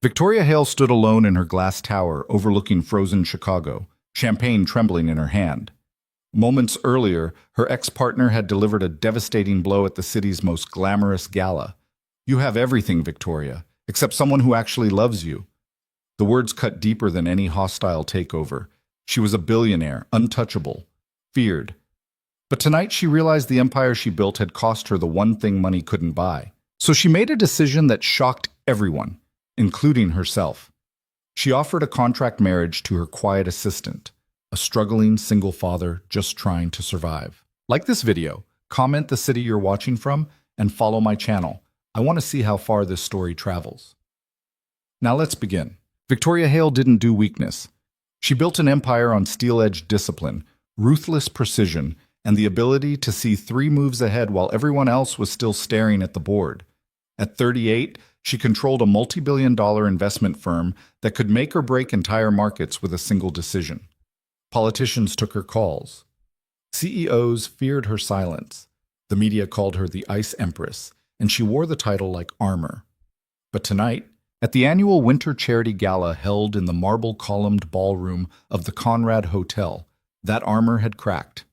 Victoria Hale stood alone in her glass tower overlooking frozen Chicago, champagne trembling in her hand. Moments earlier, her ex-partner had delivered a devastating blow at the city's most glamorous gala. "You have everything, Victoria, except someone who actually loves you." The words cut deeper than any hostile takeover. She was a billionaire, untouchable, feared. But tonight she realized the empire she built had cost her the one thing money couldn't buy. So she made a decision that shocked everyone, including herself. She offered a contract marriage to her quiet assistant, a struggling single father just trying to survive. Like this video, comment the city you're watching from, and follow my channel. I want to see how far this story travels. Now let's begin. Victoria Hale didn't do weakness. She built an empire on steel-edged discipline, ruthless precision, and the ability to see 3 moves ahead while everyone else was still staring at the board. At 38, she controlled a multi-billion-dollar investment firm that could make or break entire markets with a single decision. Politicians took her calls. CEOs feared her silence. The media called her the Ice Empress, and she wore the title like armor. But tonight, at the annual Winter Charity Gala held in the marble-columned ballroom of the Conrad Hotel, that armor had cracked.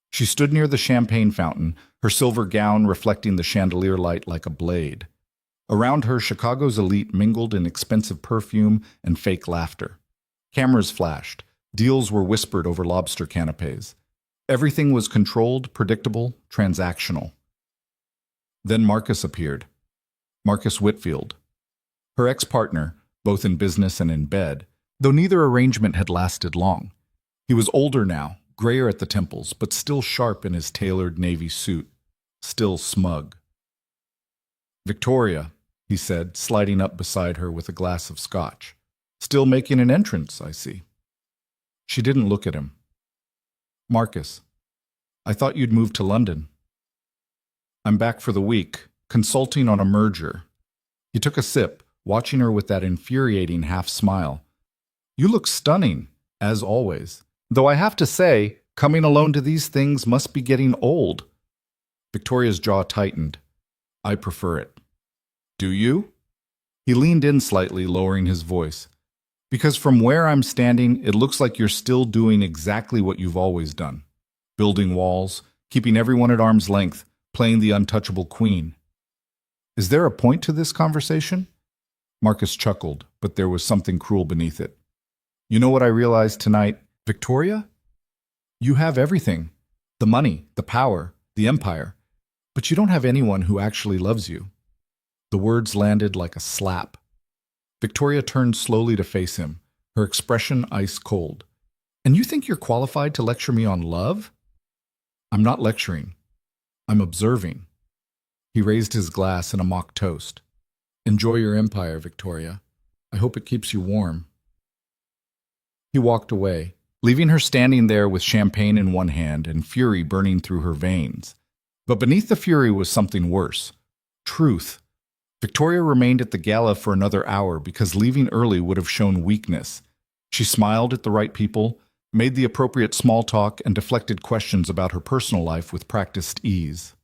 She stood near the champagne fountain, her silver gown reflecting the chandelier light like a blade. Around her, Chicago's elite mingled in expensive perfume and fake laughter. Cameras flashed. Deals were whispered over lobster canapes. Everything was controlled, predictable, transactional. Then Marcus appeared. Marcus Whitfield. Her ex-partner, both in business and in bed, though neither arrangement had lasted long. He was older now, grayer at the temples, but still sharp in his tailored navy suit, still smug. "Victoria," he said, sliding up beside her with a glass of scotch. "Still making an entrance, I see." She didn't look at him. "Marcus, I thought you'd moved to London." "I'm back for the week, consulting on a merger." He took a sip, watching her with that infuriating half-smile. "You look stunning, as always. Though I have to say, coming alone to these things must be getting old." Victoria's jaw tightened. "I prefer it." "Do you?" He leaned in slightly, lowering his voice. "Because from where I'm standing, it looks like you're still doing exactly what you've always done. Building walls, keeping everyone at arm's length, playing the untouchable queen." "Is there a point to this conversation?" Marcus chuckled, but there was something cruel beneath it. "You know what I realized tonight, Victoria? You have everything. The money, the power, the empire. But you don't have anyone who actually loves you." The words landed like a slap. Victoria turned slowly to face him, her expression ice cold. "And you think you're qualified to lecture me on love?" "I'm not lecturing. I'm observing." He raised his glass in a mock toast. "Enjoy your empire, Victoria. I hope it keeps you warm." He walked away, leaving her standing there with champagne in one hand and fury burning through her veins. But beneath the fury was something worse. Truth. Victoria remained at the gala for another hour because leaving early would have shown weakness. She smiled at the right people, made the appropriate small talk, and deflected questions about her personal life with practiced ease.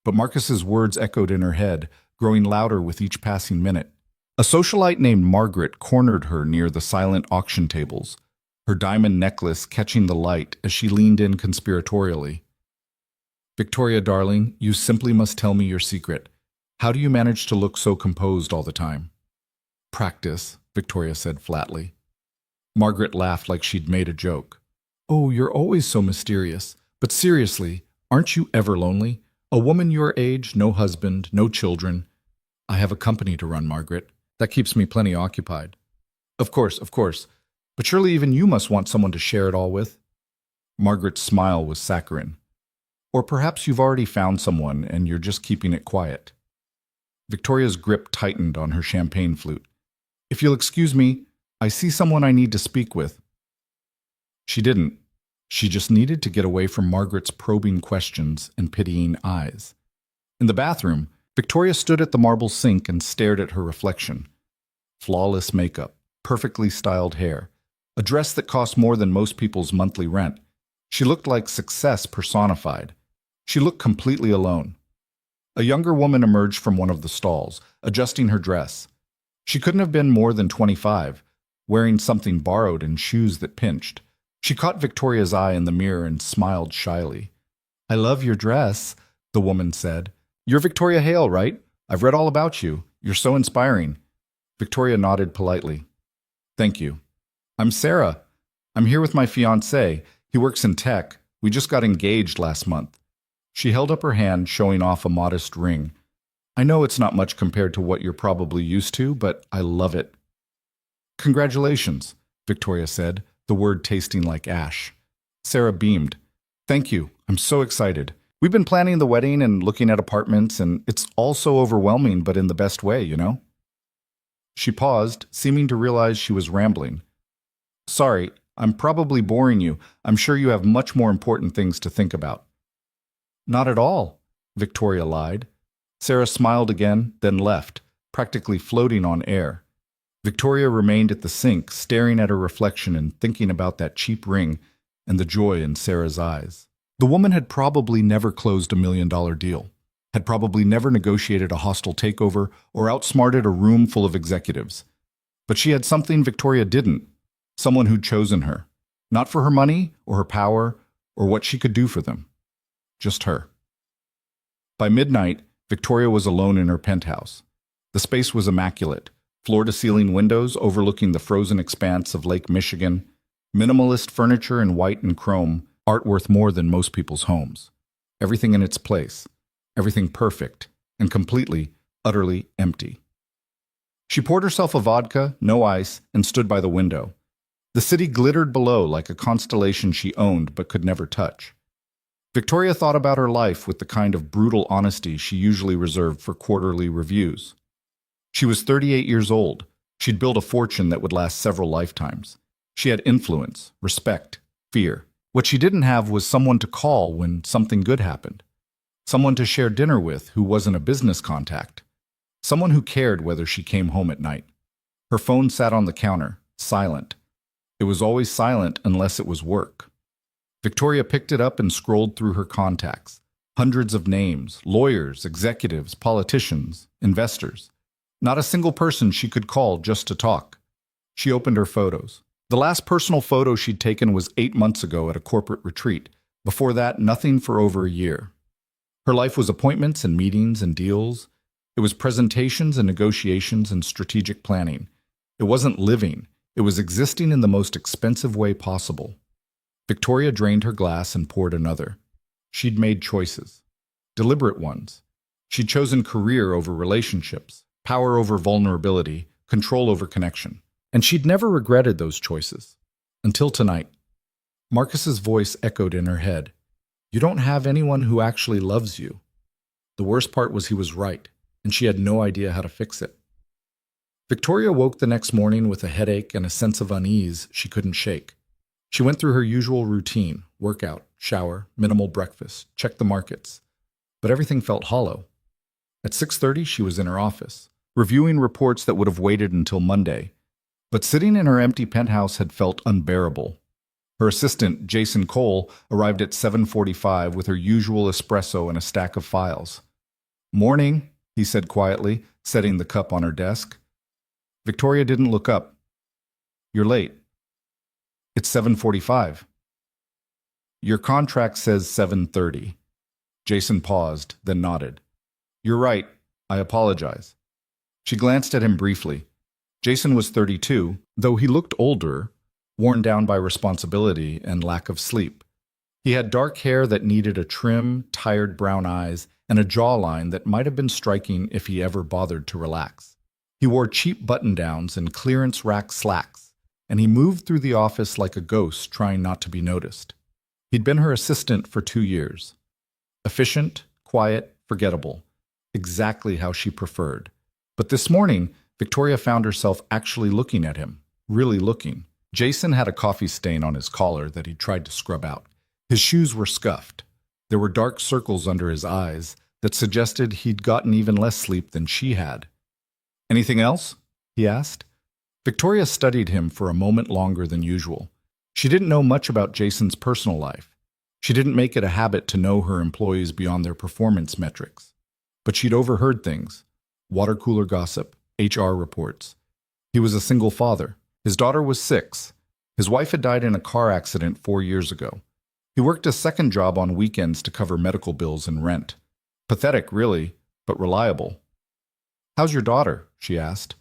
But Marcus's words echoed in her head, growing louder with each passing minute. A socialite named Margaret cornered her near the silent auction tables, her diamond necklace catching the light as she leaned in conspiratorially. "Victoria, darling, you simply must tell me your secret. How do you manage to look so composed all the time?" "Practice," Victoria said flatly. Margaret laughed like she'd made a joke. "Oh, you're always so mysterious. But seriously, aren't you ever lonely? A woman your age, no husband, no children." "I have a company to run, Margaret. That keeps me plenty occupied." Of course. But surely even you must want someone to share it all with." Margaret's smile was saccharine. "Or perhaps you've already found someone and you're just keeping it quiet." Victoria's grip tightened on her champagne flute. "If you'll excuse me, I see someone I need to speak with." She didn't. She just needed to get away from Margaret's probing questions and pitying eyes. In the bathroom, Victoria stood at the marble sink and stared at her reflection. Flawless makeup, perfectly styled hair, a dress that cost more than most people's monthly rent. She looked like success personified. She looked completely alone. A younger woman emerged from one of the stalls, adjusting her dress. She couldn't have been more than 25, wearing something borrowed and shoes that pinched. She caught Victoria's eye in the mirror and smiled shyly. "I love your dress," the woman said. "You're Victoria Hale, right? I've read all about you. You're so inspiring." Victoria nodded politely. "Thank you. I'm Sarah. I'm here with my fiancé. He works in tech. We just got engaged last month." She held up her hand, showing off a modest ring. "I know it's not much compared to what you're probably used to, but I love it." "Congratulations," Victoria said, the word tasting like ash. Sarah beamed. "Thank you. I'm so excited. We've been planning the wedding and looking at apartments, and it's all so overwhelming, but in the best way, you know?" She paused, seeming to realize she was rambling. "Sorry, I'm probably boring you. I'm sure you have much more important things to think about." "Not at all," Victoria lied. Sarah smiled again, then left, practically floating on air. Victoria remained at the sink, staring at her reflection and thinking about that cheap ring and the joy in Sarah's eyes. The woman had probably never closed a $1 million deal, had probably never negotiated a hostile takeover or outsmarted a room full of executives. But she had something Victoria didn't, someone who'd chosen her, not for her money or her power or what she could do for them, just her. By midnight, Victoria was alone in her penthouse. The space was immaculate, floor-to-ceiling windows overlooking the frozen expanse of Lake Michigan, minimalist furniture in white and chrome, art worth more than most people's homes. Everything in its place, everything perfect, and completely, utterly empty. She poured herself a vodka, no ice, and stood by the window. The city glittered below like a constellation she owned but could never touch. Victoria thought about her life with the kind of brutal honesty she usually reserved for quarterly reviews. She was 38 years old. She'd built a fortune that would last several lifetimes. She had influence, respect, fear. What she didn't have was someone to call when something good happened. Someone to share dinner with who wasn't a business contact. Someone who cared whether she came home at night. Her phone sat on the counter, silent. It was always silent unless it was work. Victoria picked it up and scrolled through her contacts. Hundreds of names, lawyers, executives, politicians, investors. Not a single person she could call just to talk. She opened her photos. The last personal photo she'd taken was 8 months ago at a corporate retreat. Before that, nothing for over a year. Her life was appointments and meetings and deals. It was presentations and negotiations and strategic planning. It wasn't living. It was existing in the most expensive way possible. Victoria drained her glass and poured another. She'd made choices. Deliberate ones. She'd chosen career over relationships, power over vulnerability, control over connection. And she'd never regretted those choices. Until tonight. Marcus's voice echoed in her head. "You don't have anyone who actually loves you." The worst part was he was right, and she had no idea how to fix it. Victoria woke the next morning with a headache and a sense of unease she couldn't shake. She went through her usual routine, workout, shower, minimal breakfast, check the markets. But everything felt hollow. At 6:30, she was in her office, reviewing reports that would have waited until Monday. But sitting in her empty penthouse had felt unbearable. Her assistant, Jason Cole, arrived at 7:45 with her usual espresso and a stack of files. "Morning," he said quietly, setting the cup on her desk. Victoria didn't look up. "You're late." "It's 7:45. "Your contract says 7:30. Jason paused, then nodded. "You're right. I apologize." She glanced at him briefly. Jason was 32, though he looked older, worn down by responsibility and lack of sleep. He had dark hair that needed a trim, tired brown eyes, and a jawline that might have been striking if he ever bothered to relax. He wore cheap button-downs and clearance rack slacks, and he moved through the office like a ghost trying not to be noticed. He'd been her assistant for 2 years. Efficient, quiet, forgettable. Exactly how she preferred. But this morning, Victoria found herself actually looking at him. Really looking. Jason had a coffee stain on his collar that he tried to scrub out. His shoes were scuffed. There were dark circles under his eyes that suggested he'd gotten even less sleep than she had. "Anything else?" he asked. Victoria studied him for a moment longer than usual. She didn't know much about Jason's personal life. She didn't make it a habit to know her employees beyond their performance metrics. But she'd overheard things. Water cooler gossip, HR reports, He was a single father. His daughter was 6. His wife had died in a car accident 4 years ago. He worked a second job on weekends to cover medical bills and rent. Pathetic, really, but reliable. "How's your daughter?" she asked.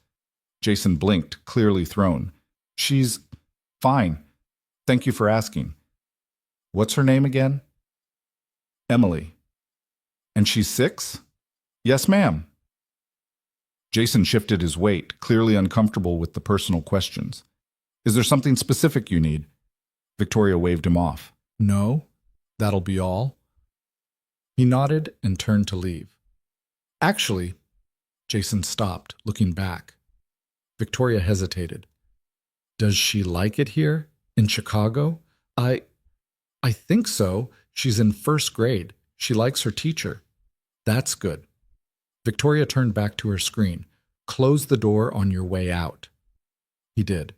Jason blinked, clearly thrown. "She's fine. Thank you for asking." "What's her name again?" "Emily." "And she's 6? "Yes, ma'am." Jason shifted his weight, clearly uncomfortable with the personal questions. "Is there something specific you need?" Victoria waved him off. "No, that'll be all." He nodded and turned to leave. "Actually," Jason stopped, looking back. Victoria hesitated. "Does she like it here, in Chicago?" I think so. She's in first grade. She likes her teacher." "That's good." Victoria turned back to her screen. "Close the door on your way out." He did.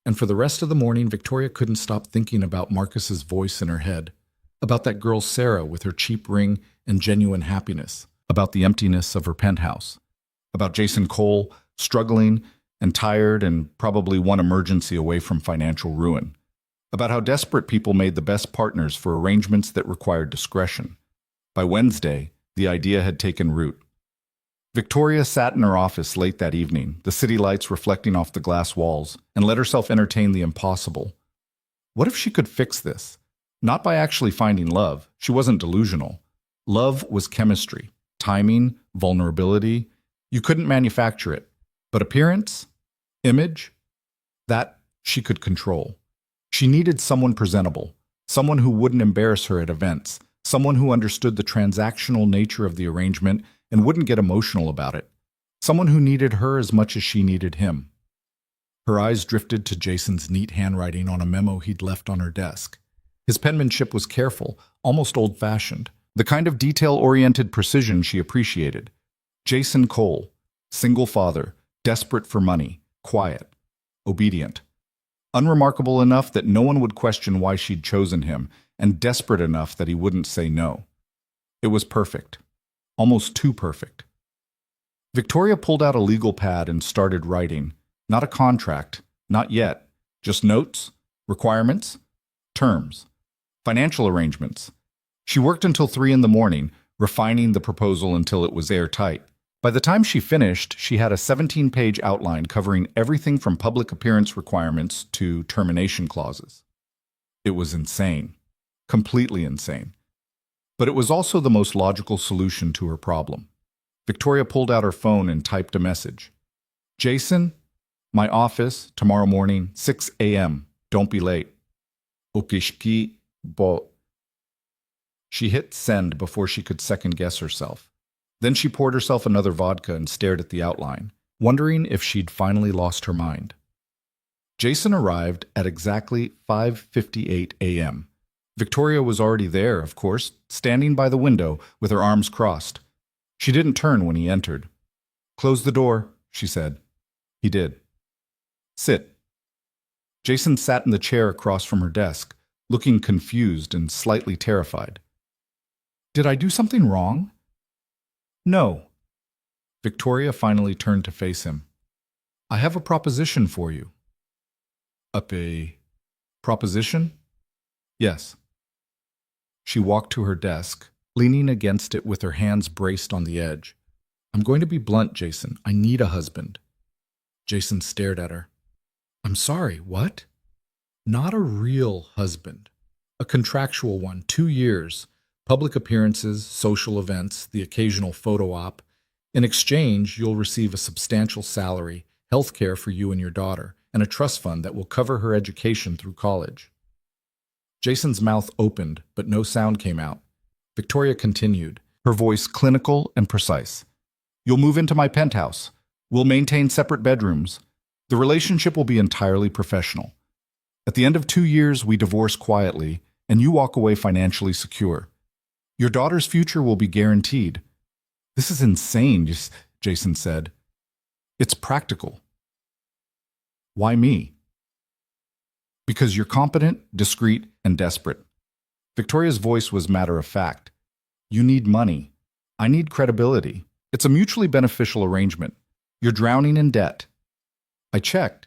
And for the rest of the morning, Victoria couldn't stop thinking about Marcus's voice in her head, about that girl Sarah with her cheap ring and genuine happiness, about the emptiness of her penthouse, about Jason Cole, struggling and tired and probably one emergency away from financial ruin, about how desperate people made the best partners for arrangements that required discretion. By Wednesday, the idea had taken root. Victoria sat in her office late that evening, the city lights reflecting off the glass walls, and let herself entertain the impossible. What if she could fix this? Not by actually finding love. She wasn't delusional. Love was chemistry, timing, vulnerability. You couldn't manufacture it. But appearance, image, that she could control. She needed someone presentable, someone who wouldn't embarrass her at events, someone who understood the transactional nature of the arrangement and wouldn't get emotional about it, someone who needed her as much as she needed him. Her eyes drifted to Jason's neat handwriting on a memo he'd left on her desk. His penmanship was careful, almost old-fashioned, the kind of detail-oriented precision she appreciated. Jason Cole, single father, desperate for money, quiet, obedient. Unremarkable enough that no one would question why she'd chosen him, and desperate enough that he wouldn't say no. It was perfect. Almost too perfect. Victoria pulled out a legal pad and started writing. Not a contract, not yet. Just notes, requirements, terms, financial arrangements. She worked until 3 in the morning, refining the proposal until it was airtight. By the time she finished, she had a 17-page outline covering everything from public appearance requirements to termination clauses. It was insane. Completely insane. But it was also the most logical solution to her problem. Victoria pulled out her phone and typed a message. "Jason, my office, tomorrow morning, 6 a.m. Don't be late." Okishki bo. She hit send before she could second-guess herself. Then she poured herself another vodka and stared at the outline, wondering if she'd finally lost her mind. Jason arrived at exactly 5:58 a.m. Victoria was already there, of course, standing by the window with her arms crossed. She didn't turn when he entered. "Close the door," she said. He did. "Sit." Jason sat in the chair across from her desk, looking confused and slightly terrified. "Did I do something wrong?" "No." Victoria finally turned to face him. "I have a proposition for you." A proposition?" "Yes." She walked to her desk, leaning against it with her hands braced on the edge. "I'm going to be blunt, Jason. I need a husband." Jason stared at her. "I'm sorry, what?" "Not a real husband. A contractual one, 2 years. Public appearances, social events, the occasional photo op. In exchange, you'll receive a substantial salary, health care for you and your daughter, and a trust fund that will cover her education through college." Jason's mouth opened, but no sound came out. Victoria continued, her voice clinical and precise. "You'll move into my penthouse. We'll maintain separate bedrooms. The relationship will be entirely professional. At the end of 2 years, we divorce quietly, and you walk away financially secure. Your daughter's future will be guaranteed." "This is insane," Jason said. "It's practical." "Why me?" "Because you're competent, discreet, and desperate." Victoria's voice was matter of fact. "You need money. I need credibility. It's a mutually beneficial arrangement. You're drowning in debt." I checked.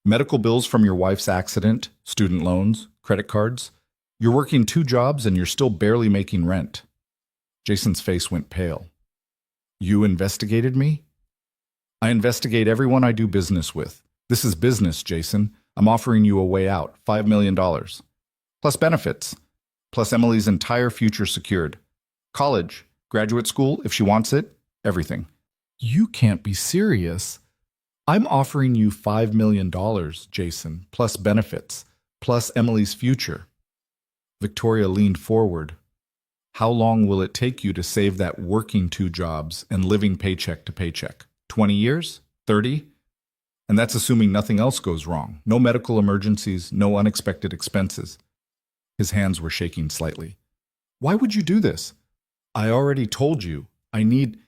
Medical bills from your wife's accident, student loans, credit cards. You're working 2 jobs and you're still barely making rent. Jason's face went pale. You investigated me? I investigate everyone I do business with. This is business, Jason. I'm offering you a way out, $5 million. Plus benefits. Plus Emily's entire future secured. College, graduate school, if she wants it, everything. You can't be serious. I'm offering you $5 million, Jason, plus benefits, plus Emily's future. Victoria leaned forward. How long will it take you to save that working 2 jobs and living paycheck to paycheck? 20 years? 30? And that's assuming nothing else goes wrong. No medical emergencies, no unexpected expenses. His hands were shaking slightly. Why would you do this? I already told you. I need...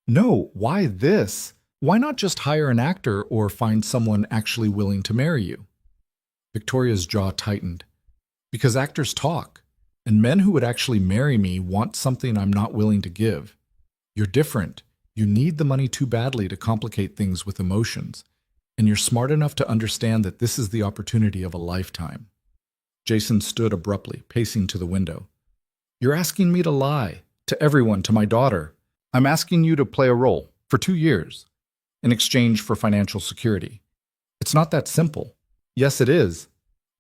No, why this? Why not just hire an actor or find someone actually willing to marry you? Victoria's jaw tightened. Because actors talk, and men who would actually marry me want something I'm not willing to give. You're different. You need the money too badly to complicate things with emotions, and you're smart enough to understand that this is the opportunity of a lifetime. Jason stood abruptly, pacing to the window. You're asking me to lie, to everyone, to my daughter. I'm asking you to play a role, for 2 years, in exchange for financial security. It's not that simple. Yes, it is.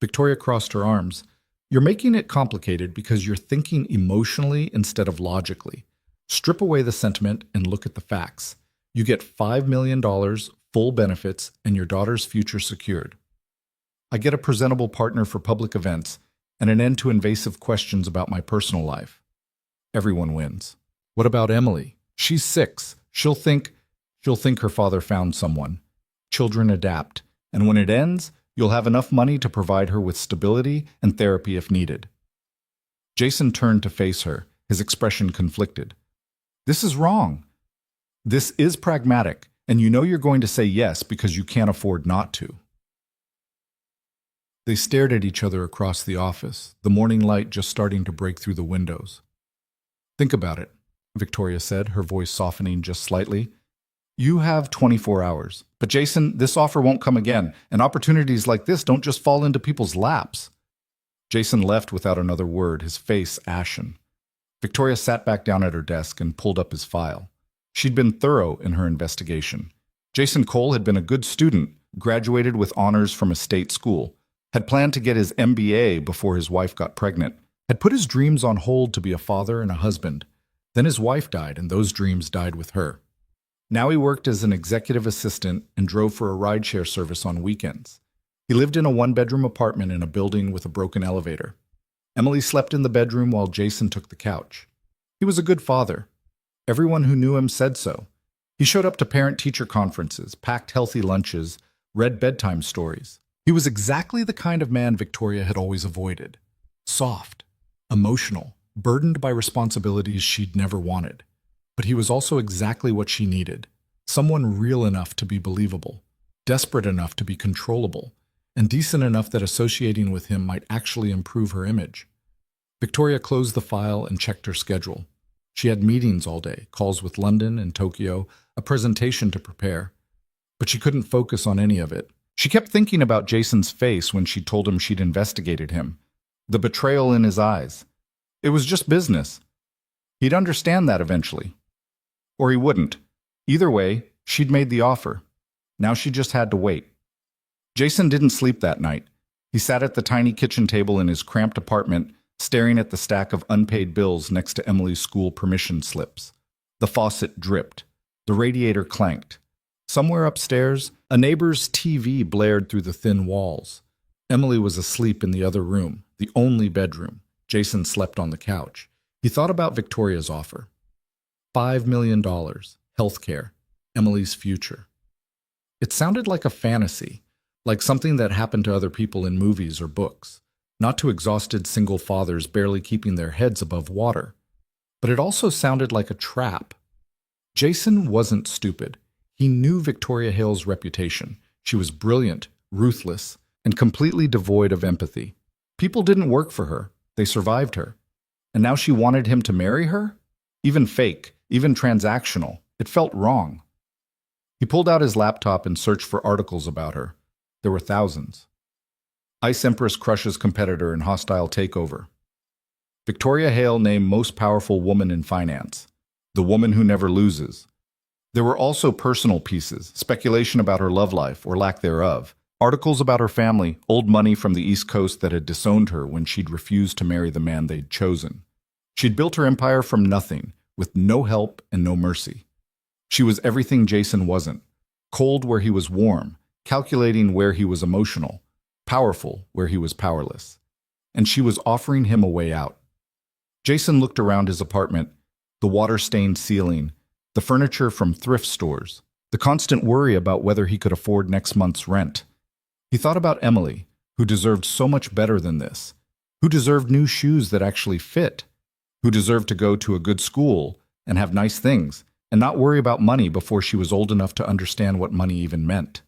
Victoria crossed her arms. You're making it complicated because you're thinking emotionally instead of logically. Strip away the sentiment and look at the facts. You get $5 million, full benefits, and your daughter's future secured. I get a presentable partner for public events and an end to invasive questions about my personal life. Everyone wins. What about Emily? She's 6. She'll think her father found someone. Children adapt, and when it ends, you'll have enough money to provide her with stability and therapy if needed. Jason turned to face her, his expression conflicted. This is wrong. This is pragmatic, and you know you're going to say yes because you can't afford not to. They stared at each other across the office, the morning light just starting to break through the windows. Think about it, Victoria said, her voice softening just slightly. You have 24 hours. But Jason, this offer won't come again, and opportunities like this don't just fall into people's laps. Jason left without another word, his face ashen. Victoria sat back down at her desk and pulled up his file. She'd been thorough in her investigation. Jason Cole had been a good student, graduated with honors from a state school, had planned to get his MBA before his wife got pregnant, had put his dreams on hold to be a father and a husband. Then his wife died, and those dreams died with her. Now he worked as an executive assistant and drove for a rideshare service on weekends. He lived in a 1-bedroom apartment in a building with a broken elevator. Emily slept in the bedroom while Jason took the couch. He was a good father. Everyone who knew him said so. He showed up to parent-teacher conferences, packed healthy lunches, read bedtime stories. He was exactly the kind of man Victoria had always avoided. Soft, emotional, burdened by responsibilities she'd never wanted. But he was also exactly what she needed. Someone real enough to be believable, desperate enough to be controllable, and decent enough that associating with him might actually improve her image. Victoria closed the file and checked her schedule. She had meetings all day, calls with London and Tokyo, a presentation to prepare. But she couldn't focus on any of it. She kept thinking about Jason's face when she told him she'd investigated him. The betrayal in his eyes. It was just business. He'd understand that eventually. Or he wouldn't. Either way, she'd made the offer. Now she just had to wait. Jason didn't sleep that night. He sat at the tiny kitchen table in his cramped apartment, staring at the stack of unpaid bills next to Emily's school permission slips. The faucet dripped. The radiator clanked. Somewhere upstairs, a neighbor's TV blared through the thin walls. Emily was asleep in the other room, the only bedroom. Jason slept on the couch. He thought about Victoria's offer. $5 million, healthcare, Emily's future. It sounded like a fantasy, like something that happened to other people in movies or books, not to exhausted single fathers barely keeping their heads above water. But it also sounded like a trap. Jason wasn't stupid. He knew Victoria Hale's reputation. She was brilliant, ruthless, and completely devoid of empathy. People didn't work for her. They survived her. And now she wanted him to marry her? Even fake, even transactional. It felt wrong. He pulled out his laptop and searched for articles about her. There were thousands. Ice Empress crushes competitor in hostile takeover. Victoria Hale named most powerful woman in finance. The woman who never loses. There were also personal pieces, speculation about her love life or lack thereof, articles about her family, old money from the East Coast that had disowned her when she'd refused to marry the man they'd chosen. She'd built her empire from nothing, with no help and no mercy. She was everything Jason wasn't, cold where he was warm, calculating where he was emotional, powerful where he was powerless. And she was offering him a way out. Jason looked around his apartment, the water-stained ceiling, the furniture from thrift stores, the constant worry about whether he could afford next month's rent. He thought about Emily, who deserved so much better than this, who deserved new shoes that actually fit, who deserved to go to a good school and have nice things, and not worry about money before she was old enough to understand what money even meant.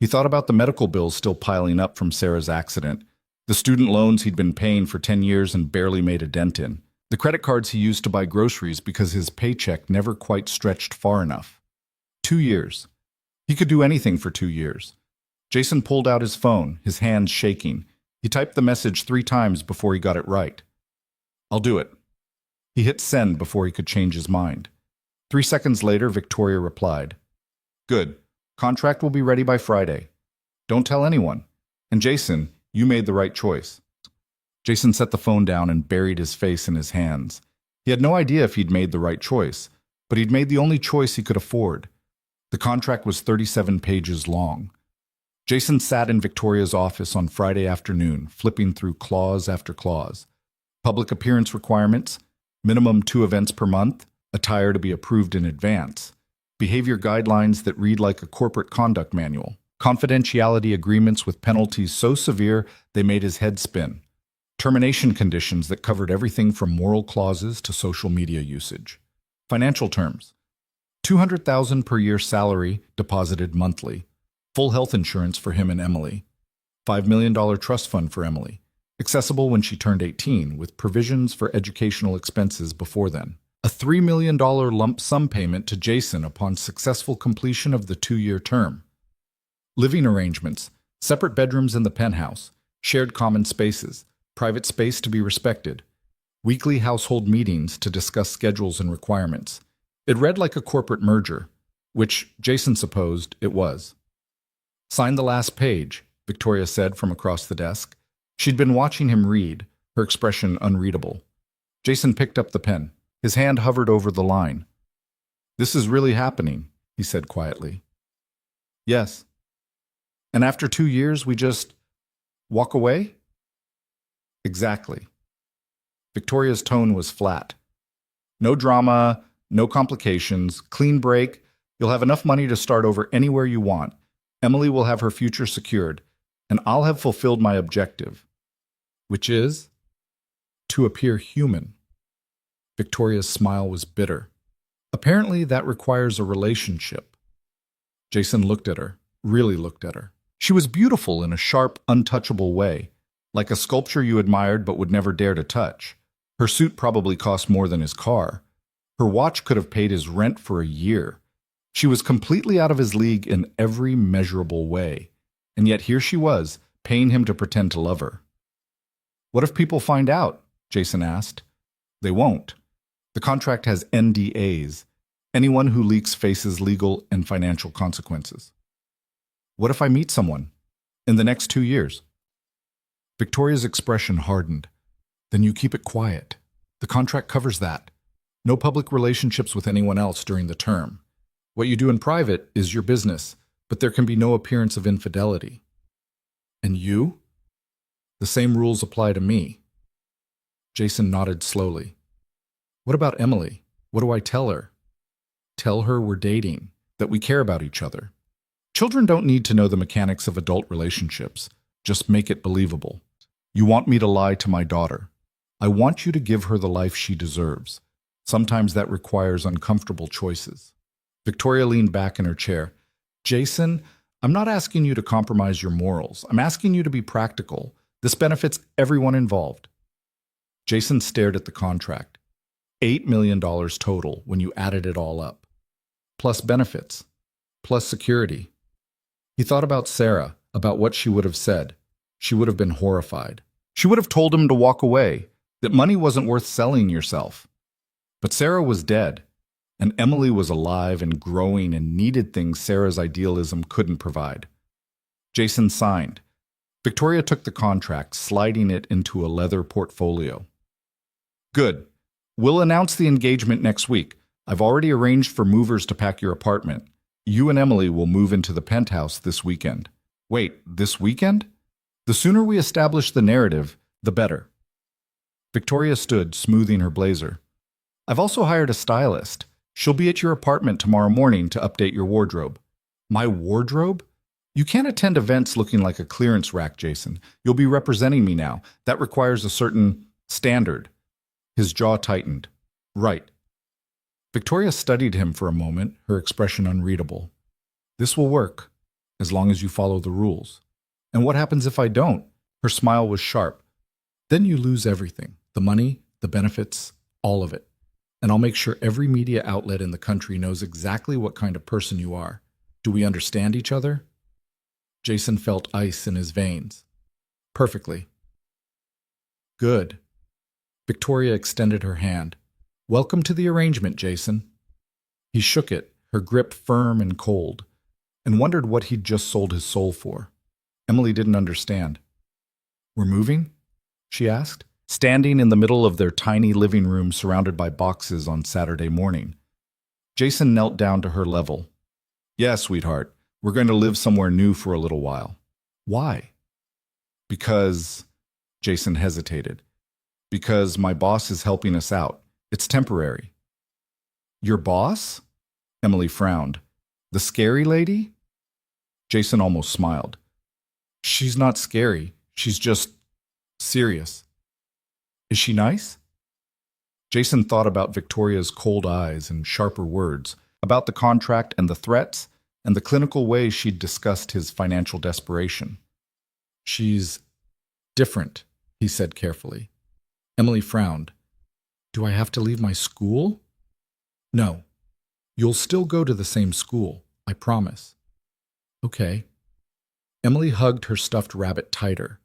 He thought about the medical bills still piling up from Sarah's accident, the student loans he'd been paying for 10 years and barely made a dent in, the credit cards he used to buy groceries because his paycheck never quite stretched far enough. 2 years. He could do anything for 2 years. Jason pulled out his phone, his hands shaking. He typed the message 3 times before he got it right. "I'll do it." He hit send before he could change his mind. 3 seconds later, Victoria replied, "Good. Contract will be ready by Friday. Don't tell anyone. And Jason, you made the right choice." Jason set the phone down and buried his face in his hands. He had no idea if he'd made the right choice, but he'd made the only choice he could afford. The contract was 37 pages long. Jason sat in Victoria's office on Friday afternoon, flipping through clause after clause. Public appearance requirements, minimum 2 events per month, attire to be approved in advance, behavior guidelines that read like a corporate conduct manual, confidentiality agreements with penalties so severe they made his head spin, termination conditions that covered everything from moral clauses to social media usage. Financial terms: $200,000 per year salary deposited monthly, full health insurance for him and Emily, $5 million trust fund for Emily, accessible when she turned 18 with provisions for educational expenses before then, a $3 million lump sum payment to Jason upon successful completion of the 2-year term, living arrangements, separate bedrooms in the penthouse, shared common spaces, private space to be respected, weekly household meetings to discuss schedules and requirements. It read like a corporate merger, which Jason supposed it was. "Sign the last page," Victoria said from across the desk. She'd been watching him read, her expression unreadable. Jason picked up the pen. His hand hovered over the line. "This is really happening," he said quietly. "Yes." "And after 2 years, we just walk away?" "Exactly." Victoria's tone was flat. "No drama, no complications, clean break. You'll have enough money to start over anywhere you want. Emily will have her future secured, and I'll have fulfilled my objective." "Which is?" "To appear human." Victoria's smile was bitter. "Apparently that requires a relationship." Jason looked at her, really looked at her. She was beautiful in a sharp, untouchable way, like a sculpture you admired but would never dare to touch. Her suit probably cost more than his car. Her watch could have paid his rent for a year. She was completely out of his league in every measurable way. And yet here she was, paying him to pretend to love her. "What if people find out?" Jason asked. "They won't. The contract has NDAs. Anyone who leaks faces legal and financial consequences." "What if I meet someone? In the next 2 years?" Victoria's expression hardened. "Then you keep it quiet. The contract covers that. No public relationships with anyone else during the term. What you do in private is your business, but there can be no appearance of infidelity." "And you?" "The same rules apply to me." Jason nodded slowly. "What about Emily? What do I tell her?" "Tell her we're dating, that we care about each other. Children don't need to know the mechanics of adult relationships. Just make it believable. You want me to lie to my daughter. I want you to give her the life she deserves. Sometimes that requires uncomfortable choices." Victoria leaned back in her chair. "Jason, I'm not asking you to compromise your morals. I'm asking you to be practical. This benefits everyone involved." Jason stared at the contract. $8 million total when you added it all up. Plus benefits. plus security. He thought about Sarah, about what she would have said. She would have been horrified. She would have told him to walk away, that money wasn't worth selling yourself. But Sarah was dead, and Emily was alive and growing and needed things Sarah's idealism couldn't provide. Jason signed. Victoria took the contract, sliding it into a leather portfolio. Good. We'll announce the engagement next week. I've already arranged for movers to pack your apartment. You and Emily will move into the penthouse this weekend. Wait, this weekend? The sooner we establish the narrative, the better. Victoria stood, smoothing her blazer. I've also hired a stylist. She'll be at your apartment tomorrow morning to update your wardrobe. My wardrobe? You can't attend events looking like a clearance rack, Jason. You'll be representing me now. That requires a certain standard. His jaw tightened. Right. Victoria studied him for a moment, her expression unreadable. This will work, as long as you follow the rules. And what happens if I don't? Her smile was sharp. Then you lose everything. The money, the benefits, all of it. And I'll make sure every media outlet in the country knows exactly what kind of person you are. Do we understand each other? Jason felt ice in his veins. Perfectly. Good. Victoria extended her hand. Welcome to the arrangement, Jason. He shook it, her grip firm and cold, and wondered what he'd just sold his soul for. Emily didn't understand. We're moving? She asked, standing in the middle of their tiny living room surrounded by boxes on Saturday morning. Jason knelt down to her level. Yeah, sweetheart, we're going to live somewhere new for a little while. Why? Because, Jason hesitated. Because my boss is helping us out. It's temporary. Your boss? Emily frowned. The scary lady? Jason almost smiled. She's not scary. She's just serious. Is she nice? Jason thought about Victoria's cold eyes and sharper words, about the contract and the threats, and the clinical way she'd discussed his financial desperation. She's different, he said carefully. Emily frowned. Do I have to leave my school? No. You'll still go to the same school, I promise. Okay. Emily hugged her stuffed rabbit tighter.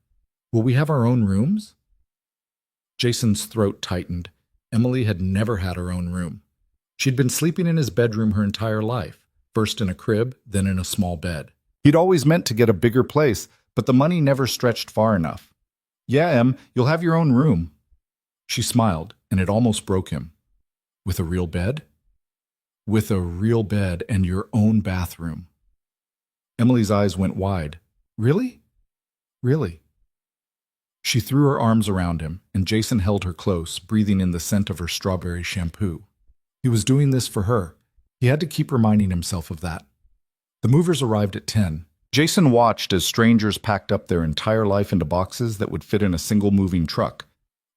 Will we have our own rooms? Jason's throat tightened. Emily had never had her own room. She'd been sleeping in his bedroom her entire life, first in a crib, then in a small bed. He'd always meant to get a bigger place, but the money never stretched far enough. Yeah, Em, you'll have your own room. She smiled, and it almost broke him. With a real bed? With a real bed and your own bathroom. Emily's eyes went wide. Really? Really? She threw her arms around him, and Jason held her close, breathing in the scent of her strawberry shampoo. He was doing this for her. He had to keep reminding himself of that. The movers arrived at 10. Jason watched as strangers packed up their entire life into boxes that would fit in a single moving truck.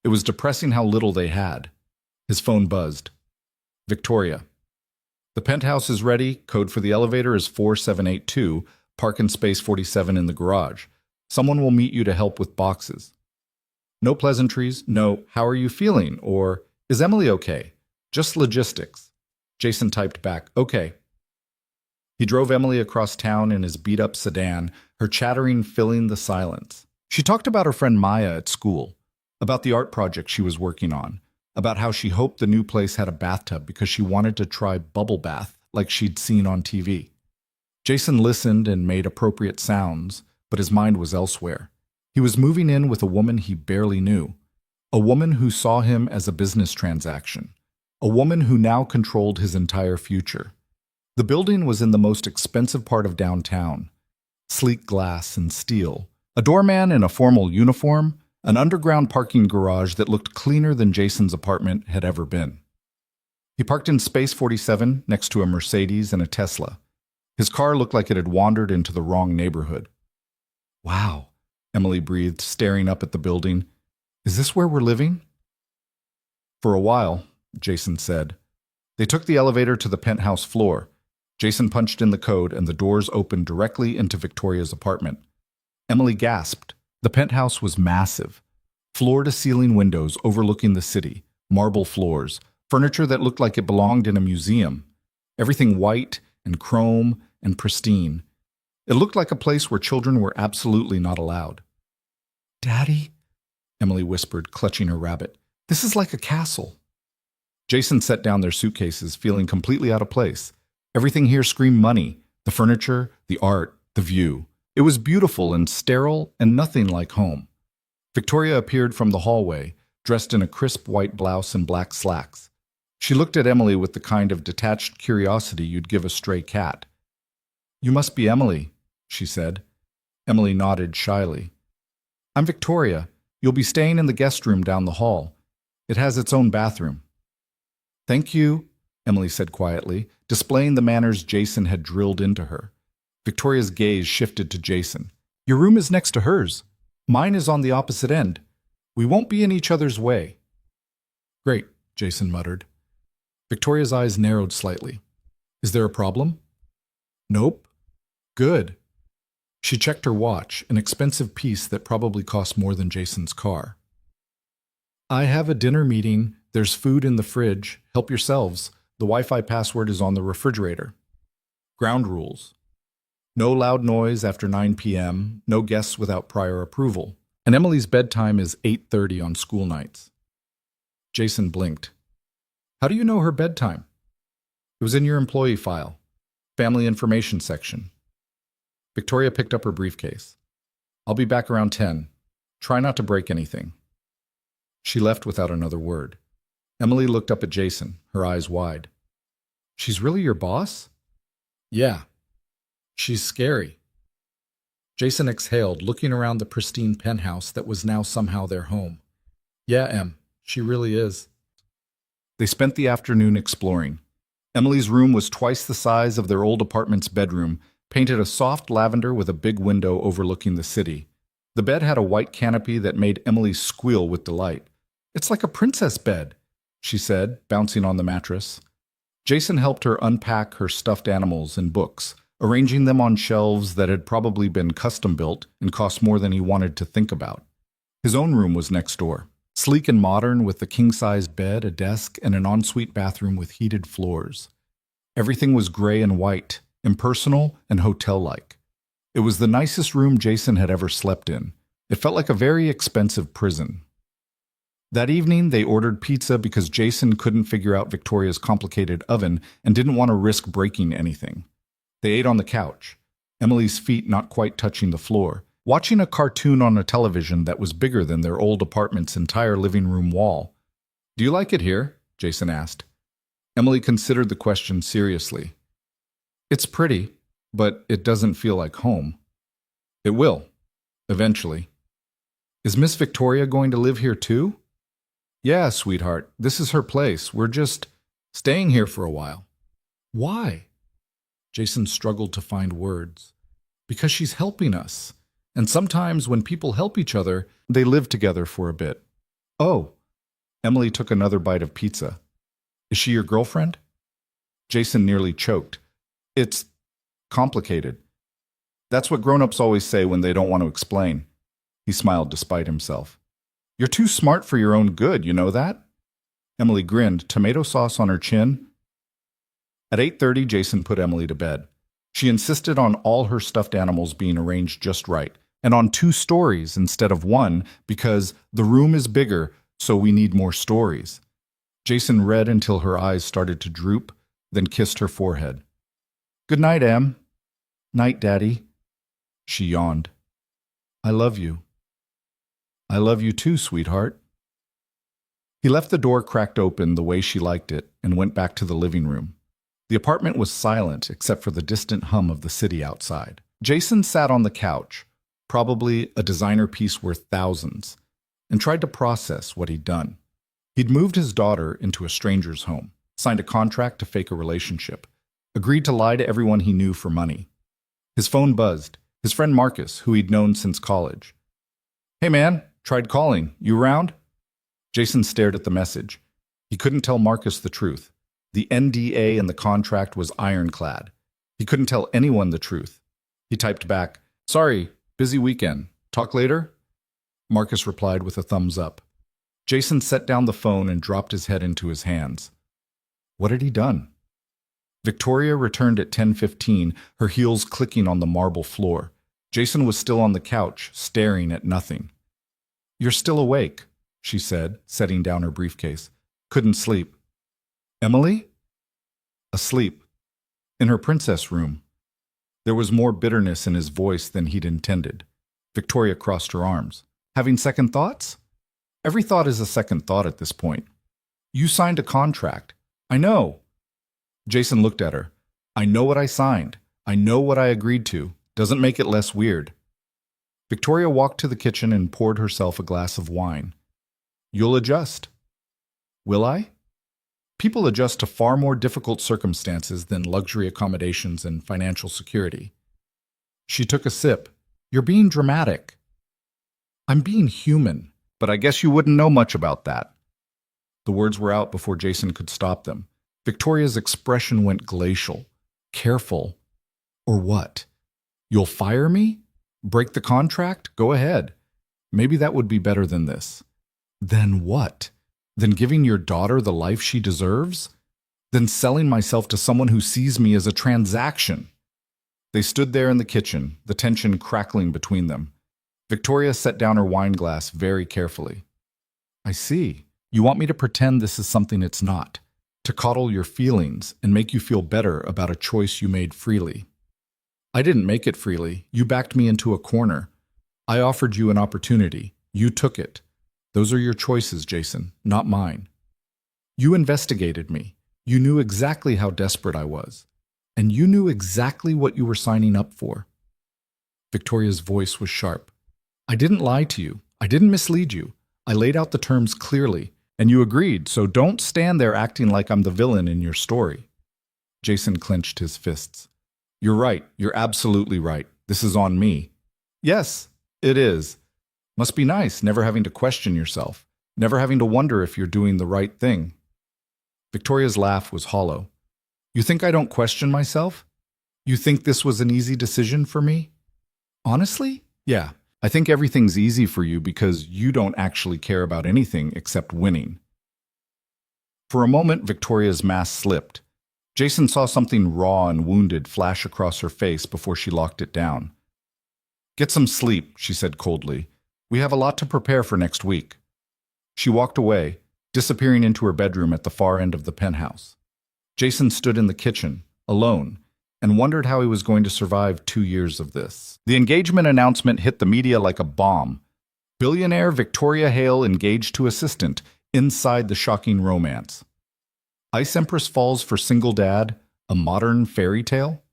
It was depressing how little they had. His phone buzzed. Victoria. The penthouse is ready. Code for the elevator is 4782. Park in space 47 in the garage. Someone will meet you to help with boxes. No pleasantries, no, how are you feeling? Or, is Emily okay? Just logistics. Jason typed back, okay. He drove Emily across town in his beat-up sedan, her chattering filling the silence. She talked about her friend Maya at school, about the art project she was working on, about how she hoped the new place had a bathtub because she wanted to try bubble bath like she'd seen on TV. Jason listened and made appropriate sounds, but his mind was elsewhere. He was moving in with a woman he barely knew, a woman who saw him as a business transaction, a woman who now controlled his entire future. The building was in the most expensive part of downtown, sleek glass and steel, a doorman in a formal uniform, an underground parking garage that looked cleaner than Jason's apartment had ever been. He parked in Space 47 next to a Mercedes and a Tesla. His car looked like it had wandered into the wrong neighborhood. Wow, Emily breathed, staring up at the building. Is this where we're living? For a while, Jason said. They took the elevator to the penthouse floor. Jason punched in the code and the doors opened directly into Victoria's apartment. Emily gasped. The penthouse was massive. Floor-to-ceiling windows overlooking the city, marble floors, furniture that looked like it belonged in a museum. Everything white and chrome and pristine. It looked like a place where children were absolutely not allowed. "Daddy," Emily whispered, clutching her rabbit. "This is like a castle." Jason set down their suitcases, feeling completely out of place. Everything here screamed money: the furniture, the art, the view. It was beautiful and sterile and nothing like home. Victoria appeared from the hallway, dressed in a crisp white blouse and black slacks. She looked at Emily with the kind of detached curiosity you'd give a stray cat. "You must be Emily," she said. Emily nodded shyly. "I'm Victoria. You'll be staying in the guest room down the hall. It has its own bathroom." "Thank you," Emily said quietly, displaying the manners Jason had drilled into her. Victoria's gaze shifted to Jason. "Your room is next to hers. Mine is on the opposite end. We won't be in each other's way." "Great," Jason muttered. Victoria's eyes narrowed slightly. "Is there a problem?" "Nope." "Good." She checked her watch, an expensive piece that probably cost more than Jason's car. "I have a dinner meeting. There's food in the fridge. Help yourselves. The Wi-Fi password is on the refrigerator." Ground rules. No loud noise after 9 p.m., no guests without prior approval. And Emily's bedtime is 8:30 on school nights. Jason blinked. "How do you know her bedtime?" "It was in your employee file. Family information section." Victoria picked up her briefcase. "I'll be back around 10. Try not to break anything." She left without another word. Emily looked up at Jason, her eyes wide. "She's really your boss?" "Yeah. She's scary." Jason exhaled, looking around the pristine penthouse that was now somehow their home. "Yeah, Em, she really is." They spent the afternoon exploring. Emily's room was twice the size of their old apartment's bedroom, painted a soft lavender with a big window overlooking the city. The bed had a white canopy that made Emily squeal with delight. "It's like a princess bed," she said, bouncing on the mattress. Jason helped her unpack her stuffed animals and books, arranging them on shelves that had probably been custom-built and cost more than he wanted to think about. His own room was next door, sleek and modern with a king-size bed, a desk, and an ensuite bathroom with heated floors. Everything was gray and white, impersonal and hotel-like. It was the nicest room Jason had ever slept in. It felt like a very expensive prison. That evening, they ordered pizza because Jason couldn't figure out Victoria's complicated oven and didn't want to risk breaking anything. They ate on the couch, Emily's feet not quite touching the floor, watching a cartoon on a television that was bigger than their old apartment's entire living room wall. "Do you like it here?" Jason asked. Emily considered the question seriously. "It's pretty, but it doesn't feel like home." "It will, eventually." "Is Miss Victoria going to live here too?" "Yeah, sweetheart, this is her place. We're just staying here for a while." "Why?" Jason struggled to find words. "Because she's helping us. And sometimes when people help each other, they live together for a bit." "Oh." Emily took another bite of pizza. "Is she your girlfriend?" Jason nearly choked. "It's complicated. That's what grown-ups always say when they don't want to explain." He smiled despite himself. "You're too smart for your own good, you know that?" Emily grinned, tomato sauce on her chin. At 8:30, Jason put Emily to bed. She insisted on all her stuffed animals being arranged just right, and on 2 stories instead of 1, because the room is bigger, so we need more stories. Jason read until her eyes started to droop, then kissed her forehead. "Good night, Em." "Night, Daddy." She yawned. "I love you." "I love you too, sweetheart." He left the door cracked open the way she liked it and went back to the living room. The apartment was silent except for the distant hum of the city outside. Jason sat on the couch, probably a designer piece worth thousands, and tried to process what he'd done. He'd moved his daughter into a stranger's home, signed a contract to fake a relationship, agreed to lie to everyone he knew for money. His phone buzzed. His friend Marcus, who he'd known since college. "Hey man, tried calling. You around?" Jason stared at the message. He couldn't tell Marcus the truth. The NDA in the contract was ironclad. He couldn't tell anyone the truth. He typed back, "Sorry, busy weekend. Talk later?" Marcus replied with a thumbs up. Jason set down the phone and dropped his head into his hands. What had he done? Victoria returned at 10:15, her heels clicking on the marble floor. Jason was still on the couch, staring at nothing. "You're still awake," she said, setting down her briefcase. "Couldn't sleep." "Emily?" "Asleep. In her princess room." There was more bitterness in his voice than he'd intended. Victoria crossed her arms. "Having second thoughts?" "Every thought is a second thought at this point." "You signed a contract." "I know." Jason looked at her. "I know what I signed. I know what I agreed to. Doesn't make it less weird." Victoria walked to the kitchen and poured herself a glass of wine. "You'll adjust." "Will I?" People adjust to far more difficult circumstances than luxury accommodations and financial security. She took a sip. "You're being dramatic." "I'm being human, but I guess you wouldn't know much about that." The words were out before Jason could stop them. Victoria's expression went glacial. "Careful. Or what? You'll fire me? Break the contract? Go ahead. Maybe that would be better than this." "Then what? Then giving your daughter the life she deserves? Then selling myself to someone who sees me as a transaction?" They stood there in the kitchen, the tension crackling between them. Victoria set down her wine glass very carefully. "I see. You want me to pretend this is something it's not, to coddle your feelings and make you feel better about a choice you made freely." "I didn't make it freely. You backed me into a corner. I offered you an opportunity. You took it. Those are your choices, Jason, not mine. You investigated me. You knew exactly how desperate I was. And you knew exactly what you were signing up for." Victoria's voice was sharp. "I didn't lie to you. I didn't mislead you. I laid out the terms clearly, and you agreed, so don't stand there acting like I'm the villain in your story." Jason clenched his fists. "You're right. You're absolutely right. This is on me." "Yes, it is. Must be nice never having to question yourself, never having to wonder if you're doing the right thing." Victoria's laugh was hollow. "You think I don't question myself? You think this was an easy decision for me?" "Honestly? Yeah. I think everything's easy for you because you don't actually care about anything except winning." For a moment, Victoria's mask slipped. Jason saw something raw and wounded flash across her face before she locked it down. "Get some sleep," she said coldly. "We have a lot to prepare for next week." She walked away, disappearing into her bedroom at the far end of the penthouse. Jason stood in the kitchen, alone, and wondered how he was going to survive 2 years of this. The engagement announcement hit the media like a bomb. Billionaire Victoria Hale engaged to assistant inside the shocking romance. Ice Empress falls for single dad, a modern fairy tale?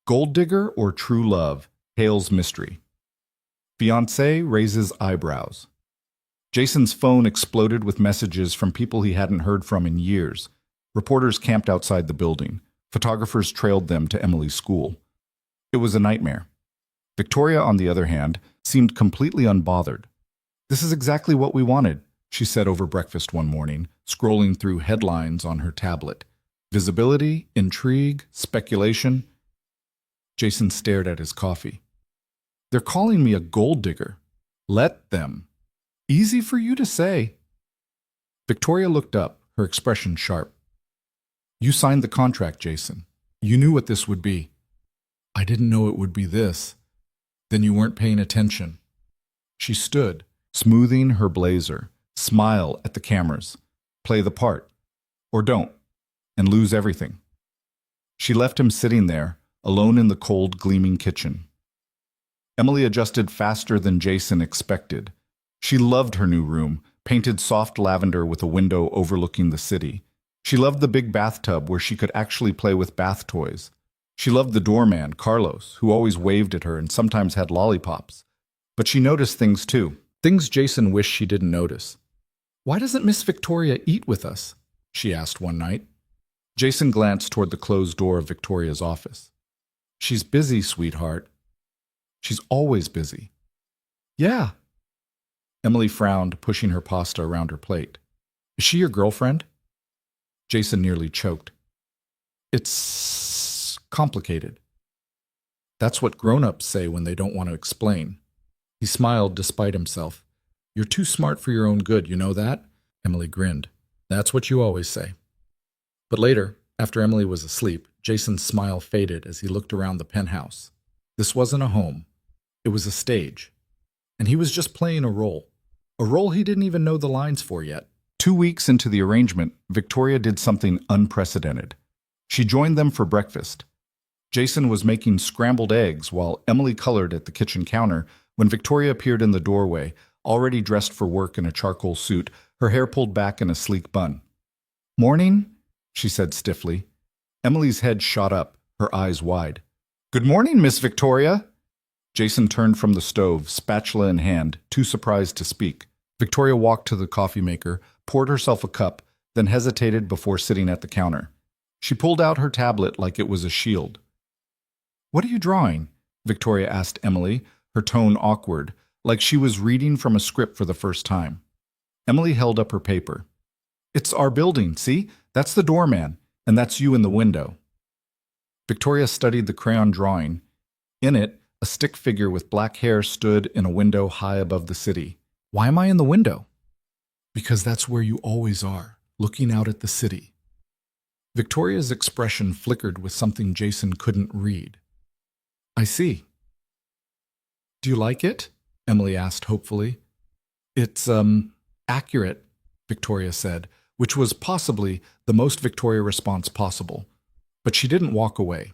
Gold digger or true love, Hale's mystery. Fiancé raises eyebrows. Jason's phone exploded with messages from people he hadn't heard from in years. Reporters camped outside the building. Photographers trailed them to Emily's school. It was a nightmare. Victoria, on the other hand, seemed completely unbothered. "This is exactly what we wanted," she said over breakfast one morning, scrolling through headlines on her tablet. "Visibility, intrigue, speculation." Jason stared at his coffee. "They're calling me a gold digger." "Let them. Easy for you to say." Victoria looked up, her expression sharp. "You signed the contract, Jason. You knew what this would be." "I didn't know it would be this." "Then you weren't paying attention." She stood, smoothing her blazer. "Smile at the cameras. Play the part. Or don't. And lose everything." She left him sitting there, alone in the cold, gleaming kitchen. Emily adjusted faster than Jason expected. She loved her new room, painted soft lavender with a window overlooking the city. She loved the big bathtub where she could actually play with bath toys. She loved the doorman, Carlos, who always waved at her and sometimes had lollipops. But she noticed things too, things Jason wished she didn't notice. "Why doesn't Miss Victoria eat with us?" she asked one night. Jason glanced toward the closed door of Victoria's office. "She's busy, sweetheart." "She's always busy." "Yeah." Emily frowned, pushing her pasta around her plate. "Is she your girlfriend?" Jason nearly choked. "It's complicated." "That's what grown-ups say when they don't want to explain." He smiled despite himself. "You're too smart for your own good, you know that?" Emily grinned. "That's what you always say." But later, After Emily was asleep, Jason's smile faded as he looked around the penthouse. This wasn't a home. It was a stage. And he was just playing a role he didn't even know the lines for yet. 2 weeks into the arrangement, Victoria did something unprecedented. She joined them for breakfast. Jason was making scrambled eggs while Emily colored at the kitchen counter when Victoria appeared in the doorway, already dressed for work in a charcoal suit, her hair pulled back in a sleek bun. "Morning," she said stiffly. Emily's head shot up, her eyes wide. "Good morning, Miss Victoria." Jason turned from the stove, spatula in hand, too surprised to speak. Victoria walked to the coffee maker, poured herself a cup, then hesitated before sitting at the counter. She pulled out her tablet like it was a shield. "What are you drawing?" Victoria asked Emily, her tone awkward, like she was reading from a script for the first time. Emily held up her paper. "It's our building, see? That's the doorman, and that's you in the window." Victoria studied the crayon drawing. In it, a stick figure with black hair stood in a window high above the city. "Why am I in the window?" "Because that's where you always are, looking out at the city." Victoria's expression flickered with something Jason couldn't read. "I see." "Do you like it?" Emily asked hopefully. "It's, accurate," Victoria said, which was possibly the most Victoria response possible. But she didn't walk away.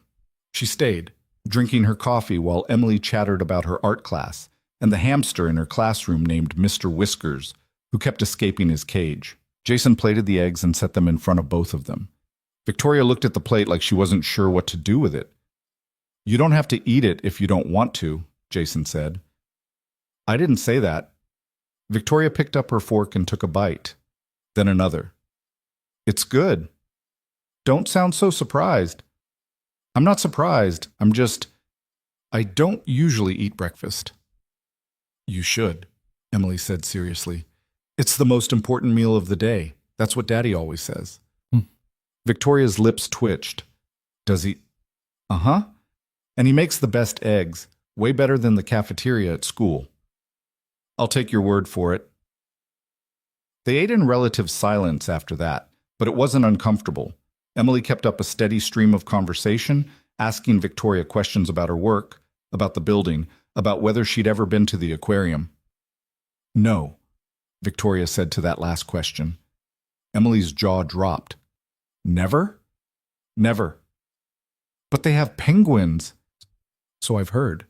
She stayed, drinking her coffee while Emily chattered about her art class and the hamster in her classroom named Mr. Whiskers, who kept escaping his cage. Jason plated the eggs and set them in front of both of them. Victoria looked at the plate like she wasn't sure what to do with it. "You don't have to eat it if you don't want to," Jason said. "I didn't say that." Victoria picked up her fork and took a bite, then another. "It's good." "Don't sound so surprised." "I'm not surprised. I don't usually eat breakfast." "You should," Emily said seriously. "It's the most important meal of the day. That's what Daddy always says." Victoria's lips twitched. "Does he?" "Uh-huh. And he makes the best eggs, way better than the cafeteria at school." "I'll take your word for it." They ate in relative silence after that, but it wasn't uncomfortable. Emily kept up a steady stream of conversation, asking Victoria questions about her work, about the building, about whether she'd ever been to the aquarium. "No," Victoria said to that last question. Emily's jaw dropped. "Never?" "Never." "But they have penguins." "So I've heard."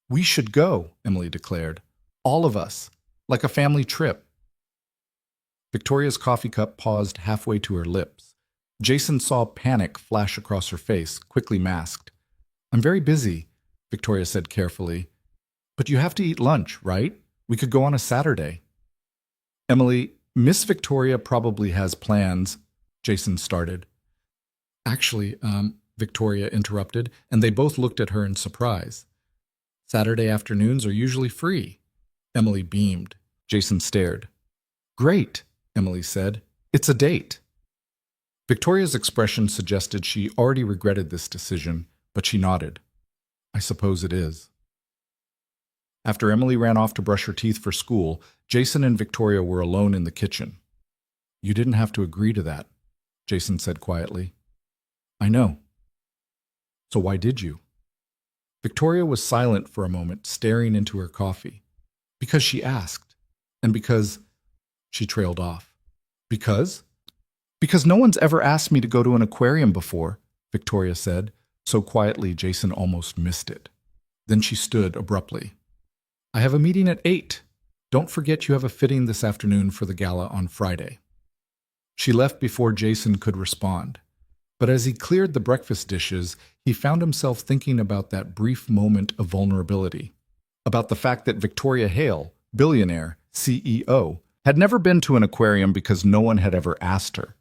"We should go," Emily declared. "All of us, like a family trip." Victoria's coffee cup paused halfway to her lips. Jason saw panic flash across her face, quickly masked. "I'm very busy," Victoria said carefully. "But you have to eat lunch, right? We could go on a Saturday." "Emily, Miss Victoria probably has plans," Jason started. "Actually, Victoria interrupted, and they both looked at her in surprise. "Saturday afternoons are usually free." Emily beamed. Jason stared. "Great," Emily said. "It's a date." Victoria's expression suggested she already regretted this decision, but she nodded. "I suppose it is." After Emily ran off to brush her teeth for school, Jason and Victoria were alone in the kitchen. "You didn't have to agree to that," Jason said quietly. "I know." "So why did you?" Victoria was silent for a moment, staring into her coffee. "Because she asked. And because—" She trailed off. "Because?" "Because no one's ever asked me to go to an aquarium before," Victoria said, so quietly Jason almost missed it. Then she stood abruptly. "I have a meeting at 8. Don't forget you have a fitting this afternoon for the gala on Friday." She left before Jason could respond. But as he cleared the breakfast dishes, he found himself thinking about that brief moment of vulnerability. About the fact that Victoria Hale, billionaire, CEO, had never been to an aquarium because no one had ever asked her.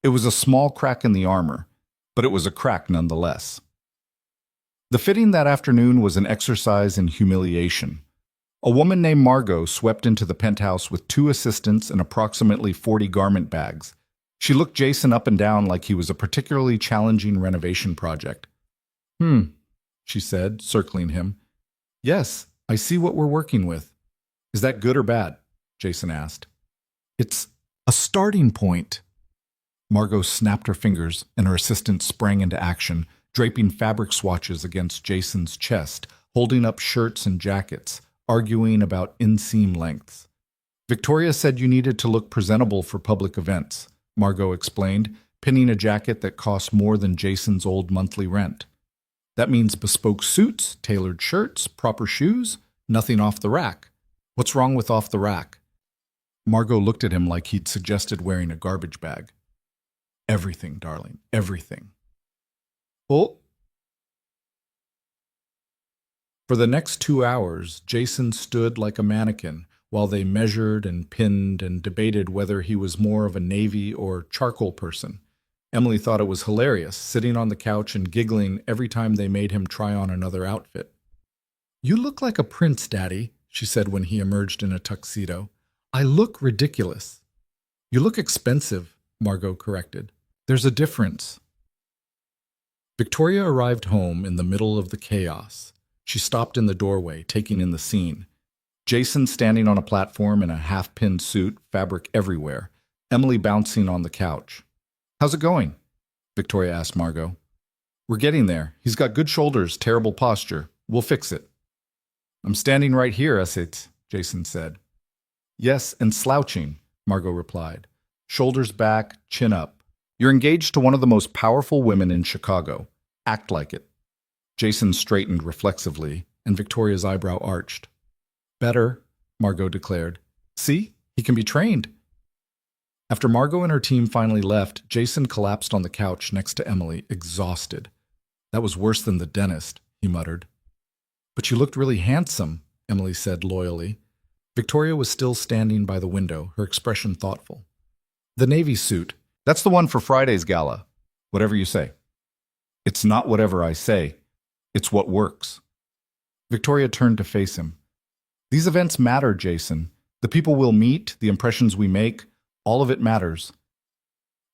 It was a small crack in the armor, but it was a crack nonetheless. The fitting that afternoon was an exercise in humiliation. A woman named Margot swept into the penthouse with 2 assistants and approximately 40 garment bags. She looked Jason up and down like he was a particularly challenging renovation project. She said, circling him. "Yes, I see what we're working with." "Is that good or bad?" Jason asked. "It's a starting point." Margot snapped her fingers, and her assistant sprang into action, draping fabric swatches against Jason's chest, holding up shirts and jackets, arguing about inseam lengths. Victoria said you needed to look presentable for public events, Margot explained, pinning a jacket that cost more than Jason's old monthly rent. That means bespoke suits, tailored shirts, proper shoes, nothing off the rack. What's wrong with off the rack? Margot looked at him like he'd suggested wearing a garbage bag. Everything, darling, everything. Oh. For the next 2 hours, Jason stood like a mannequin while they measured and pinned and debated whether he was more of a navy or charcoal person. Emily thought it was hilarious, sitting on the couch and giggling every time they made him try on another outfit. "You look like a prince, Daddy," she said when he emerged in a tuxedo. "I look ridiculous." "You look expensive," Margot corrected. "There's a difference." Victoria arrived home in the middle of the chaos. She stopped in the doorway, taking in the scene. Jason standing on a platform in a half-pinned suit, fabric everywhere. Emily bouncing on the couch. "How's it going?" Victoria asked Margot. "We're getting there. He's got good shoulders, terrible posture. We'll fix it." "I'm standing right here, Asit," Jason said. "Yes, and slouching," Margot replied. "Shoulders back, chin up. You're engaged to one of the most powerful women in Chicago. Act like it." Jason straightened reflexively, and Victoria's eyebrow arched. "Better," Margot declared. "See? He can be trained." After Margot and her team finally left, Jason collapsed on the couch next to Emily, exhausted. "That was worse than the dentist," he muttered. "But you looked really handsome," Emily said loyally. Victoria was still standing by the window, her expression thoughtful. "The navy suit. That's the one for Friday's gala. Whatever you say." "It's not whatever I say. It's what works." Victoria turned to face him. "These events matter, Jason. The people we'll meet, the impressions we make, all of it matters.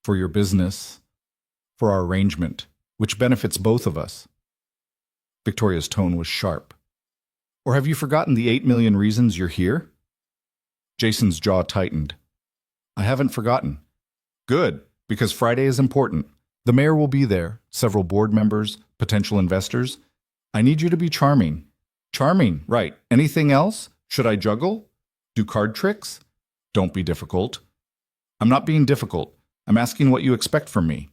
For your business, for our arrangement, which benefits both of us." Victoria's tone was sharp. "Or have you forgotten the 8 million reasons you're here?" Jason's jaw tightened. "I haven't forgotten." "Good, because Friday is important. The mayor will be there, several board members, potential investors. I need you to be charming." "Charming, right. Anything else? Should I juggle? Do card tricks?" "Don't be difficult." "I'm not being difficult. I'm asking what you expect from me."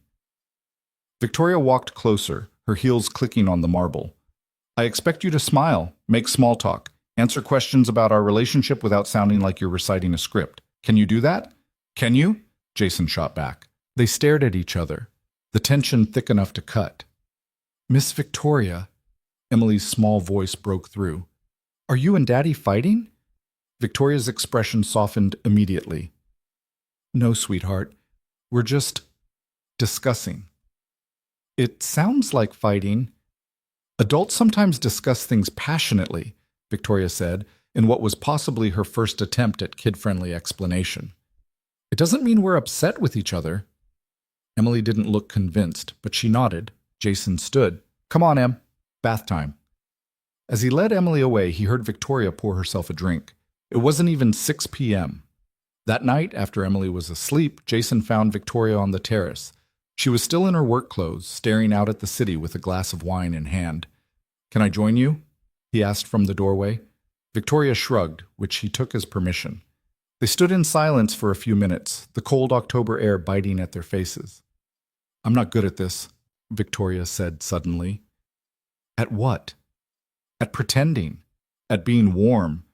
Victoria walked closer, her heels clicking on the marble. "I expect you to smile, make small talk, answer questions about our relationship without sounding like you're reciting a script. Can you do that?" "Can you?" Jason shot back. They stared at each other, the tension thick enough to cut. "Miss Victoria," Emily's small voice broke through. "Are you and Daddy fighting?" Victoria's expression softened immediately. "No, sweetheart. We're just discussing." "It sounds like fighting." "Adults sometimes discuss things passionately," Victoria said, in what was possibly her first attempt at kid-friendly explanation. "It doesn't mean we're upset with each other." Emily didn't look convinced, but she nodded. Jason stood. "Come on, Em. Bath time." As he led Emily away, he heard Victoria pour herself a drink. It wasn't even 6 p.m. That night, after Emily was asleep, Jason found Victoria on the terrace. She was still in her work clothes, staring out at the city with a glass of wine in hand. "Can I join you?" he asked from the doorway. Victoria shrugged, which he took as permission. They stood in silence for a few minutes, the cold October air biting at their faces. "I'm not good at this," Victoria said suddenly. "At what?" "At pretending, at being warm,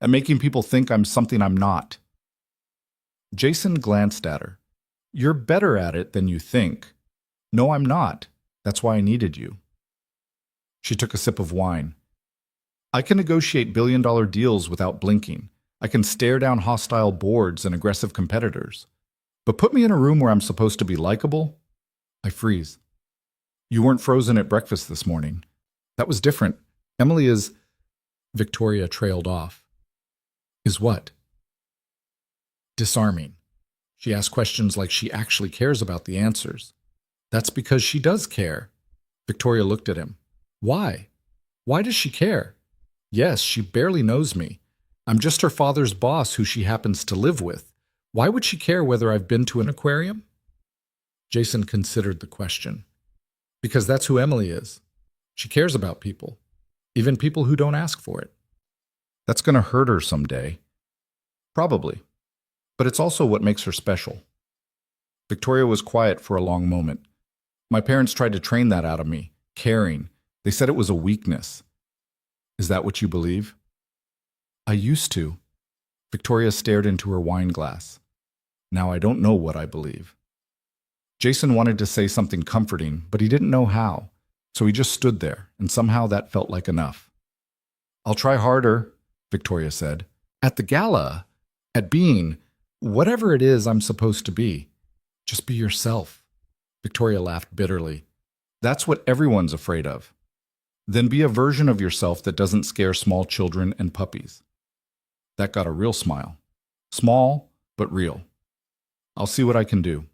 at making people think I'm something I'm not." Jason glanced at her. "You're better at it than you think." "No, I'm not. That's why I needed you." She took a sip of wine. "I can negotiate billion-dollar deals without blinking. I can stare down hostile boards and aggressive competitors. But put me in a room where I'm supposed to be likable, I freeze." "You weren't frozen at breakfast this morning." "That was different. Emily is—" Victoria trailed off. "Is what?" "Disarming. She asks questions like she actually cares about the answers." "That's because she does care." Victoria looked at him. "Why? Why does she care?" "Yes, she barely knows me. I'm just her father's boss who she happens to live with. Why would she care whether I've been to an aquarium?" Jason considered the question. Because that's who Emily is. She cares about people, even people who don't ask for it. That's going to hurt her someday. Probably. But it's also what makes her special. Victoria was quiet for a long moment. My parents tried to train that out of me, caring. They said it was a weakness. Is that what you believe? I used to. Victoria stared into her wine glass. Now I don't know what I believe. Jason wanted to say something comforting, but he didn't know how, so he just stood there, and somehow that felt like enough. I'll try harder, Victoria said. At the gala, at being, whatever it is I'm supposed to be. Just be yourself. Victoria laughed bitterly. That's what everyone's afraid of. Then be a version of yourself that doesn't scare small children and puppies. That got a real smile. Small, but real. I'll see what I can do.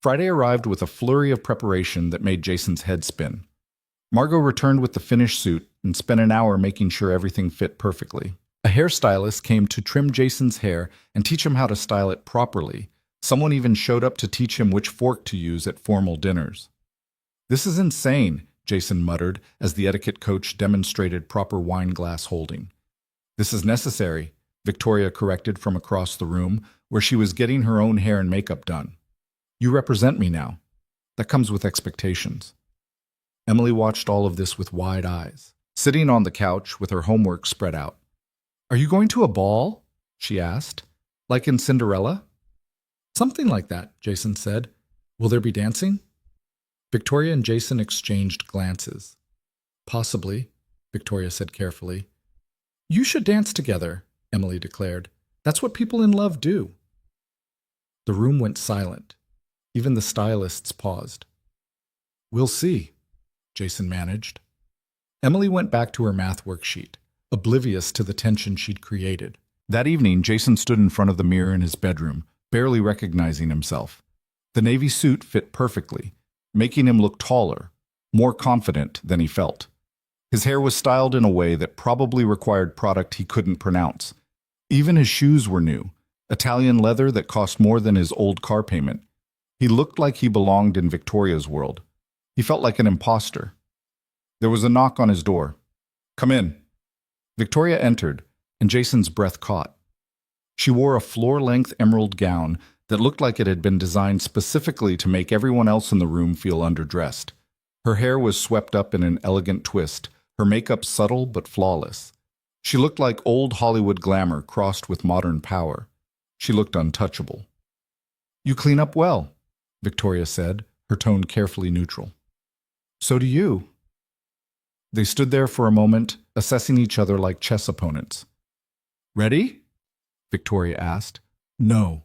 Friday arrived with a flurry of preparation that made Jason's head spin. Margot returned with the finished suit and spent an hour making sure everything fit perfectly. A hairstylist came to trim Jason's hair and teach him how to style it properly. Someone even showed up to teach him which fork to use at formal dinners. This is insane, Jason muttered as the etiquette coach demonstrated proper wine glass holding. This is necessary, Victoria corrected from across the room, where she was getting her own hair and makeup done. You represent me now. That comes with expectations. Emily watched all of this with wide eyes, sitting on the couch with her homework spread out. Are you going to a ball? She asked. Like in Cinderella? Something like that, Jason said. Will there be dancing? Victoria and Jason exchanged glances. Possibly, Victoria said carefully. You should dance together, Emily declared. That's what people in love do. The room went silent. Even the stylists paused. We'll see, Jason managed. Emily went back to her math worksheet, oblivious to the tension she'd created. That evening, Jason stood in front of the mirror in his bedroom, barely recognizing himself. The navy suit fit perfectly, making him look taller, more confident than he felt. His hair was styled in a way that probably required product he couldn't pronounce. Even his shoes were new, Italian leather that cost more than his old car payment. He looked like he belonged in Victoria's world. He felt like an imposter. There was a knock on his door. Come in. Victoria entered, and Jason's breath caught. She wore a floor-length emerald gown that looked like it had been designed specifically to make everyone else in the room feel underdressed. Her hair was swept up in an elegant twist, her makeup subtle but flawless. She looked like old Hollywood glamour crossed with modern power. She looked untouchable. You clean up well, Victoria said, her tone carefully neutral. So do you. They stood there for a moment, assessing each other like chess opponents. Ready? Victoria asked. No.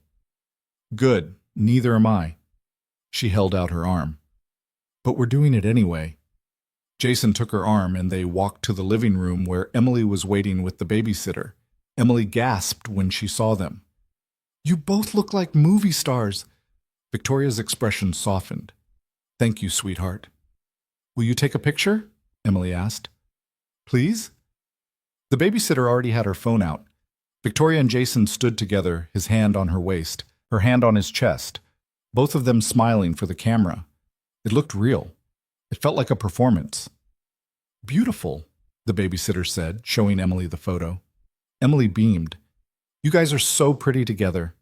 Good, neither am I. She held out her arm. But we're doing it anyway. Jason took her arm and they walked to the living room where Emily was waiting with the babysitter. Emily gasped when she saw them. You both look like movie stars. Victoria's expression softened. Thank you, sweetheart. Will you take a picture? Emily asked. Please? The babysitter already had her phone out. Victoria and Jason stood together, his hand on her waist, her hand on his chest, both of them smiling for the camera. It looked real. It felt like a performance. Beautiful, the babysitter said, showing Emily the photo. Emily beamed. You guys are so pretty together.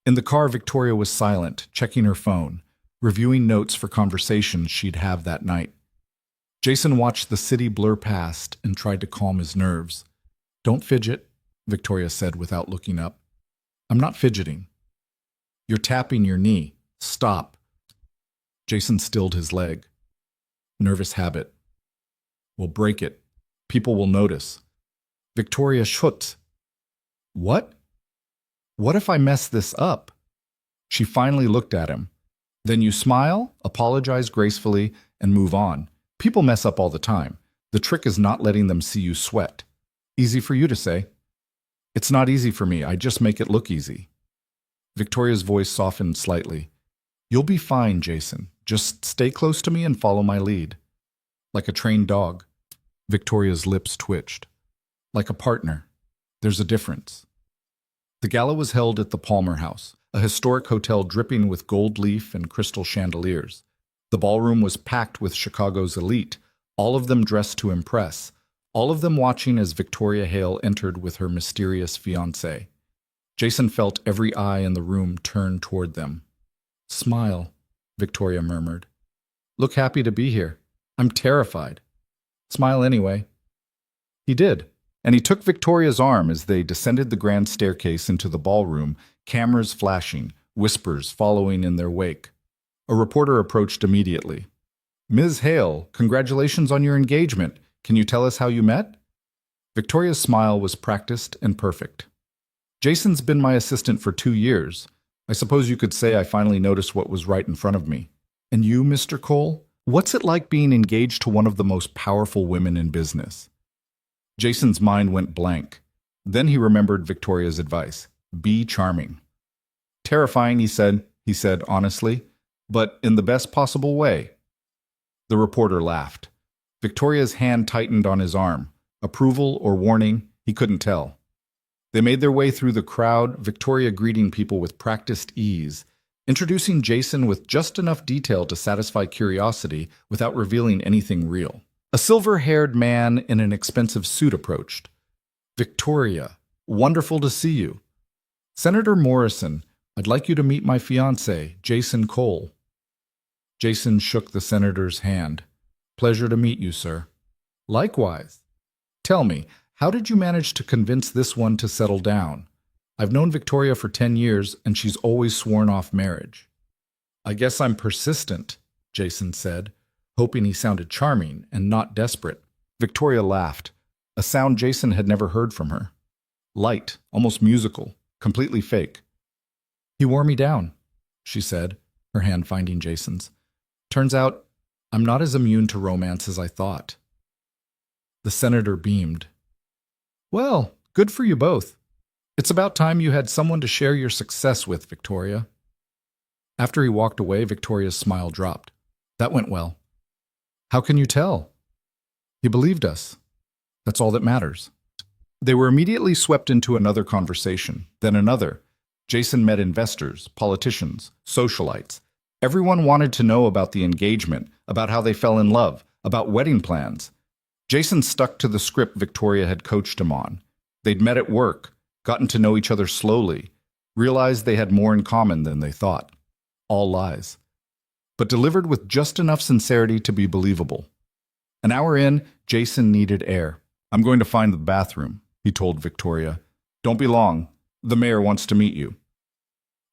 In the car, Victoria was silent, checking her phone, reviewing notes for conversations she'd have that night. Jason watched the city blur past and tried to calm his nerves. Don't fidget, Victoria said without looking up. I'm not fidgeting. You're tapping your knee. Stop. Jason stilled his leg. Nervous habit. We'll break it. People will notice. Victoria shut. What? What if I mess this up? She finally looked at him. Then you smile, apologize gracefully, and move on. People mess up all the time. The trick is not letting them see you sweat. Easy for you to say. It's not easy for me. I just make it look easy. Victoria's voice softened slightly. You'll be fine, Jason. Just stay close to me and follow my lead. Like a trained dog. Victoria's lips twitched. Like a partner. There's a difference. The gala was held at the Palmer House, a historic hotel dripping with gold leaf and crystal chandeliers. The ballroom was packed with Chicago's elite, all of them dressed to impress, all of them watching as Victoria Hale entered with her mysterious fiancé. Jason felt every eye in the room turn toward them. "Smile," Victoria murmured. "Look happy to be here. I'm terrified. Smile anyway." He did, and he took Victoria's arm as they descended the grand staircase into the ballroom, cameras flashing, whispers following in their wake. A reporter approached immediately. "Ms. Hale, congratulations on your engagement. Can you tell us how you met?" Victoria's smile was practiced and perfect. "Jason's been my assistant for 2 years. I suppose you could say I finally noticed what was right in front of me. And you, Mr. Cole? What's it like being engaged to one of the most powerful women in business?" Jason's mind went blank. Then he remembered Victoria's advice. Be charming. "Terrifying," he said honestly, "but in the best possible way." The reporter laughed. Victoria's hand tightened on his arm. Approval or warning, he couldn't tell. They made their way through the crowd, Victoria greeting people with practiced ease, introducing Jason with just enough detail to satisfy curiosity without revealing anything real. A silver-haired man in an expensive suit approached. "Victoria, wonderful to see you. Senator Morrison, I'd like you to meet my fiancé, Jason Cole." Jason shook the senator's hand. "Pleasure to meet you, sir." "Likewise. Tell me, how did you manage to convince this one to settle down? I've known Victoria for 10 years, and she's always sworn off marriage." "I guess I'm persistent," Jason said, hoping he sounded charming and not desperate. Victoria laughed, a sound Jason had never heard from her. Light, almost musical, completely fake. "He wore me down," she said, her hand finding Jason's. "Turns out, I'm not as immune to romance as I thought." The senator beamed. "Well, good for you both. It's about time you had someone to share your success with, Victoria." After he walked away, Victoria's smile dropped. "That went well." "How can you tell?" "He believed us. That's all that matters." They were immediately swept into another conversation, then another. Jason met investors, politicians, socialites. Everyone wanted to know about the engagement, about how they fell in love, about wedding plans. Jason stuck to the script Victoria had coached him on. They'd met at work, gotten to know each other slowly, realized they had more in common than they thought. All lies. But delivered with just enough sincerity to be believable. An hour in, Jason needed air. "I'm going to find the bathroom," he told Victoria. "Don't be long. The mayor wants to meet you."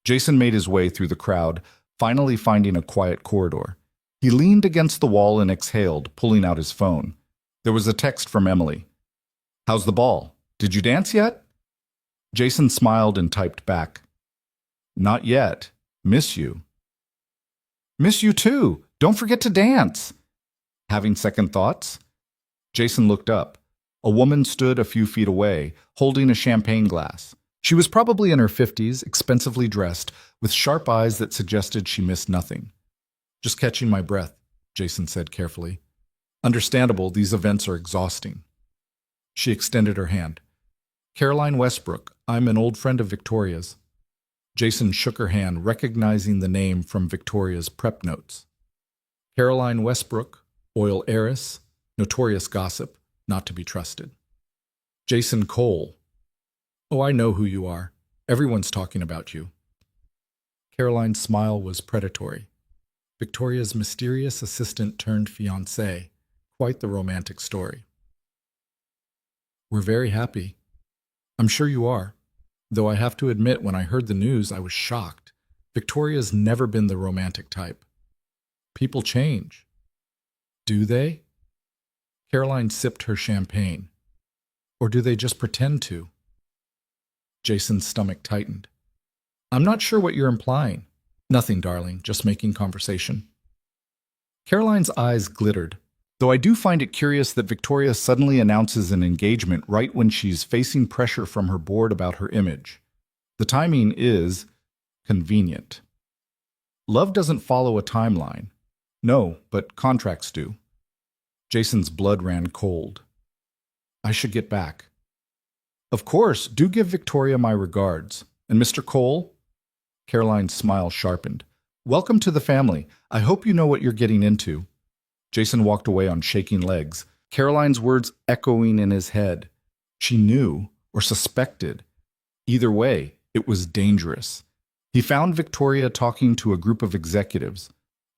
Jason made his way through the crowd, finally finding a quiet corridor. He leaned against the wall and exhaled, pulling out his phone. There was a text from Emily. "How's the ball? Did you dance yet?" Jason smiled and typed back. "Not yet. Miss you." "Miss you too. Don't forget to dance." Having second thoughts? Jason looked up. A woman stood a few feet away, holding a champagne glass. She was probably in her 50s, expensively dressed, with sharp eyes that suggested she missed nothing. "Just catching my breath," Jason said carefully. "Understandable, these events are exhausting." She extended her hand. "Caroline Westbrook, I'm an old friend of Victoria's." Jason shook her hand, recognizing the name from Victoria's prep notes. Caroline Westbrook, oil heiress, notorious gossip, not to be trusted. Jason Cole. "Oh, I know who you are. Everyone's talking about you." Caroline's smile was predatory. Victoria's mysterious assistant turned fiancé. Quite the romantic story. "We're very happy. I'm sure you are. Though I have to admit, when I heard the news, I was shocked. Victoria's never been the romantic type." "People change." "Do they?" Caroline sipped her champagne. "Or do they just pretend to?" Jason's stomach tightened. "I'm not sure what you're implying." "Nothing, darling, just making conversation." Caroline's eyes glittered. "Though I do find it curious that Victoria suddenly announces an engagement right when she's facing pressure from her board about her image. The timing is convenient. Love doesn't follow a timeline. No, but contracts do." Jason's blood ran cold. "I should get back." "Of course, do give Victoria my regards. And Mr. Cole?" Caroline's smile sharpened. Welcome to the family. I hope you know what you're getting into. Jason walked away on shaking legs, Caroline's words echoing in his head. She knew, or suspected. Either way, it was dangerous. He found Victoria talking to a group of executives.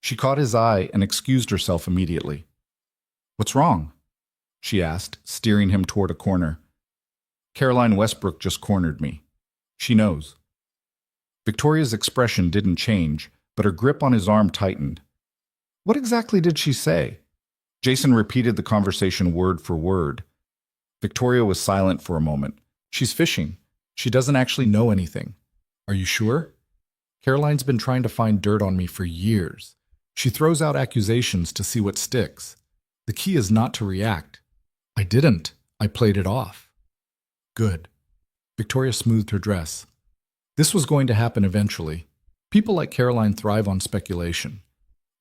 She caught his eye and excused herself immediately. What's wrong? She asked, steering him toward a corner. Caroline Westbrook just cornered me. She knows. Victoria's expression didn't change, but her grip on his arm tightened. What exactly did she say? Jason repeated the conversation word for word. Victoria was silent for a moment. She's fishing. She doesn't actually know anything. Are you sure? Caroline's been trying to find dirt on me for years. She throws out accusations to see what sticks. The key is not to react. I didn't. I played it off. Good. Victoria smoothed her dress. This was going to happen eventually. People like Caroline thrive on speculation.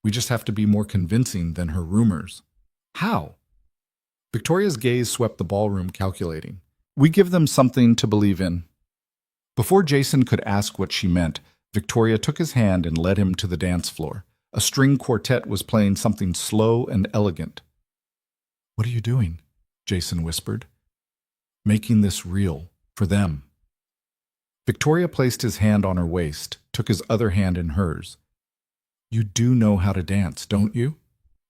We just have to be more convincing than her rumors. How? Victoria's gaze swept the ballroom, calculating. We give them something to believe in. Before Jason could ask what she meant, Victoria took his hand and led him to the dance floor. A string quartet was playing something slow and elegant. What are you doing? Jason whispered. Making this real, for them. Victoria placed his hand on her waist, took his other hand in hers. You do know how to dance, don't you?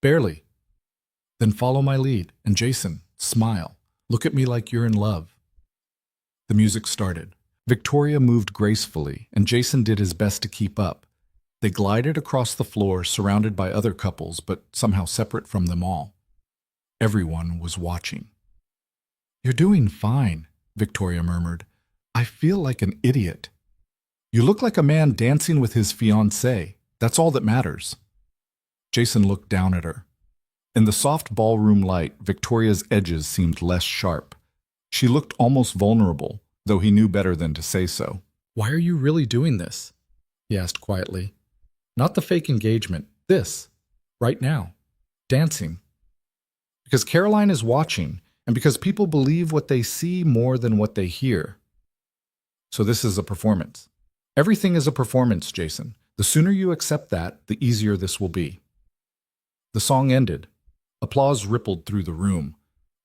Barely. Then follow my lead, and Jason, smile. Look at me like you're in love. The music started. Victoria moved gracefully, and Jason did his best to keep up. They glided across the floor, surrounded by other couples, but somehow separate from them all. Everyone was watching. You're doing fine, Victoria murmured. I feel like an idiot. You look like a man dancing with his fiancée. That's all that matters. Jason looked down at her. In the soft ballroom light, Victoria's edges seemed less sharp. She looked almost vulnerable, though he knew better than to say so. Why are you really doing this? He asked quietly. Not the fake engagement. This. Right now. Dancing. Because Caroline is watching, and because people believe what they see more than what they hear. So this is a performance. Everything is a performance, Jason. The sooner you accept that, the easier this will be. The song ended. Applause rippled through the room.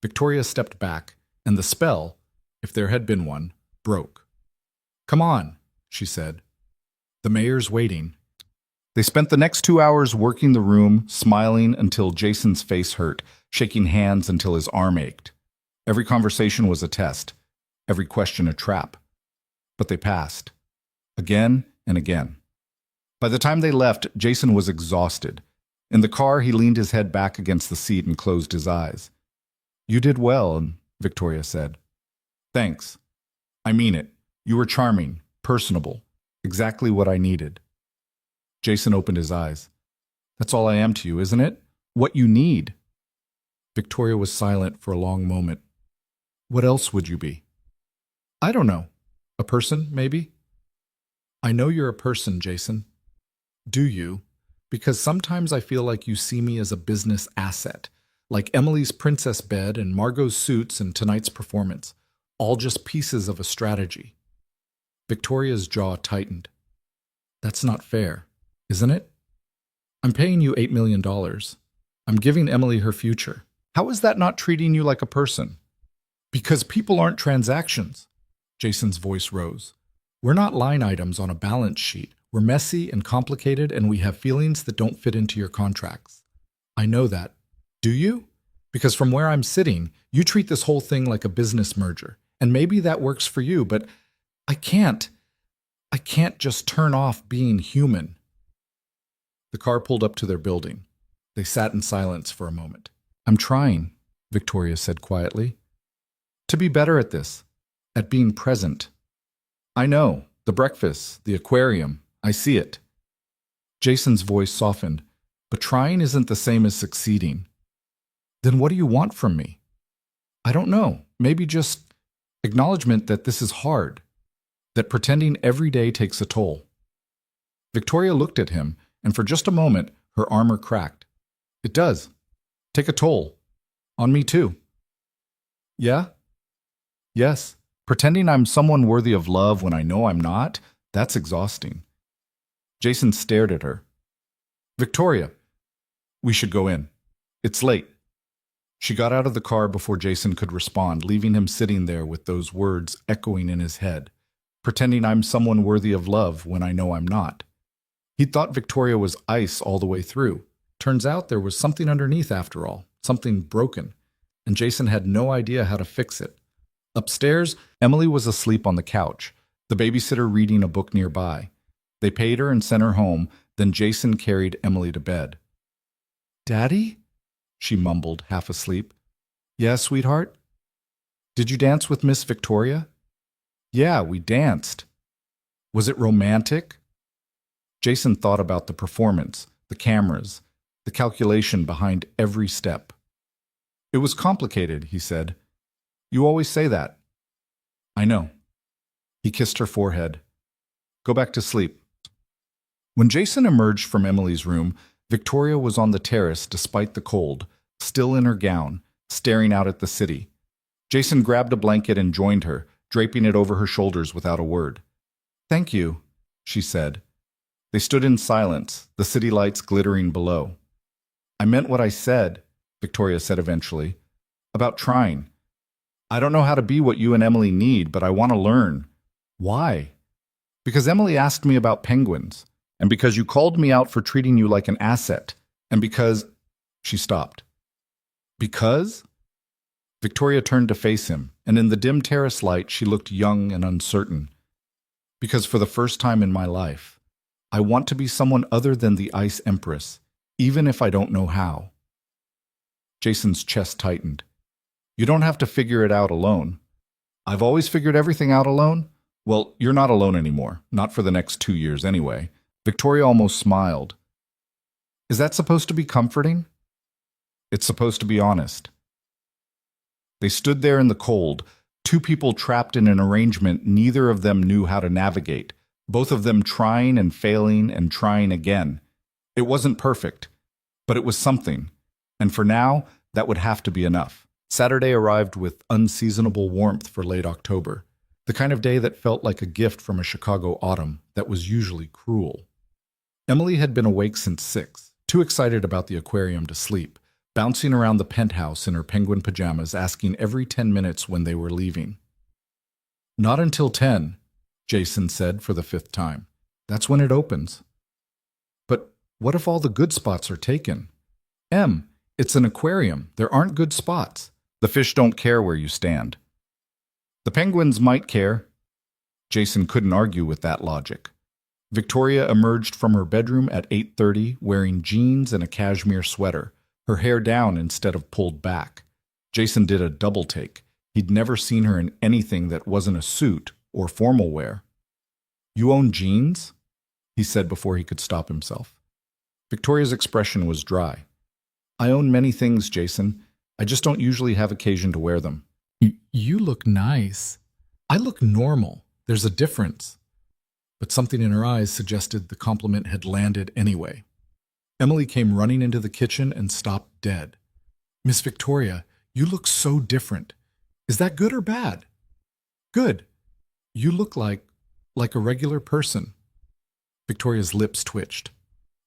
Victoria stepped back, and the spell, if there had been one, broke. Come on, she said. The mayor's waiting. They spent the next 2 hours working the room, smiling until Jason's face hurt, shaking hands until his arm ached. Every conversation was a test, every question a trap. But they passed. Again and again. By the time they left, Jason was exhausted. In the car, he leaned his head back against the seat and closed his eyes. You did well, Victoria said. Thanks. I mean it. You were charming, personable, exactly what I needed. Jason opened his eyes. That's all I am to you, isn't it? What you need. Victoria was silent for a long moment. What else would you be? I don't know. A person, maybe? I know you're a person, Jason. Do you? Because sometimes I feel like you see me as a business asset, like Emily's princess bed and Margot's suits and tonight's performance, all just pieces of a strategy. Victoria's jaw tightened. That's not fair, isn't it? I'm paying you $8 million. I'm giving Emily her future. How is that not treating you like a person? Because people aren't transactions. Jason's voice rose. We're not line items on a balance sheet. We're messy and complicated, and we have feelings that don't fit into your contracts. I know that. Do you? Because from where I'm sitting, you treat this whole thing like a business merger. And maybe that works for you, but I can't just turn off being human. The car pulled up to their building. They sat in silence for a moment. I'm trying, Victoria said quietly, to be better at this, at being present. I know, the breakfast, the aquarium, I see it. Jason's voice softened, but trying isn't the same as succeeding. Then what do you want from me? I don't know, maybe just acknowledgement that this is hard, that pretending every day takes a toll. Victoria looked at him, and for just a moment, her armor cracked. It does. Take a toll. On me too. Yeah? Yes. Pretending I'm someone worthy of love when I know I'm not, that's exhausting. Jason stared at her. Victoria, we should go in. It's late. She got out of the car before Jason could respond, leaving him sitting there with those words echoing in his head, pretending I'm someone worthy of love when I know I'm not. He thought Victoria was ice all the way through. Turns out there was something underneath after all, something broken, and Jason had no idea how to fix it. Upstairs, Emily was asleep on the couch, the babysitter reading a book nearby. They paid her and sent her home, then Jason carried Emily to bed. "Daddy?" she mumbled, half asleep. "Yeah, sweetheart?" "Did you dance with Miss Victoria?" "Yeah, we danced." "Was it romantic?" Jason thought about the performance, the cameras, the calculation behind every step. "It was complicated," he said. "You always say that." "I know." He kissed her forehead. "Go back to sleep." When Jason emerged from Emily's room, Victoria was on the terrace despite the cold, still in her gown, staring out at the city. Jason grabbed a blanket and joined her, draping it over her shoulders without a word. "Thank you," she said. They stood in silence, the city lights glittering below. "I meant what I said," Victoria said eventually, "about trying. I don't know how to be what you and Emily need, but I want to learn." "Why?" "Because Emily asked me about penguins, and because you called me out for treating you like an asset, and because—" She stopped. "Because?" Victoria turned to face him, and in the dim terrace light she looked young and uncertain. "Because for the first time in my life, I want to be someone other than the Ice Empress, even if I don't know how." Jason's chest tightened. "You don't have to figure it out alone." "I've always figured everything out alone." "Well, you're not alone anymore, not for the next 2 years anyway." Victoria almost smiled. "Is that supposed to be comforting?" "It's supposed to be honest." They stood there in the cold, two people trapped in an arrangement neither of them knew how to navigate, both of them trying and failing and trying again. It wasn't perfect, but it was something, and for now, that would have to be enough. Saturday arrived with unseasonable warmth for late October, the kind of day that felt like a gift from a Chicago autumn that was usually cruel. Emily had been awake since 6, too excited about the aquarium to sleep, bouncing around the penthouse in her penguin pajamas, asking every 10 minutes when they were leaving. "Not until 10, Jason said for the 5th time. "That's when it opens." "But what if all the good spots are taken?" "Em, it's an aquarium. There aren't good spots. The fish don't care where you stand." "The penguins might care." Jason couldn't argue with that logic. Victoria emerged from her bedroom at 8:30 wearing jeans and a cashmere sweater, her hair down instead of pulled back. Jason did a double take. He'd never seen her in anything that wasn't a suit or formal wear. "You own jeans?" he said before he could stop himself. Victoria's expression was dry. "I own many things, Jason. I just don't usually have occasion to wear them." You look nice." "I look normal. There's a difference." But something in her eyes suggested the compliment had landed anyway. Emily came running into the kitchen and stopped dead. "Miss Victoria, you look so different. Is that good or bad?" "Good. You look like a regular person." Victoria's lips twitched.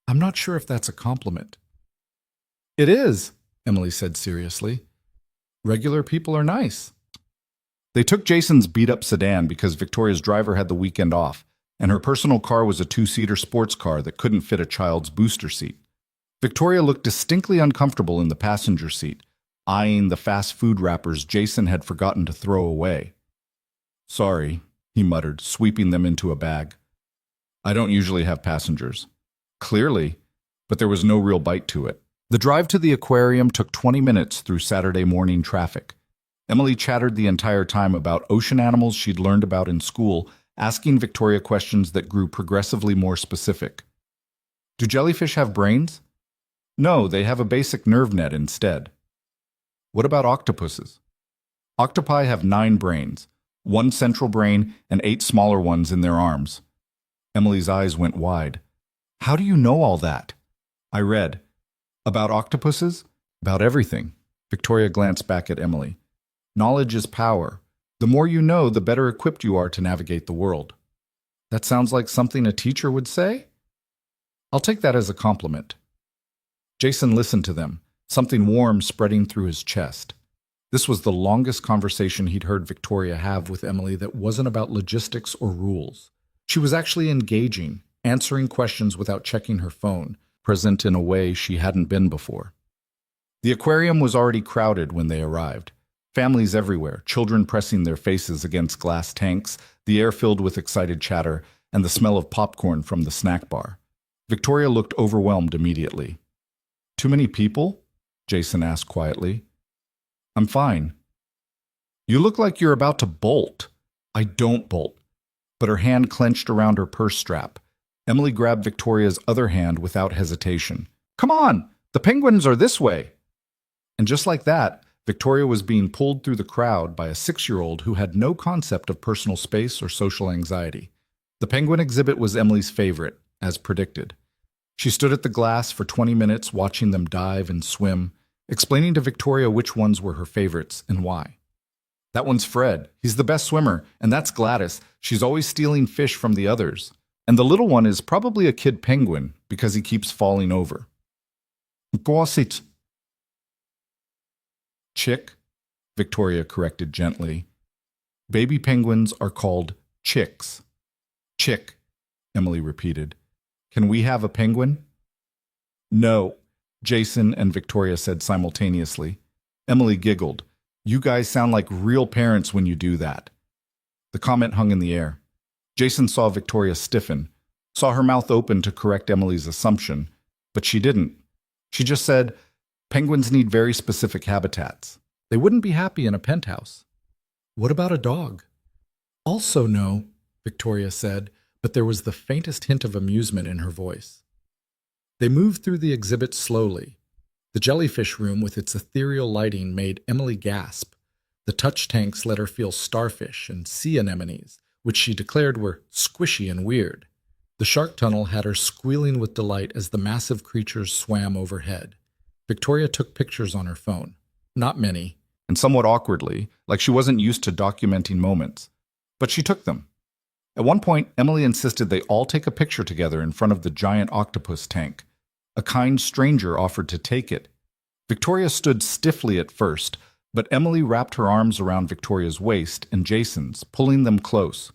"I'm not sure if that's a compliment." "It is," Emily said seriously. "Regular people are nice." They took Jason's beat-up sedan because Victoria's driver had the weekend off, and her personal car was a 2-seater sports car that couldn't fit a child's booster seat. Victoria looked distinctly uncomfortable in the passenger seat, eyeing the fast food wrappers Jason had forgotten to throw away. "Sorry," he muttered, sweeping them into a bag. "I don't usually have passengers." Clearly, but there was no real bite to it. The drive to the aquarium took 20 minutes through Saturday morning traffic. Emily chattered the entire time about ocean animals she'd learned about in school, asking Victoria questions that grew progressively more specific. "Do jellyfish have brains?" "No, they have a basic nerve net instead." "What about octopuses?" "Octopi have 9 brains, 1 central brain and 8 smaller ones in their arms." Emily's eyes went wide. "How do you know all that?" "I read." "About octopuses?" "About everything." Victoria glanced back at Emily. "Knowledge is power. The more you know, the better equipped you are to navigate the world." "That sounds like something a teacher would say?" I'll take that as a compliment. Jason listened to them, something warm spreading through his chest. This was the longest conversation he'd heard Victoria have with Emily that wasn't about logistics or rules. She was actually engaging, answering questions without checking her phone, present in a way she hadn't been before. The aquarium was already crowded when they arrived. Families everywhere, children pressing their faces against glass tanks, the air filled with excited chatter, and the smell of popcorn from the snack bar. Victoria looked overwhelmed immediately. "Too many people?" Jason asked quietly. "I'm fine." "You look like you're about to bolt." "I don't bolt." But her hand clenched around her purse strap. Emily grabbed Victoria's other hand without hesitation. "Come on! The penguins are this way!" And just like that, Victoria was being pulled through the crowd by a 6-year-old who had no concept of personal space or social anxiety. The penguin exhibit was Emily's favorite, as predicted. She stood at the glass for 20 minutes watching them dive and swim, explaining to Victoria which ones were her favorites and why. "That one's Fred. He's the best swimmer. And that's Gladys. She's always stealing fish from the others. And the little one is probably a kid penguin because he keeps falling over." "Gosit." "Chick," Victoria corrected gently. "Baby penguins are called chicks." "Chick," Emily repeated. "Can we have a penguin?" "No," Jason and Victoria said simultaneously. Emily giggled. "You guys sound like real parents when you do that." The comment hung in the air. Jason saw Victoria stiffen, saw her mouth open to correct Emily's assumption, but she didn't. She just said, "Penguins need very specific habitats. They wouldn't be happy in a penthouse." "What about a dog?" "Also no," Victoria said, but there was the faintest hint of amusement in her voice. They moved through the exhibit slowly. The jellyfish room with its ethereal lighting made Emily gasp. The touch tanks let her feel starfish and sea anemones, which she declared were squishy and weird. The shark tunnel had her squealing with delight as the massive creatures swam overhead. Victoria took pictures on her phone. Not many, and somewhat awkwardly, like she wasn't used to documenting moments. But she took them. At one point, Emily insisted they all take a picture together in front of the giant octopus tank. A kind stranger offered to take it. Victoria stood stiffly at first, but Emily wrapped her arms around Victoria's waist and Jason's, pulling them close.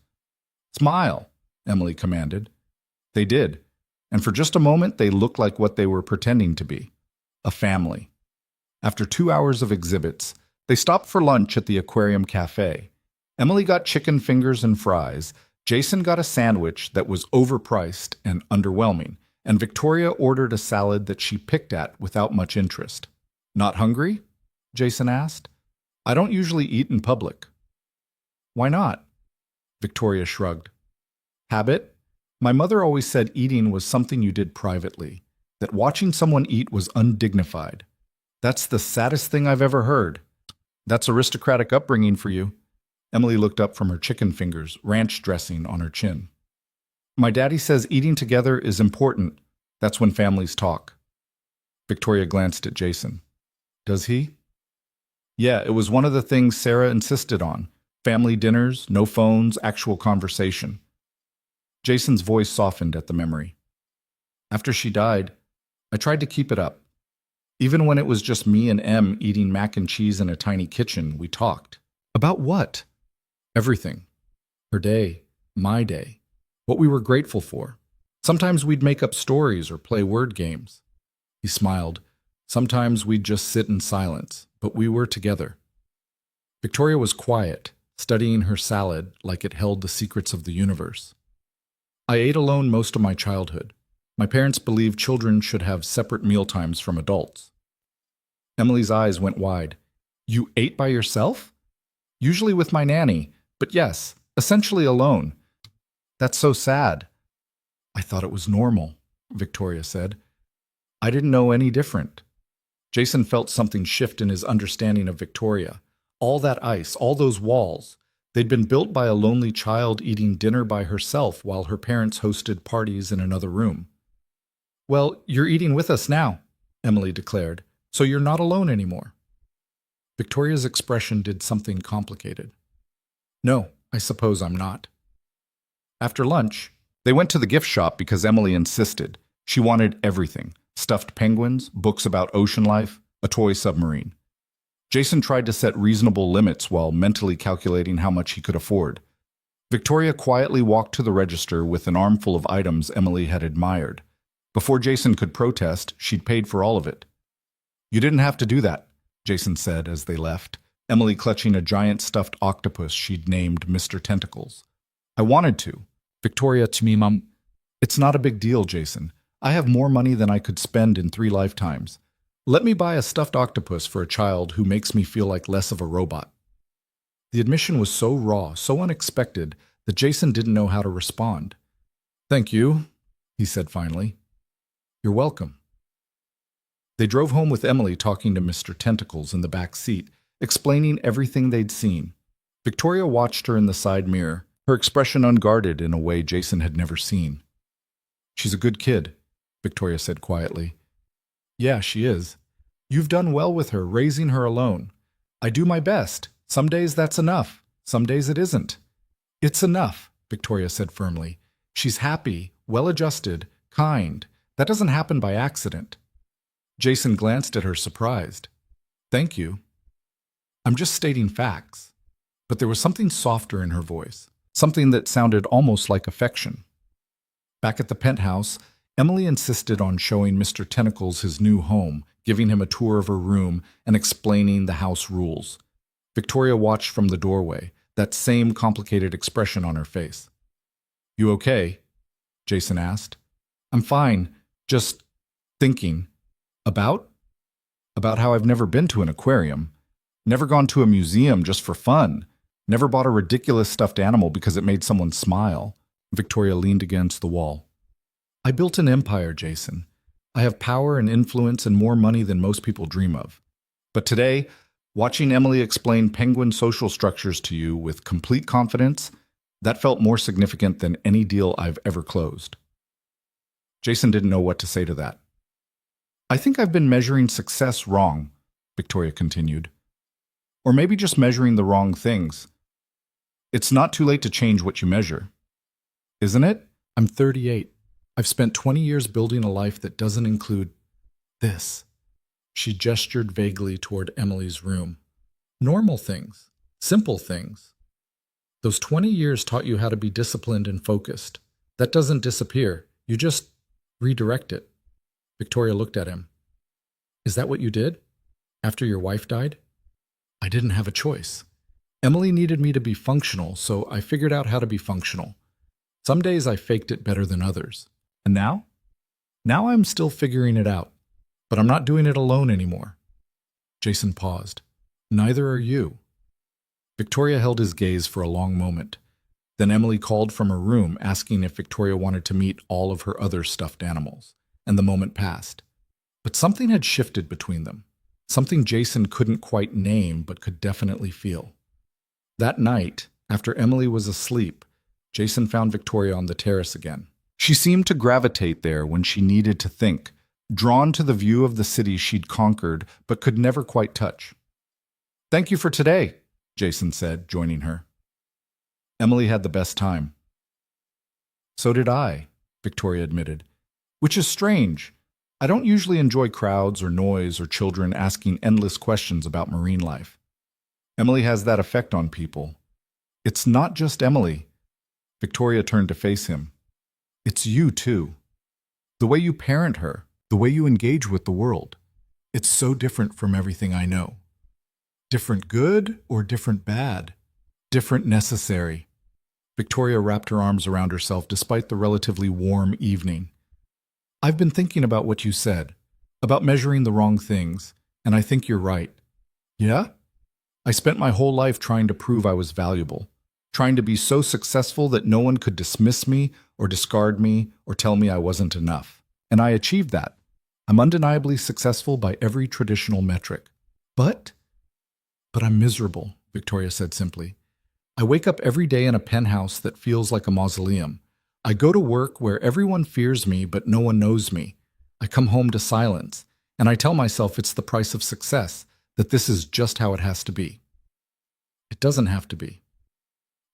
"Smile," Emily commanded. They did, and for just a moment they looked like what they were pretending to be, a family. After 2 hours of exhibits, they stopped for lunch at the aquarium cafe. Emily got chicken fingers and fries, Jason got a sandwich that was overpriced and underwhelming, and Victoria ordered a salad that she picked at without much interest. "Not hungry?" Jason asked. "I don't usually eat in public." "Why not?" Victoria shrugged. "Habit? My mother always said eating was something you did privately, that watching someone eat was undignified. That's the saddest thing I've ever heard." "That's aristocratic upbringing for you." Emily looked up from her chicken fingers, ranch dressing on her chin. "My daddy says eating together is important. That's when families talk." Victoria glanced at Jason. "Does he?" "Yeah, it was one of the things Sarah insisted on. Family dinners, no phones, actual conversation." Jason's voice softened at the memory. "After she died, I tried to keep it up. Even when it was just me and Em eating mac and cheese in a tiny kitchen, we talked." "About what?" "Everything. Her day, my day, what we were grateful for. Sometimes we'd make up stories or play word games." He smiled. "Sometimes we'd just sit in silence, but we were together." Victoria was quiet, studying her salad like it held the secrets of the universe. "I ate alone most of my childhood. My parents believed children should have separate mealtimes from adults." Emily's eyes went wide. "You ate by yourself?" "Usually with my nanny, but yes, essentially alone." "That's so sad." "I thought it was normal," Victoria said. "I didn't know any different." Jason felt something shift in his understanding of Victoria. All that ice, all those walls, they'd been built by a lonely child eating dinner by herself while her parents hosted parties in another room. "Well, you're eating with us now," Emily declared, "so you're not alone anymore." Victoria's expression did something complicated. "No, I suppose I'm not." After lunch, they went to the gift shop because Emily insisted. She wanted everything: stuffed penguins, books about ocean life, a toy submarine. Jason tried to set reasonable limits while mentally calculating how much he could afford. Victoria quietly walked to the register with an armful of items Emily had admired. Before Jason could protest, she'd paid for all of it. "You didn't have to do that," Jason said as they left, Emily clutching a giant stuffed octopus she'd named Mr. Tentacles. "I wanted to." Victoria to me, Mum. "It's not a big deal, Jason. I have more money than I could spend in 3 lifetimes. Let me buy a stuffed octopus for a child who makes me feel like less of a robot." The admission was so raw, so unexpected, that Jason didn't know how to respond. "Thank you," he said finally. "You're welcome." They drove home with Emily talking to Mr. Tentacles in the back seat, explaining everything they'd seen. Victoria watched her in the side mirror, her expression unguarded in a way Jason had never seen. "She's a good kid," Victoria said quietly. "Yeah, she is. You've done well with her, raising her alone. I do my best. Some days that's enough. Some days it isn't." "It's enough," Victoria said firmly. "She's happy, well-adjusted, kind. That doesn't happen by accident." Jason glanced at her, surprised. "Thank you." "I'm just stating facts." But there was something softer in her voice, something that sounded almost like affection. Back at the penthouse, Emily insisted on showing Mr. Tentacles his new home, giving him a tour of her room and explaining the house rules. Victoria watched from the doorway, that same complicated expression on her face. "You okay?" Jason asked. "I'm fine, just thinking." "About?" "About how I've never been to an aquarium, never gone to a museum just for fun, never bought a ridiculous stuffed animal because it made someone smile." Victoria leaned against the wall. "I built an empire, Jason. I have power and influence and more money than most people dream of. But today, watching Emily explain penguin social structures to you with complete confidence, that felt more significant than any deal I've ever closed." Jason didn't know what to say to that. "I think I've been measuring success wrong," Victoria continued. "Or maybe just measuring the wrong things. It's not too late to change what you measure. Isn't it? I'm 38. I've spent 20 years building a life that doesn't include this." She gestured vaguely toward Emily's room. "Normal things, simple things. Those 20 years taught you how to be disciplined and focused. That doesn't disappear. You just redirect it." Victoria looked at him. "Is that what you did? After your wife died?" "I didn't have a choice. Emily needed me to be functional, so I figured out how to be functional. Some days I faked it better than others. And now? Now I'm still figuring it out. But I'm not doing it alone anymore." Jason paused. "Neither are you." Victoria held his gaze for a long moment. Then Emily called from her room, asking if Victoria wanted to meet all of her other stuffed animals, and the moment passed. But something had shifted between them, something Jason couldn't quite name but could definitely feel. That night, after Emily was asleep, Jason found Victoria on the terrace again. She seemed to gravitate there when she needed to think, drawn to the view of the city she'd conquered but could never quite touch. "Thank you for today," Jason said, joining her. Emily had the best time. "So did I," Victoria admitted, "which is strange. I don't usually enjoy crowds or noise or children asking endless questions about marine life. Emily has that effect on people. It's not just Emily." Victoria turned to face him. "It's you, too. The way you parent her, the way you engage with the world. It's so different from everything I know. Different good or different bad? Different necessary." Victoria wrapped her arms around herself despite the relatively warm evening. "I've been thinking about what you said, about measuring the wrong things, and I think you're right." "Yeah?" "I spent my whole life trying to prove I was valuable, trying to be so successful that no one could dismiss me or discard me or tell me I wasn't enough. And I achieved that. I'm undeniably successful by every traditional metric. But I'm miserable," Victoria said simply. "I wake up every day in a penthouse that feels like a mausoleum. I go to work where everyone fears me but no one knows me. I come home to silence, and I tell myself it's the price of success, that this is just how it has to be." "It doesn't have to be."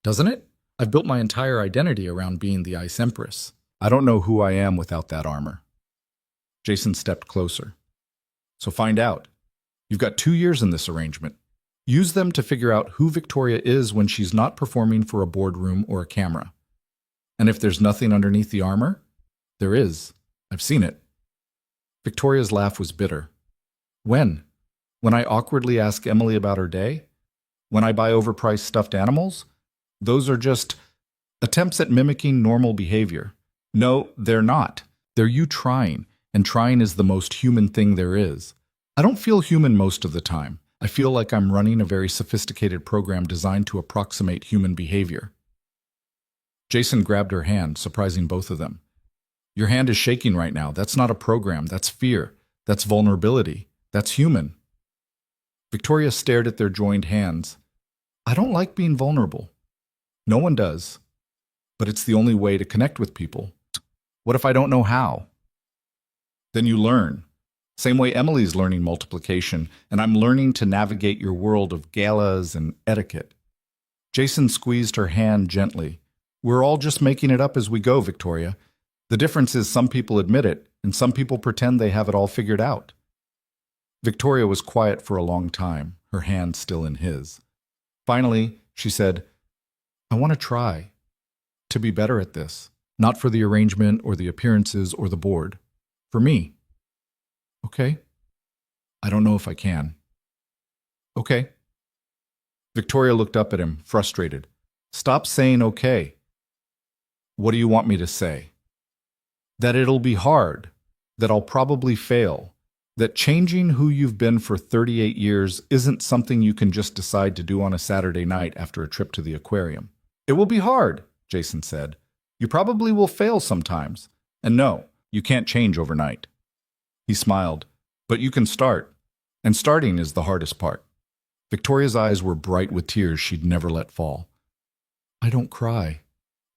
"Doesn't it? I've built my entire identity around being the Ice Empress. I don't know who I am without that armor." Jason stepped closer. So find out. You've got 2 years in this arrangement. Use them to figure out who Victoria is when she's not performing for a boardroom or a camera. And if there's nothing underneath the armor, there is. I've seen it. Victoria's laugh was bitter. When? When I awkwardly ask Emily about her day? When I buy overpriced stuffed animals? Those are just attempts at mimicking normal behavior. No, they're not. They're you trying, and trying is the most human thing there is. I don't feel human most of the time. I feel like I'm running a very sophisticated program designed to approximate human behavior. Jason grabbed her hand, surprising both of them. Your hand is shaking right now. That's not a program. That's fear. That's vulnerability. That's human. Victoria stared at their joined hands. I don't like being vulnerable. No one does. But it's the only way to connect with people. What if I don't know how? Then you learn. Same way Emily's learning multiplication, and I'm learning to navigate your world of galas and etiquette. Jason squeezed her hand gently. We're all just making it up as we go, Victoria. The difference is some people admit it, and some people pretend they have it all figured out. Victoria was quiet for a long time, her hand still in his. Finally, she said, I want to try to be better at this, not for the arrangement or the appearances or the board. For me. Okay? I don't know if I can. Okay. Victoria looked up at him, frustrated. Stop saying okay. What do you want me to say? That it'll be hard, that I'll probably fail, that changing who you've been for 38 years isn't something you can just decide to do on a Saturday night after a trip to the aquarium. It will be hard, Jason said. You probably will fail sometimes. And no, you can't change overnight. He smiled. But you can start. And starting is the hardest part. Victoria's eyes were bright with tears she'd never let fall. I don't cry.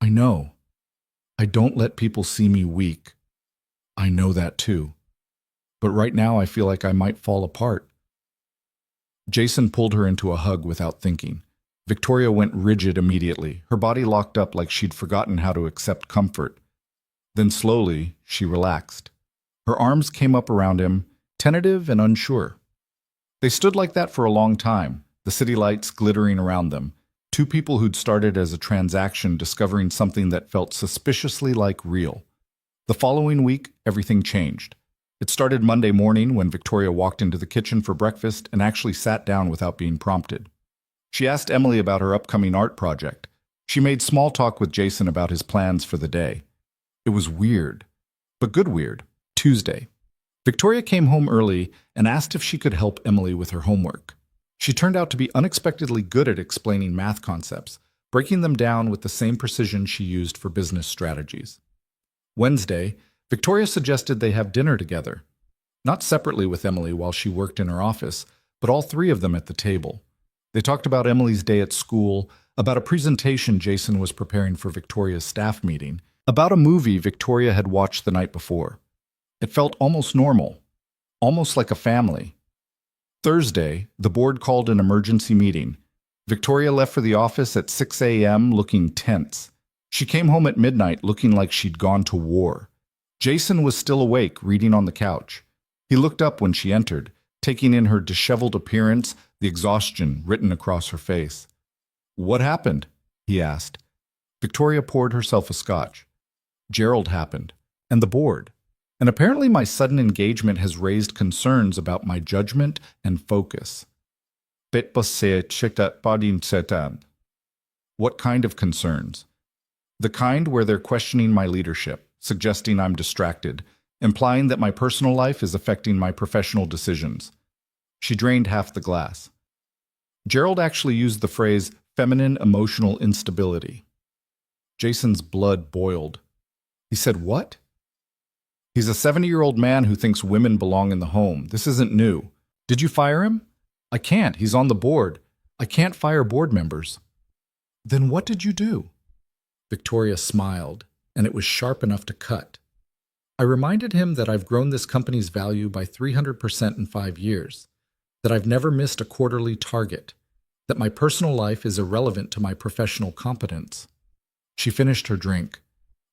I know. I don't let people see me weak. I know that too. But right now I feel like I might fall apart. Jason pulled her into a hug without thinking. Victoria went rigid immediately, her body locked up like she'd forgotten how to accept comfort. Then slowly, she relaxed. Her arms came up around him, tentative and unsure. They stood like that for a long time, the city lights glittering around them, two people who'd started as a transaction discovering something that felt suspiciously like real. The following week, everything changed. It started Monday morning when Victoria walked into the kitchen for breakfast and actually sat down without being prompted. She asked Emily about her upcoming art project. She made small talk with Jason about his plans for the day. It was weird, but good weird. Tuesday. Victoria came home early and asked if she could help Emily with her homework. She turned out to be unexpectedly good at explaining math concepts, breaking them down with the same precision she used for business strategies. Wednesday, Victoria suggested they have dinner together. Not separately with Emily while she worked in her office, but all three of them at the table. They talked about Emily's day at school, about a presentation Jason was preparing for Victoria's staff meeting, about a movie Victoria had watched the night before. It felt almost normal, almost like a family. Thursday, the board called an emergency meeting. Victoria left for the office at 6 a.m. looking tense. She came home at midnight looking like she'd gone to war. Jason was still awake, reading on the couch. He looked up when she entered, taking in her disheveled appearance, the exhaustion written across her face. What happened? He asked. Victoria poured herself a scotch. Gerald happened, and the board. And apparently my sudden engagement has raised concerns about my judgment and focus. What kind of concerns? The kind where they're questioning my leadership, suggesting I'm distracted, implying that my personal life is affecting my professional decisions. She drained half the glass. Gerald actually used the phrase feminine emotional instability. Jason's blood boiled. He said, what? He's a 70-year-old man who thinks women belong in the home. This isn't new. Did you fire him? I can't. He's on the board. I can't fire board members. Then what did you do? Victoria smiled, and it was sharp enough to cut. I reminded him that I've grown this company's value by 300% in 5 years, that I've never missed a quarterly target, that my personal life is irrelevant to my professional competence. She finished her drink.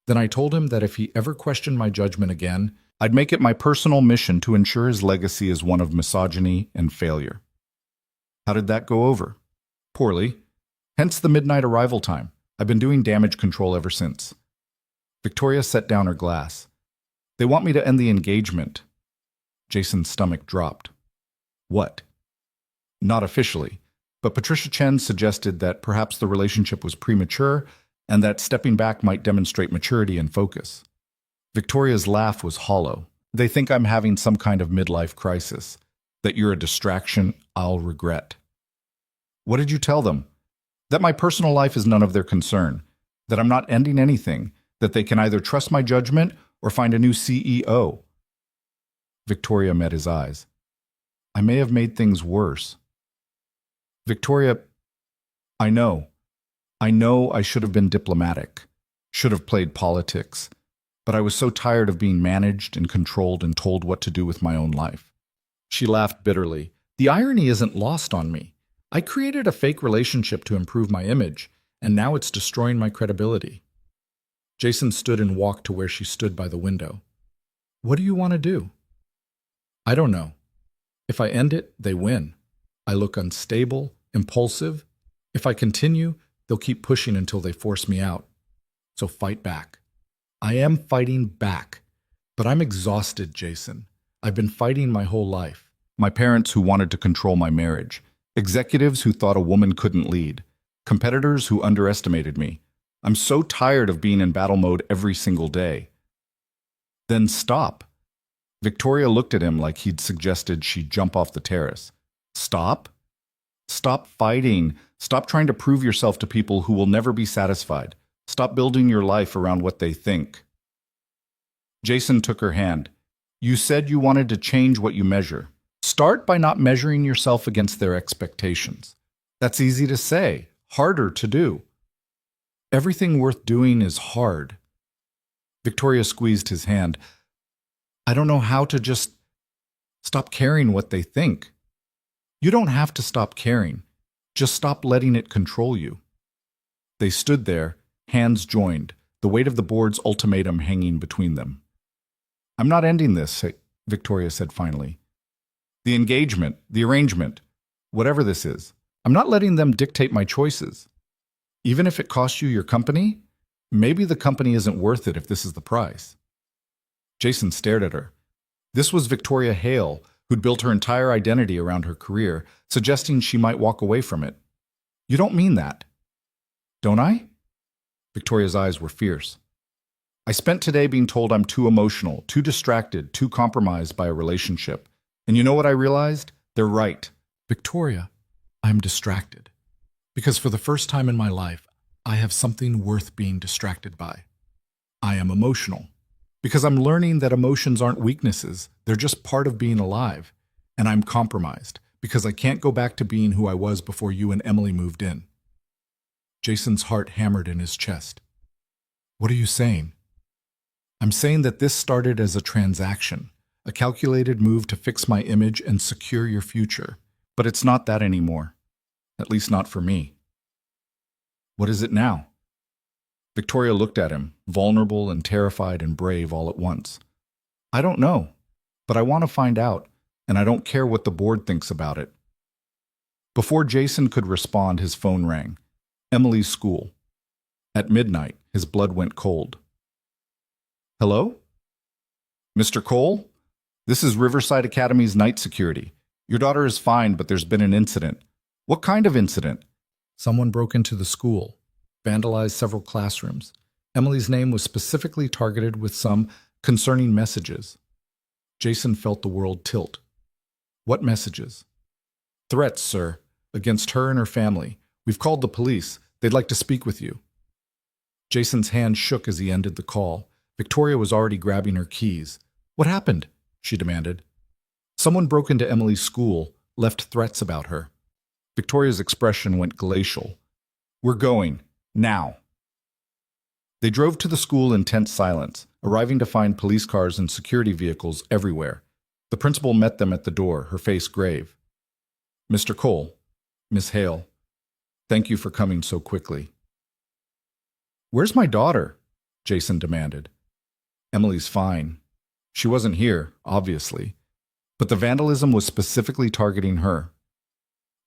Then I told him that if he ever questioned my judgment again, I'd make it my personal mission to ensure his legacy is one of misogyny and failure. How did that go over? Poorly. Hence the midnight arrival time. I've been doing damage control ever since. Victoria set down her glass. They want me to end the engagement. Jason's stomach dropped. What? Not officially, but Patricia Chen suggested that perhaps the relationship was premature and that stepping back might demonstrate maturity and focus. Victoria's laugh was hollow. They think I'm having some kind of midlife crisis, that you're a distraction I'll regret. What did you tell them? That my personal life is none of their concern, that I'm not ending anything, that they can either trust my judgment or find a new CEO. Victoria met his eyes. I may have made things worse. Victoria, I know I should have been diplomatic, should have played politics, but I was so tired of being managed and controlled and told what to do with my own life. She laughed bitterly. The irony isn't lost on me. I created a fake relationship to improve my image, and now it's destroying my credibility. Jason stood and walked to where she stood by the window. What do you want to do? I don't know. If I end it, they win. I look unstable, impulsive. If I continue, they'll keep pushing until they force me out. So fight back. I am fighting back. But I'm exhausted, Jason. I've been fighting my whole life. My parents who wanted to control my marriage. Executives who thought a woman couldn't lead. Competitors who underestimated me. I'm so tired of being in battle mode every single day. Then stop. Victoria looked at him like he'd suggested she jump off the terrace. Stop? Stop fighting. Stop trying to prove yourself to people who will never be satisfied. Stop building your life around what they think. Jason took her hand. You said you wanted to change what you measure. Start by not measuring yourself against their expectations. That's easy to say, harder to do. Everything worth doing is hard. Victoria squeezed his hand. I don't know how to just stop caring what they think. You don't have to stop caring. Just stop letting it control you. They stood there, hands joined, the weight of the board's ultimatum hanging between them. I'm not ending this, Victoria said finally. The engagement, the arrangement, whatever this is, I'm not letting them dictate my choices. Even if it costs you your company, maybe the company isn't worth it if this is the price. Jason stared at her. This was Victoria Hale, who'd built her entire identity around her career, suggesting she might walk away from it. You don't mean that. Don't I? Victoria's eyes were fierce. I spent today being told I'm too emotional, too distracted, too compromised by a relationship. And you know what I realized? They're right. Victoria, I'm distracted. Because for the first time in my life, I have something worth being distracted by. I am emotional. Because I'm learning that emotions aren't weaknesses, they're just part of being alive. And I'm compromised, because I can't go back to being who I was before you and Emily moved in. Jason's heart hammered in his chest. What are you saying? I'm saying that this started as a transaction, a calculated move to fix my image and secure your future. But it's not that anymore. At least not for me. What is it now? Victoria looked at him, vulnerable and terrified and brave all at once. I don't know, but I want to find out, and I don't care what the board thinks about it. Before Jason could respond, his phone rang. Emily's school. At midnight, his blood went cold. Hello? Mr. Cole? This is Riverside Academy's night security. Your daughter is fine, but there's been an incident. What kind of incident? Someone broke into the school, vandalized several classrooms. Emily's name was specifically targeted with some concerning messages. Jason felt the world tilt. What messages? Threats, sir, against her and her family. We've called the police. They'd like to speak with you. Jason's hand shook as he ended the call. Victoria was already grabbing her keys. What happened? She demanded. Someone broke into Emily's school, left threats about her. Victoria's expression went glacial. We're going. Now. They drove to the school in tense silence, arriving to find police cars and security vehicles everywhere. The principal met them at the door, her face grave. Mr. Cole, Miss Hale, thank you for coming so quickly. Where's my daughter? Jason demanded. Emily's fine. She wasn't here, obviously, but the vandalism was specifically targeting her.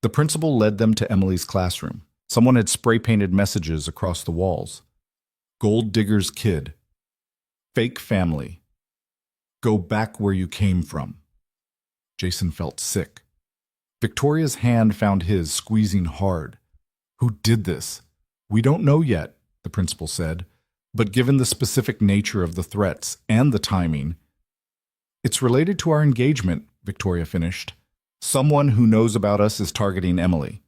The principal led them to Emily's classroom. Someone had spray-painted messages across the walls. Gold digger's kid. Fake family. Go back where you came from. Jason felt sick. Victoria's hand found his, squeezing hard. Who did this? We don't know yet, the principal said, but given the specific nature of the threats and the timing, it's related to our engagement, Victoria finished. Someone who knows about us is targeting Emily.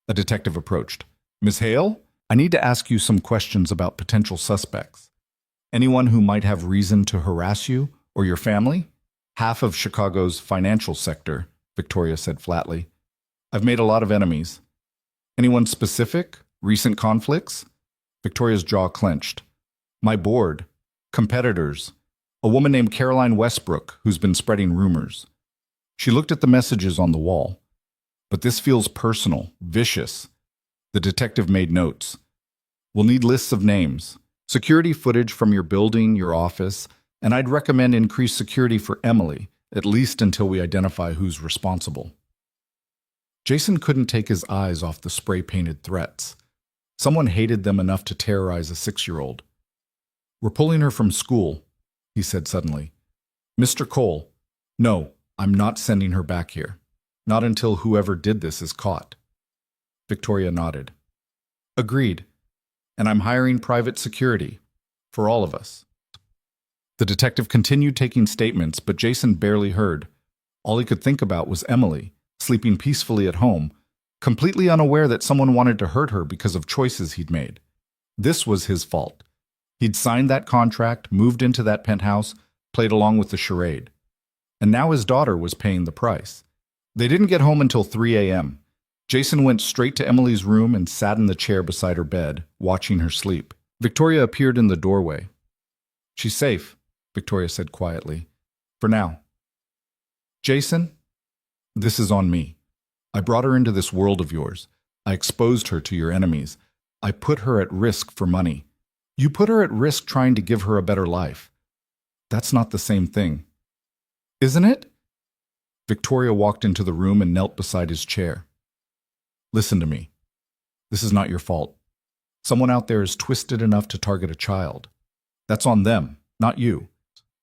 A detective approached. Miss Hale, I need to ask you some questions about potential suspects. Anyone who might have reason to harass you or your family? Half of Chicago's financial sector, Victoria said flatly. I've made a lot of enemies. Anyone specific? Recent conflicts? Victoria's jaw clenched. My board. Competitors. A woman named Caroline Westbrook who's been spreading rumors. She looked at the messages on the wall. But this feels personal, vicious. The detective made notes. We'll need lists of names, security footage from your building, your office, and I'd recommend increased security for Emily, at least until we identify who's responsible. Jason couldn't take his eyes off the spray-painted threats. Someone hated them enough to terrorize a 6-year-old. We're pulling her from school, he said suddenly. Mr. Cole, no, I'm not sending her back here. Not until whoever did this is caught. Victoria nodded. Agreed. And I'm hiring private security. For all of us. The detective continued taking statements, but Jason barely heard. All he could think about was Emily, sleeping peacefully at home, completely unaware that someone wanted to hurt her because of choices he'd made. This was his fault. He'd signed that contract, moved into that penthouse, played along with the charade. And now his daughter was paying the price. They didn't get home until 3 a.m. Jason went straight to Emily's room and sat in the chair beside her bed, watching her sleep. Victoria appeared in the doorway. She's safe, Victoria said quietly. For now. Jason, this is on me. I brought her into this world of yours. I exposed her to your enemies. I put her at risk for money. You put her at risk trying to give her a better life. That's not the same thing. Isn't it? Victoria walked into the room and knelt beside his chair. Listen to me. This is not your fault. Someone out there is twisted enough to target a child. That's on them, not you.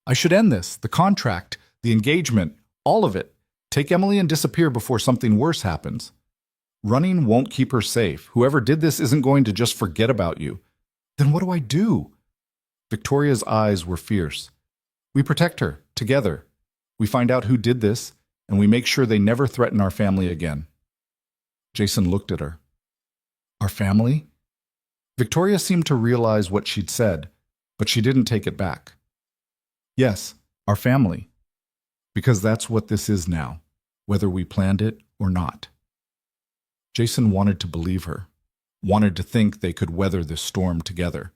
I should end this, the contract, the engagement, all of it. Take Emily and disappear before something worse happens. Running won't keep her safe. Whoever did this isn't going to just forget about you. Then what do I do? Victoria's eyes were fierce. We protect her, together. We find out who did this, and we make sure they never threaten our family again. Jason looked at her. Our family? Victoria seemed to realize what she'd said, but she didn't take it back. Yes, our family. Because that's what this is now, whether we planned it or not. Jason wanted to believe her, wanted to think they could weather this storm together.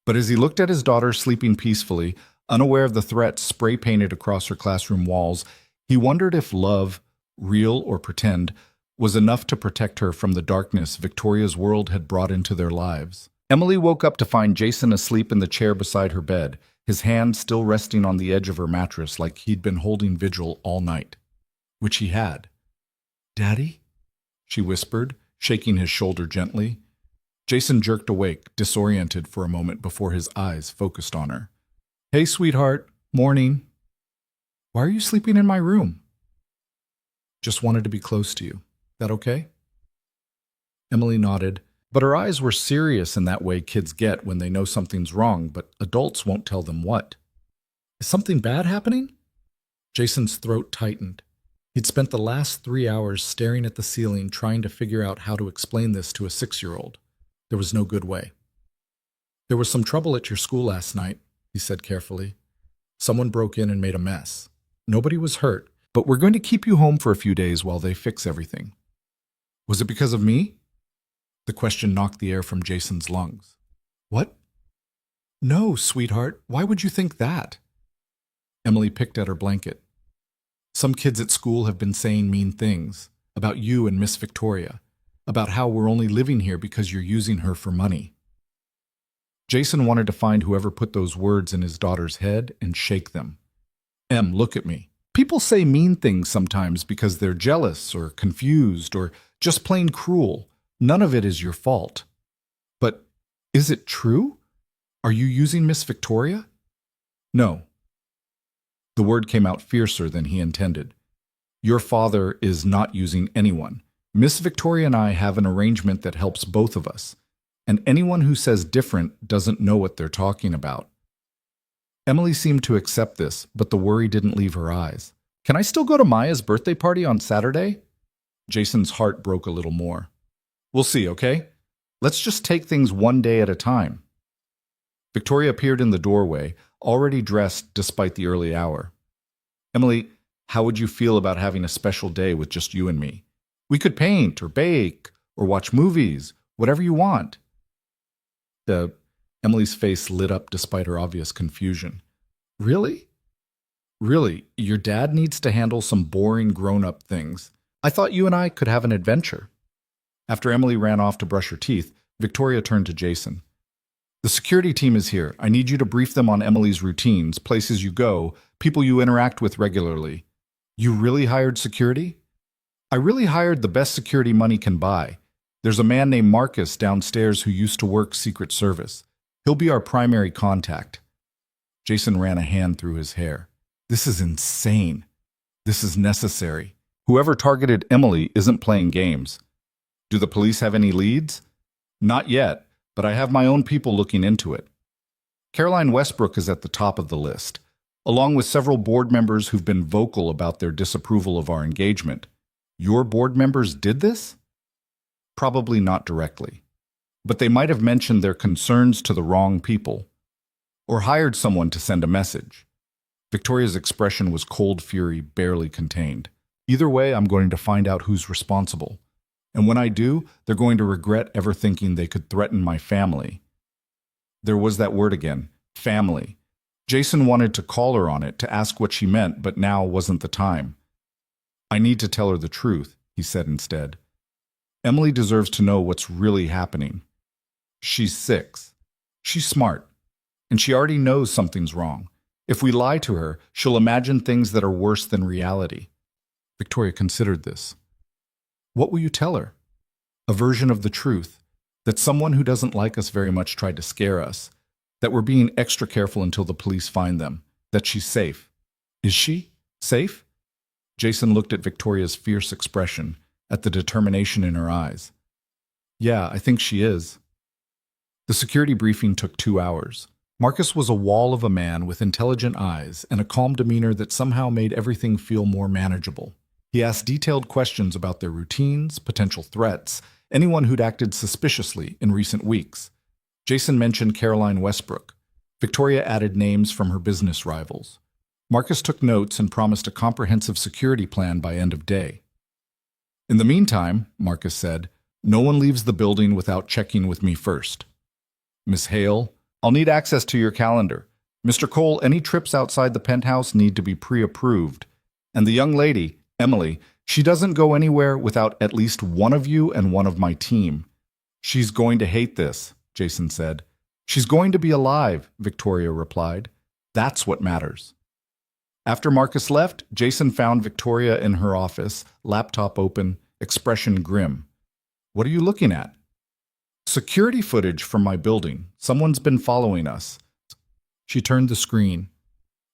But as he looked at his daughter sleeping peacefully, unaware of the threats spray-painted across her classroom walls, he wondered if love, real or pretend, was enough to protect her from the darkness Victoria's world had brought into their lives. Emily woke up to find Jason asleep in the chair beside her bed, his hand still resting on the edge of her mattress like he'd been holding vigil all night. Which he had. Daddy? She whispered, shaking his shoulder gently. Jason jerked awake, disoriented for a moment before his eyes focused on her. Hey, sweetheart. Morning. Why are you sleeping in my room? Just wanted to be close to you. That okay? Emily nodded, but her eyes were serious in that way kids get when they know something's wrong, but adults won't tell them what. Is something bad happening? Jason's throat tightened. He'd spent the last 3 hours staring at the ceiling trying to figure out how to explain this to a 6-year-old. There was no good way. There was some trouble at your school last night, he said carefully. Someone broke in and made a mess. Nobody was hurt, but we're going to keep you home for a few days while they fix everything. Was it because of me? The question knocked the air from Jason's lungs. What? No, sweetheart. Why would you think that? Emily picked at her blanket. Some kids at school have been saying mean things about you and Miss Victoria, about how we're only living here because you're using her for money. Jason wanted to find whoever put those words in his daughter's head and shake them. Em, look at me. People say mean things sometimes because they're jealous or confused or just plain cruel. None of it is your fault. But is it true? Are you using Miss Victoria? No. The word came out fiercer than he intended. Your father is not using anyone. Miss Victoria and I have an arrangement that helps both of us, and anyone who says different doesn't know what they're talking about. Emily seemed to accept this, but the worry didn't leave her eyes. Can I still go to Maya's birthday party on Saturday? Jason's heart broke a little more. We'll see, okay? Let's just take things one day at a time. Victoria appeared in the doorway, already dressed despite the early hour. Emily, how would you feel about having a special day with just you and me? We could paint or bake or watch movies, whatever you want. Emily's face lit up despite her obvious confusion. Really? Really, your dad needs to handle some boring grown-up things. I thought you and I could have an adventure. After Emily ran off to brush her teeth, Victoria turned to Jason. The security team is here. I need you to brief them on Emily's routines, places you go, people you interact with regularly. You really hired security? I really hired the best security money can buy. There's a man named Marcus downstairs who used to work Secret Service. He'll be our primary contact. Jason ran a hand through his hair. This is insane. This is necessary. Whoever targeted Emily isn't playing games. Do the police have any leads? Not yet, but I have my own people looking into it. Caroline Westbrook is at the top of the list, along with several board members who've been vocal about their disapproval of our engagement. Your board members did this? Probably not directly, but they might have mentioned their concerns to the wrong people, or hired someone to send a message. Victoria's expression was cold fury, barely contained. Either way, I'm going to find out who's responsible. And when I do, they're going to regret ever thinking they could threaten my family. There was that word again, family. Jason wanted to call her on it to ask what she meant, but now wasn't the time. I need to tell her the truth, he said instead. Emily deserves to know what's really happening. She's 6. She's smart. And she already knows something's wrong. If we lie to her, she'll imagine things that are worse than reality. Victoria considered this. What will you tell her? A version of the truth, that someone who doesn't like us very much tried to scare us, that we're being extra careful until the police find them, that she's safe. Is she safe? Jason looked at Victoria's fierce expression, at the determination in her eyes. Yeah, I think she is. The security briefing took 2 hours. Marcus was a wall of a man with intelligent eyes and a calm demeanor that somehow made everything feel more manageable. He asked detailed questions about their routines, potential threats, anyone who'd acted suspiciously in recent weeks. Jason mentioned Caroline Westbrook. Victoria added names from her business rivals. Marcus took notes and promised a comprehensive security plan by end of day. In the meantime, Marcus said, no one leaves the building without checking with me first. Miss Hale, I'll need access to your calendar. Mr. Cole, any trips outside the penthouse need to be pre-approved. And the young lady, Emily, she doesn't go anywhere without at least one of you and one of my team. She's going to hate this, Jason said. She's going to be alive, Victoria replied. That's what matters. After Marcus left, Jason found Victoria in her office, laptop open, expression grim. What are you looking at? Security footage from my building. Someone's been following us. She turned the screen.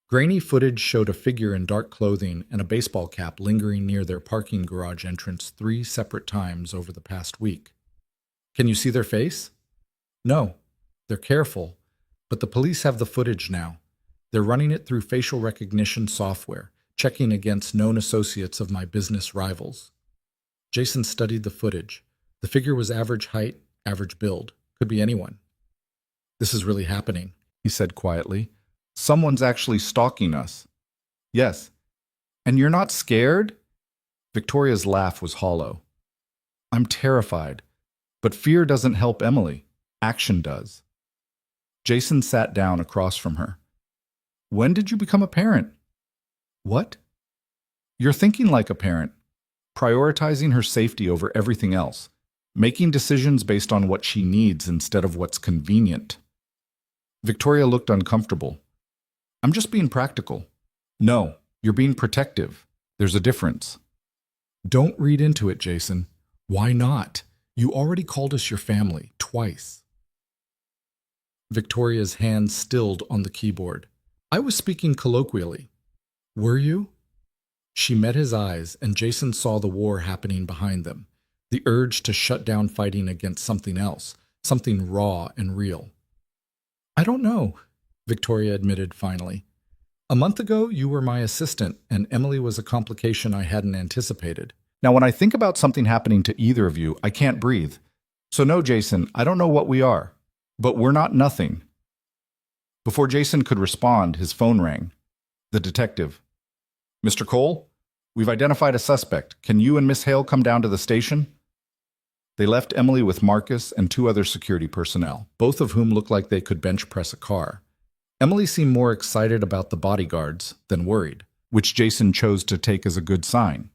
Grainy footage showed a figure in dark clothing and a baseball cap lingering near their parking garage entrance 3 separate times over the past week. Can you see their face? No. They're careful, but the police have the footage now. They're running it through facial recognition software, checking against known associates of my business rivals. Jason studied the footage. The figure was average height, average build. Could be anyone. This is really happening, he said quietly. Someone's actually stalking us. Yes. And you're not scared? Victoria's laugh was hollow. I'm terrified, but fear doesn't help Emily. Action does. Jason sat down across from her. When did you become a parent? What? You're thinking like a parent, prioritizing her safety over everything else, making decisions based on what she needs instead of what's convenient. Victoria looked uncomfortable. I'm just being practical. No, you're being protective. There's a difference. Don't read into it, Jason. Why not? You already called us your family, twice. Victoria's hands stilled on the keyboard. I was speaking colloquially. Were you? She met his eyes, and Jason saw the war happening behind them, the urge to shut down fighting against something else, something raw and real. I don't know, Victoria admitted finally. A month ago, you were my assistant, and Emily was a complication I hadn't anticipated. Now, when I think about something happening to either of you, I can't breathe. So no, Jason, I don't know what we are, but we're not nothing. Before Jason could respond, his phone rang. The detective. Mr. Cole, we've identified a suspect. Can you and Miss Hale come down to the station? They left Emily with Marcus and 2 other security personnel, both of whom looked like they could bench press a car. Emily seemed more excited about the bodyguards than worried, which Jason chose to take as a good sign.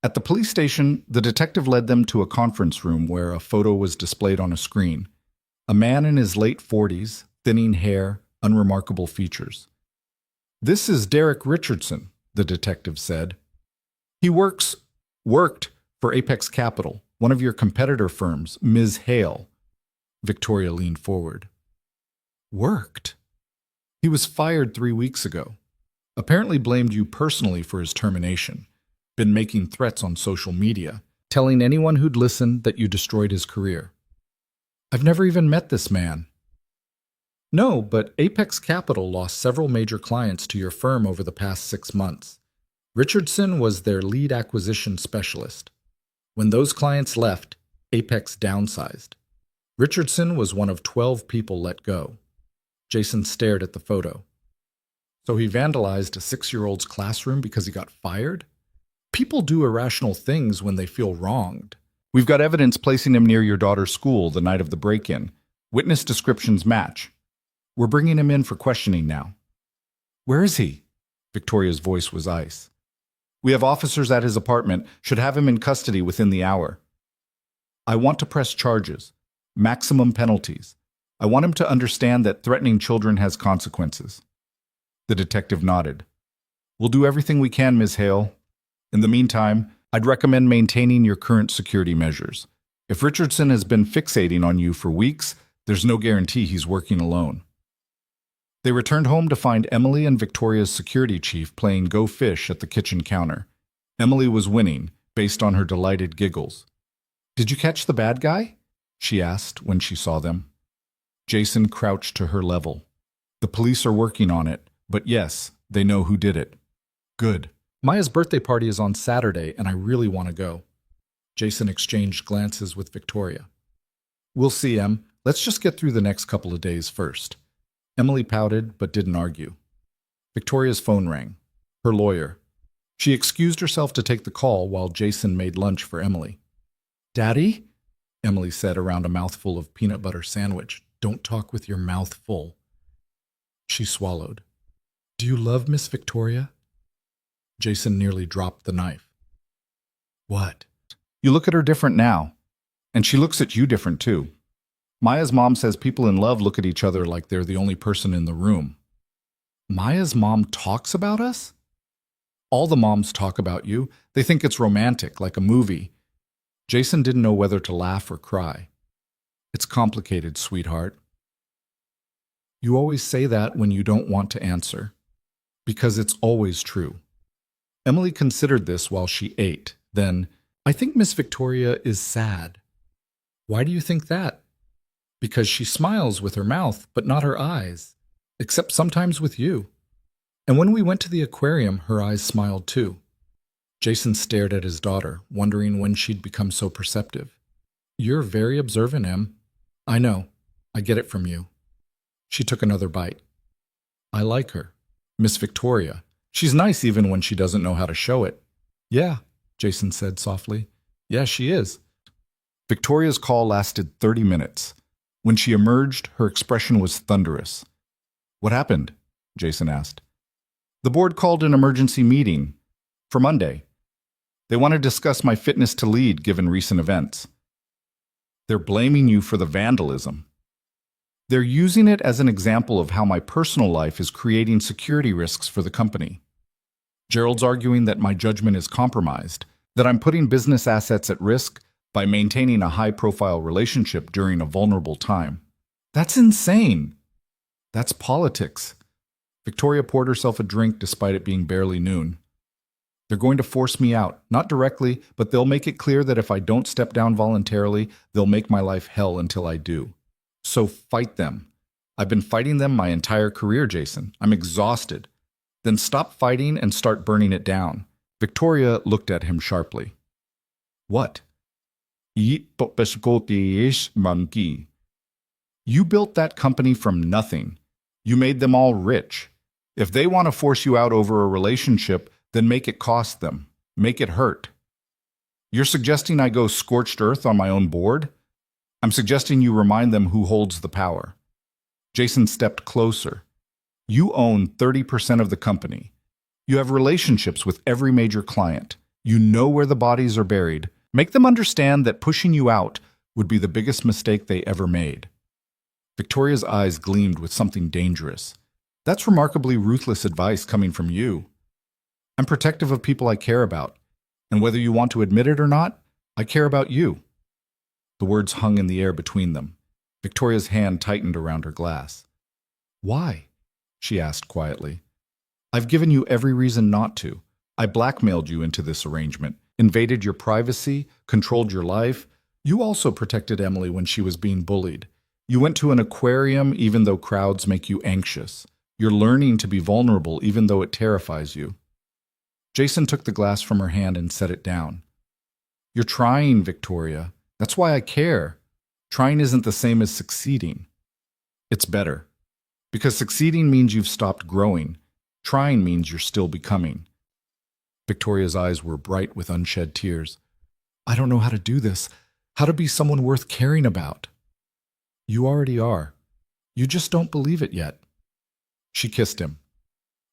At the police station, the detective led them to a conference room where a photo was displayed on a screen. A man in his late 40s, thinning hair, unremarkable features. This is Derek Richardson, the detective said. He worked for Apex Capital, one of your competitor firms, Ms. Hale. Victoria leaned forward. Worked? He was fired 3 weeks ago. Apparently blamed you personally for his termination. Been making threats on social media, telling anyone who'd listen that you destroyed his career. I've never even met this man. No, but Apex Capital lost several major clients to your firm over the past 6 months. Richardson was their lead acquisition specialist. When those clients left, Apex downsized. Richardson was one of 12 people let go. Jason stared at the photo. So he vandalized a 6-year-old's classroom because he got fired? People do irrational things when they feel wronged. We've got evidence placing him near your daughter's school the night of the break-in. Witness descriptions match. We're bringing him in for questioning now. Where is he? Victoria's voice was ice. We have officers at his apartment, should have him in custody within the hour. I want to press charges, maximum penalties. I want him to understand that threatening children has consequences. The detective nodded. We'll do everything we can, Ms. Hale. In the meantime, I'd recommend maintaining your current security measures. If Richardson has been fixating on you for weeks, there's no guarantee he's working alone. They returned home to find Emily and Victoria's security chief playing Go Fish at the kitchen counter. Emily was winning, based on her delighted giggles. Did you catch the bad guy? She asked when she saw them. Jason crouched to her level. The police are working on it, but yes, they know who did it. Good. Maya's birthday party is on Saturday, and I really want to go. Jason exchanged glances with Victoria. We'll see, Em. Let's just get through the next couple of days first. Emily pouted, but didn't argue. Victoria's phone rang. Her lawyer. She excused herself to take the call while Jason made lunch for Emily. Daddy? Emily said around a mouthful of peanut butter sandwich. Don't talk with your mouth full. She swallowed. Do you love Miss Victoria? Jason nearly dropped the knife. What? You look at her different now. And she looks at you different too. Maya's mom says people in love look at each other like they're the only person in the room. Maya's mom talks about us? All the moms talk about you. They think it's romantic, like a movie. Jason didn't know whether to laugh or cry. It's complicated, sweetheart. You always say that when you don't want to answer. Because it's always true. Emily considered this while she ate. Then, I think Miss Victoria is sad. Why do you think that? Because she smiles with her mouth, but not her eyes, except sometimes with you. And when we went to the aquarium, her eyes smiled too. Jason stared at his daughter, wondering when she'd become so perceptive. You're very observant, Em. I know. I get it from you. She took another bite. I like her. Miss Victoria. She's nice even when she doesn't know how to show it. Yeah, Jason said softly. Yeah, she is. Victoria's call lasted 30 minutes. When she emerged, her expression was thunderous. What happened? Jason asked. The board called an emergency meeting for Monday. They want to discuss my fitness to lead given recent events. They're blaming you for the vandalism. They're using it as an example of how my personal life is creating security risks for the company. Gerald's arguing that my judgment is compromised, that I'm putting business assets at risk by maintaining a high-profile relationship during a vulnerable time. That's insane. That's politics. Victoria poured herself a drink despite it being barely noon. They're going to force me out, not directly, but they'll make it clear that if I don't step down voluntarily, they'll make my life hell until I do. So fight them. I've been fighting them my entire career, Jason. I'm exhausted. Then stop fighting and start burning it down. Victoria looked at him sharply. What? You built that company from nothing. You made them all rich. If they want to force you out over a relationship, then make it cost them. Make it hurt. You're suggesting I go scorched earth on my own board? I'm suggesting you remind them who holds the power. Jason stepped closer. You own 30% of the company. You have relationships with every major client. You know where the bodies are buried. Make them understand that pushing you out would be the biggest mistake they ever made. Victoria's eyes gleamed with something dangerous. That's remarkably ruthless advice coming from you. I'm protective of people I care about, and whether you want to admit it or not, I care about you. The words hung in the air between them. Victoria's hand tightened around her glass. Why? She asked quietly. I've given you every reason not to. I blackmailed you into this arrangement, invaded your privacy, controlled your life. You also protected Emily when she was being bullied. You went to an aquarium even though crowds make you anxious. You're learning to be vulnerable even though it terrifies you. Jason took the glass from her hand and set it down. You're trying, Victoria. That's why I care. Trying isn't the same as succeeding. It's better. Because succeeding means you've stopped growing. Trying means you're still becoming. Victoria's eyes were bright with unshed tears. I don't know how to do this. How to be someone worth caring about. You already are. You just don't believe it yet. She kissed him.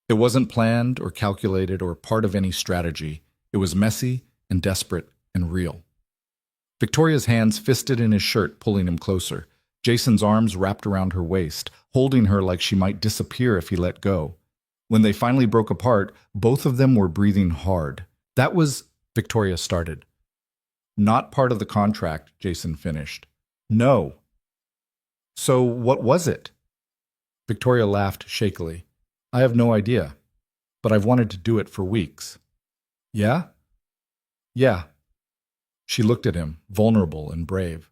It wasn't planned or calculated or part of any strategy. It was messy and desperate and real. Victoria's hands fisted in his shirt, pulling him closer. Jason's arms wrapped around her waist, holding her like she might disappear if he let go. When they finally broke apart, both of them were breathing hard. That was, Victoria started. Not part of the contract, Jason finished. No. So what was it? Victoria laughed shakily. I have no idea, but I've wanted to do it for weeks. Yeah? Yeah. She looked at him, vulnerable and brave.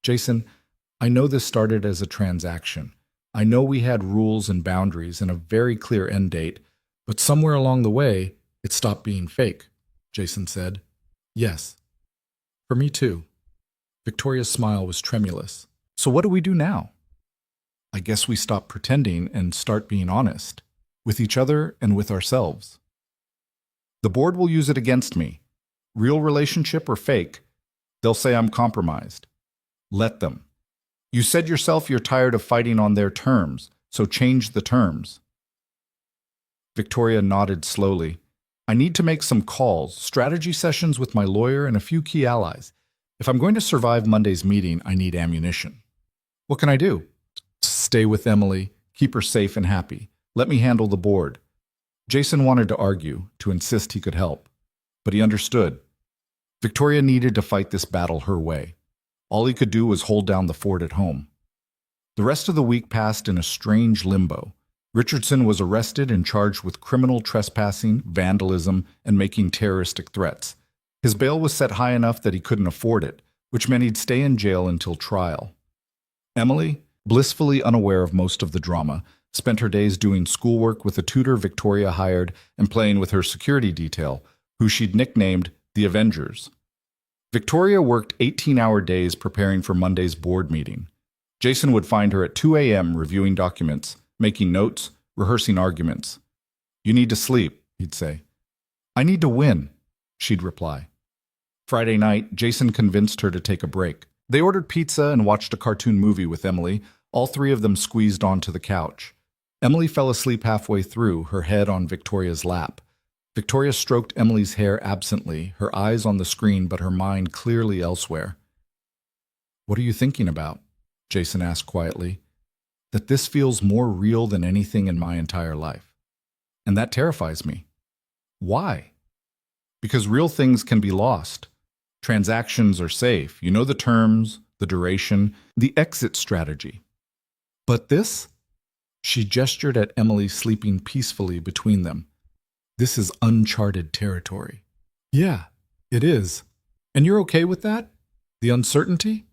Jason, I know this started as a transaction. I know we had rules and boundaries and a very clear end date, but somewhere along the way, it stopped being fake, Jason said. Yes. For me too. Victoria's smile was tremulous. So what do we do now? I guess we stop pretending and start being honest, with each other and with ourselves. The board will use it against me. Real relationship or fake, they'll say I'm compromised. Let them. You said yourself you're tired of fighting on their terms, so change the terms. Victoria nodded slowly. I need to make some calls, strategy sessions with my lawyer and a few key allies. If I'm going to survive Monday's meeting, I need ammunition. What can I do? Stay with Emily, keep her safe and happy. Let me handle the board. Jason wanted to argue, to insist he could help. But he understood. Victoria needed to fight this battle her way. All he could do was hold down the fort at home. The rest of the week passed in a strange limbo. Richardson was arrested and charged with criminal trespassing, vandalism, and making terroristic threats. His bail was set high enough that he couldn't afford it, which meant he'd stay in jail until trial. Emily, blissfully unaware of most of the drama, spent her days doing schoolwork with a tutor Victoria hired and playing with her security detail, who she'd nicknamed the Avengers. Victoria worked 18-hour days preparing for Monday's board meeting. Jason would find her at 2 a.m. reviewing documents, making notes, rehearsing arguments. You need to sleep, he'd say. I need to win, she'd reply. Friday night, Jason convinced her to take a break. They ordered pizza and watched a cartoon movie with Emily, all three of them squeezed onto the couch. Emily fell asleep halfway through, her head on Victoria's lap. Victoria stroked Emily's hair absently, her eyes on the screen but her mind clearly elsewhere. What are you thinking about? Jason asked quietly, that this feels more real than anything in my entire life. And that terrifies me. Why? Because real things can be lost. Transactions are safe. You know the terms, the duration, the exit strategy. But this? She gestured at Emily sleeping peacefully between them. This is uncharted territory. Yeah, it is. And you're okay with that? The uncertainty?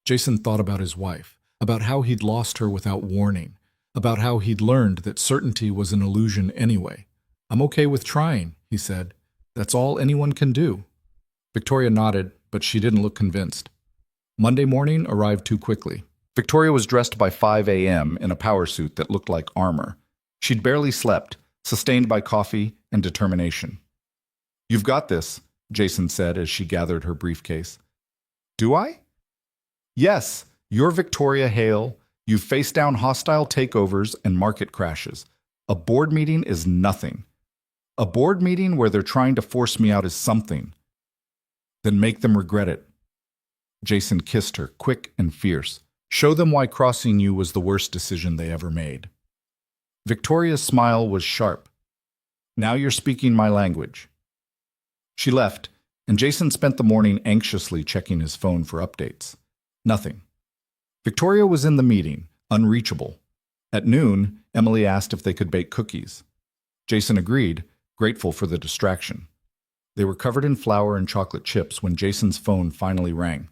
Jason thought about his wife, about how he'd lost her without warning, about how he'd learned that certainty was an illusion anyway. I'm okay with trying, he said. That's all anyone can do. Victoria nodded, but she didn't look convinced. Monday morning arrived too quickly. Victoria was dressed by 5 a.m. in a power suit that looked like armor. She'd barely slept, sustained by coffee and determination. You've got this, Jason said as she gathered her briefcase. Do I? Yes, you're Victoria Hale. You've faced down hostile takeovers and market crashes. A board meeting is nothing. A board meeting where they're trying to force me out is something. Then make them regret it. Jason kissed her, quick and fierce. Show them why crossing you was the worst decision they ever made. Victoria's smile was sharp. Now you're speaking my language. She left, and Jason spent the morning anxiously checking his phone for updates. Nothing. Victoria was in the meeting, unreachable. At noon, Emily asked if they could bake cookies. Jason agreed, grateful for the distraction. They were covered in flour and chocolate chips when Jason's phone finally rang.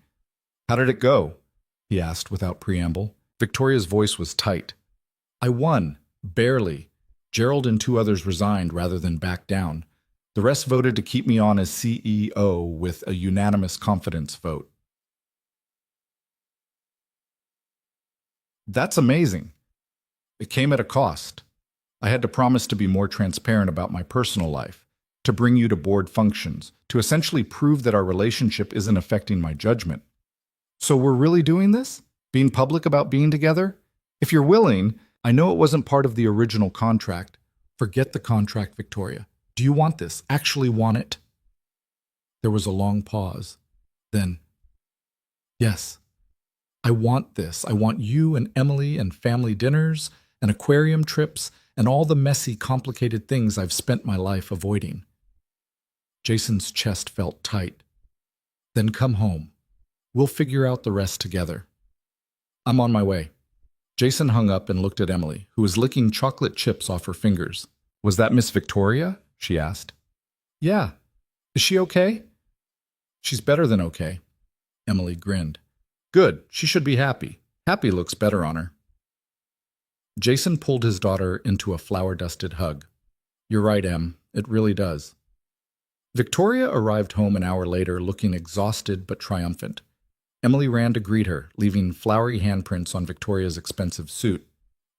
How did it go? He asked without preamble. Victoria's voice was tight. I won. Barely. Gerald and 2 others resigned rather than back down. The rest voted to keep me on as CEO with a unanimous confidence vote. That's amazing. It came at a cost. I had to promise to be more transparent about my personal life, to bring you to board functions, to essentially prove that our relationship isn't affecting my judgment. So we're really doing this? Being public about being together? If you're willing, I know it wasn't part of the original contract. Forget the contract, Victoria. Do you want this? Actually want it? There was a long pause. Then, yes, I want this. I want you and Emily and family dinners and aquarium trips and all the messy, complicated things I've spent my life avoiding. Jason's chest felt tight. Then come home. We'll figure out the rest together. I'm on my way. Jason hung up and looked at Emily, who was licking chocolate chips off her fingers. Was that Miss Victoria? She asked. Yeah. Is she okay? She's better than okay. Emily grinned. Good. She should be happy. Happy looks better on her. Jason pulled his daughter into a flour-dusted hug. You're right, Em. It really does. Victoria arrived home an hour later looking exhausted but triumphant. Emily ran to greet her, leaving flowery handprints on Victoria's expensive suit.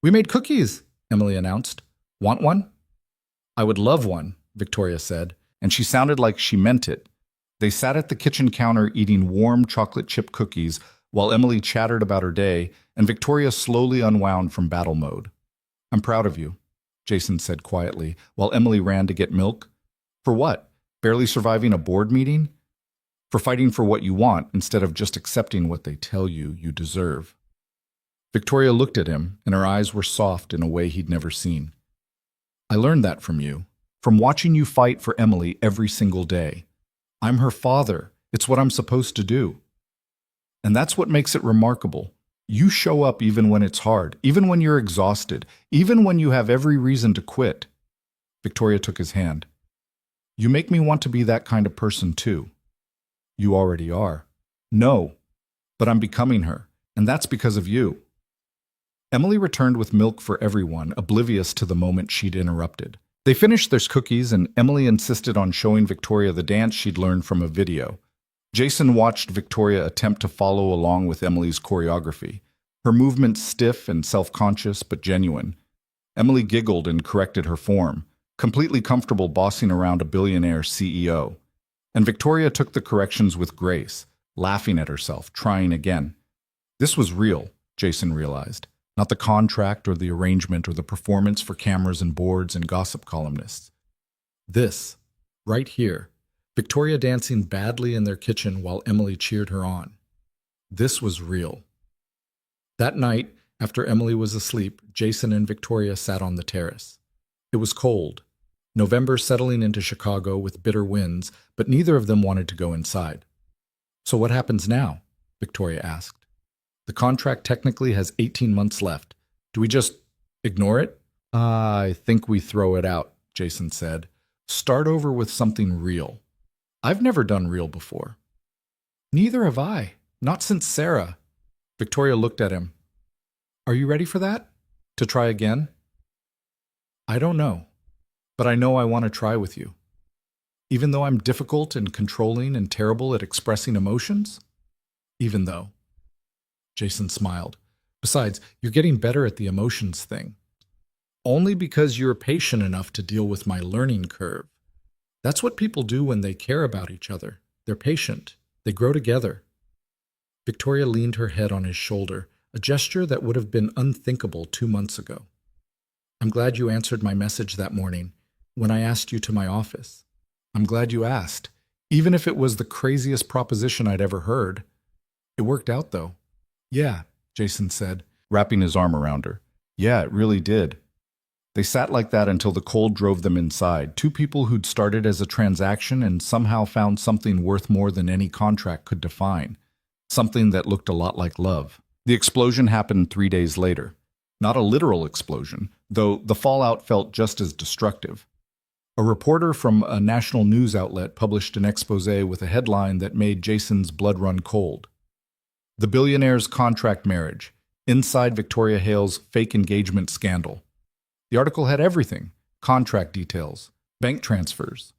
We made cookies, Emily announced. Want one? I would love one, Victoria said, and she sounded like she meant it. They sat at the kitchen counter eating warm chocolate chip cookies while Emily chattered about her day and Victoria slowly unwound from battle mode. I'm proud of you, Jason said quietly, while Emily ran to get milk. For what? Barely surviving a board meeting? For fighting for what you want instead of just accepting what they tell you you deserve. Victoria looked at him, and her eyes were soft in a way he'd never seen. I learned that from you, from watching you fight for Emily every single day. I'm her father. It's what I'm supposed to do. And that's what makes it remarkable. You show up even when it's hard, even when you're exhausted, even when you have every reason to quit. Victoria took his hand. You make me want to be that kind of person too. You already are. No, but I'm becoming her, and that's because of you. Emily returned with milk for everyone, oblivious to the moment she'd interrupted. They finished their cookies, and Emily insisted on showing Victoria the dance she'd learned from a video. Jason watched Victoria attempt to follow along with Emily's choreography, her movements stiff and self-conscious but genuine. Emily giggled and corrected her form, completely comfortable bossing around a billionaire CEO. And Victoria took the corrections with grace, laughing at herself, trying again. This was real, Jason realized, not the contract or the arrangement or the performance for cameras and boards and gossip columnists. This, right here, Victoria dancing badly in their kitchen while Emily cheered her on. This was real. That night, after Emily was asleep, Jason and Victoria sat on the terrace. It was cold, November settling into Chicago with bitter winds, but neither of them wanted to go inside. "So what happens now?" Victoria asked. "The contract technically has 18 months left. Do we just ignore it?" "I think we throw it out," Jason said. "Start over with something real. I've never done real before." "Neither have I. Not since Sarah." Victoria looked at him. "Are you ready for that? To try again?" "I don't know, but I know I want to try with you. Even though I'm difficult and controlling and terrible at expressing emotions?" "Even though." Jason smiled. "Besides, you're getting better at the emotions thing. Only because you're patient enough to deal with my learning curve. That's what people do when they care about each other. They're patient. They grow together." Victoria leaned her head on his shoulder, a gesture that would have been unthinkable 2 months ago. "I'm glad you answered my message that morning when I asked you to my office. I'm glad you asked, even if it was the craziest proposition I'd ever heard. It worked out, though." "Yeah," Jason said, wrapping his arm around her. "Yeah, it really did." They sat like that until the cold drove them inside, two people who'd started as a transaction and somehow found something worth more than any contract could define, something that looked a lot like love. The explosion happened 3 days later. Not a literal explosion, though the fallout felt just as destructive. A reporter from a national news outlet published an expose with a headline that made Jason's blood run cold. "The Billionaire's Contract Marriage. Inside Victoria Hale's Fake Engagement Scandal." The article had everything: contract details, bank transfers,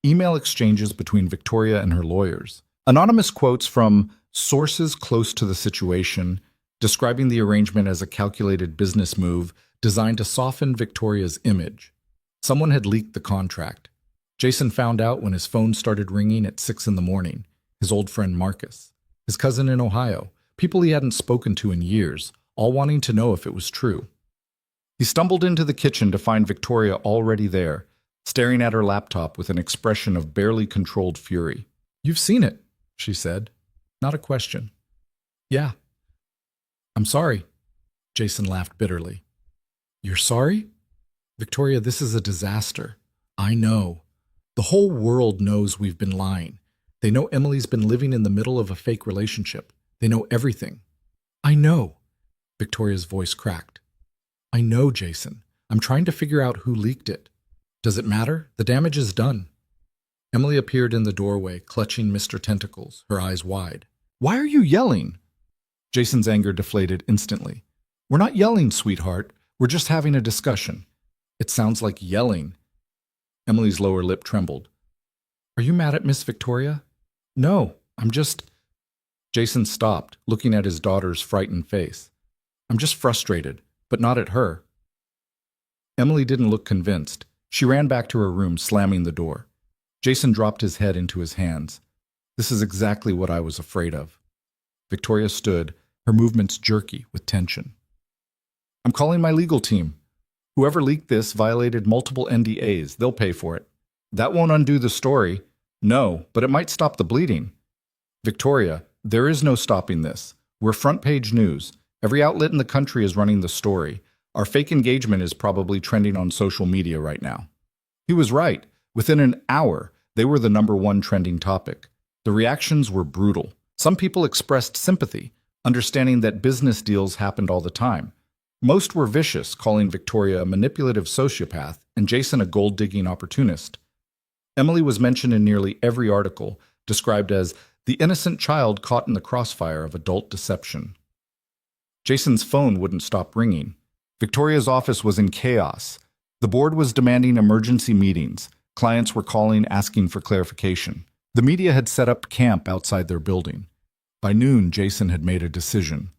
email exchanges between Victoria and her lawyers, anonymous quotes from sources close to the situation, describing the arrangement as a calculated business move designed to soften Victoria's image. Someone had leaked the contract. Jason found out when his phone started ringing at 6 in the morning. His old friend Marcus, his cousin in Ohio, people he hadn't spoken to in years, all wanting to know if it was true. He stumbled into the kitchen to find Victoria already there, staring at her laptop with an expression of barely controlled fury. "You've seen it," she said. Not a question. "Yeah." "I'm sorry." Jason laughed bitterly. "You're sorry?" "Victoria, this is a disaster. I know. The whole world knows we've been lying. They know Emily's been living in the middle of a fake relationship. They know everything." "I know." Victoria's voice cracked. "I know, Jason. I'm trying to figure out who leaked it. Does it matter? The damage is done." Emily appeared in the doorway, clutching Mr. Tentacles, her eyes wide. "Why are you yelling?" Jason's anger deflated instantly. "We're not yelling, sweetheart. We're just having a discussion." "It sounds like yelling." Emily's lower lip trembled. "Are you mad at Miss Victoria?" "No, I'm just—" Jason stopped, looking at his daughter's frightened face. "I'm just frustrated, but not at her." Emily didn't look convinced. She ran back to her room, slamming the door. Jason dropped his head into his hands. "This is exactly what I was afraid of." Victoria stood, her movements jerky with tension. "I'm calling my legal team. Whoever leaked this violated multiple NDAs. They'll pay for it. That won't undo the story. No, but it might stop the bleeding." "Victoria, there is no stopping this. We're front page news. Every outlet in the country is running the story. Our fake engagement is probably trending on social media right now." He was right. Within an hour, they were the #1 trending topic. The reactions were brutal. Some people expressed sympathy, understanding that business deals happened all the time. Most were vicious, calling Victoria a manipulative sociopath and Jason a gold-digging opportunist. Emily was mentioned in nearly every article, described as the innocent child caught in the crossfire of adult deception. Jason's phone wouldn't stop ringing. Victoria's office was in chaos. The board was demanding emergency meetings. Clients were calling, asking for clarification. The media had set up camp outside their building. By noon, Jason had made a decision.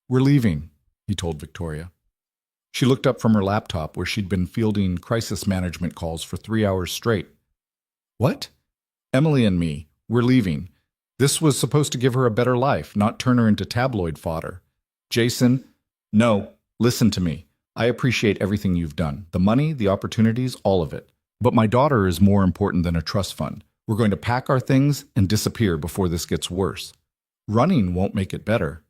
"We're leaving," he told Victoria. She looked up from her laptop, where she'd been fielding crisis management calls for 3 hours straight. "What?" "Emily and me. We're leaving. This was supposed to give her a better life, not turn her into tabloid fodder." "Jason, no, listen to me. I appreciate everything you've done. The money, the opportunities, all of it. But my daughter is more important than a trust fund. We're going to pack our things and disappear before this gets worse. Running won't make it better."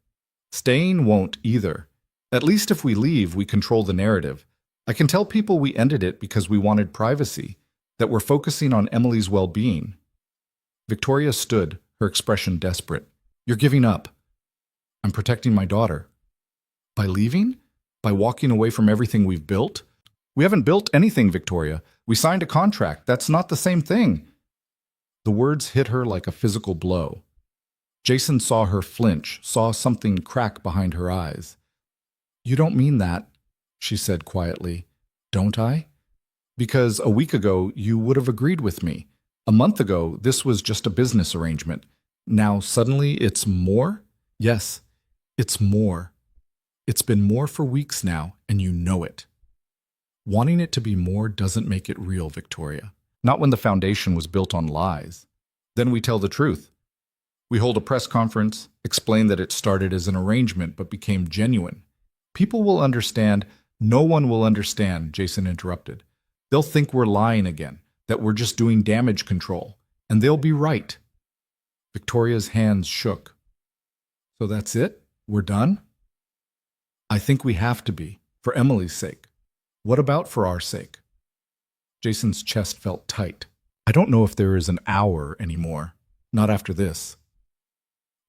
Staying won't either. At least if we leave, we control the narrative. I can tell people we ended it because we wanted privacy, that we're focusing on Emily's well-being. Victoria stood, her expression desperate. You're giving up. I'm protecting my daughter. By leaving? By walking away from everything we've built? We haven't built anything, Victoria. We signed a contract. That's not the same thing. The words hit her like a physical blow. Jason saw her flinch, saw something crack behind her eyes. You don't mean that, she said quietly. Don't I? Because a week ago you would have agreed with me. A month ago this was just a business arrangement. Now suddenly it's more? Yes, it's more. It's been more for weeks now, and you know it. Wanting it to be more doesn't make it real, Victoria. Not when the foundation was built on lies. Then we tell the truth. We hold a press conference, explain that it started as an arrangement but became genuine. People will understand. No one will understand, Jason interrupted. They'll think we're lying again, that we're just doing damage control, and they'll be right. Victoria's hands shook. So that's it? We're done? I think we have to be, for Emily's sake. What about for our sake? Jason's chest felt tight. I don't know if there is an hour anymore. Not after this.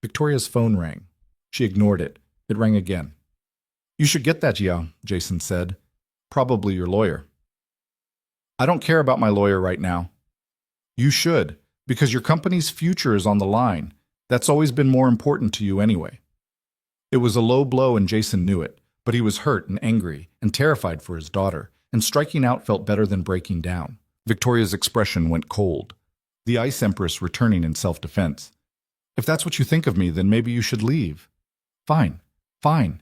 Victoria's phone rang. She ignored it. It rang again. You should get that, Jia, Jason said. Probably your lawyer. I don't care about my lawyer right now. You should, because your company's future is on the line. That's always been more important to you anyway. It was a low blow and Jason knew it, but he was hurt and angry and terrified for his daughter, and striking out felt better than breaking down. Victoria's expression went cold, the Ice Empress returning in self-defense. If that's what you think of me, then maybe you should leave. Fine, fine.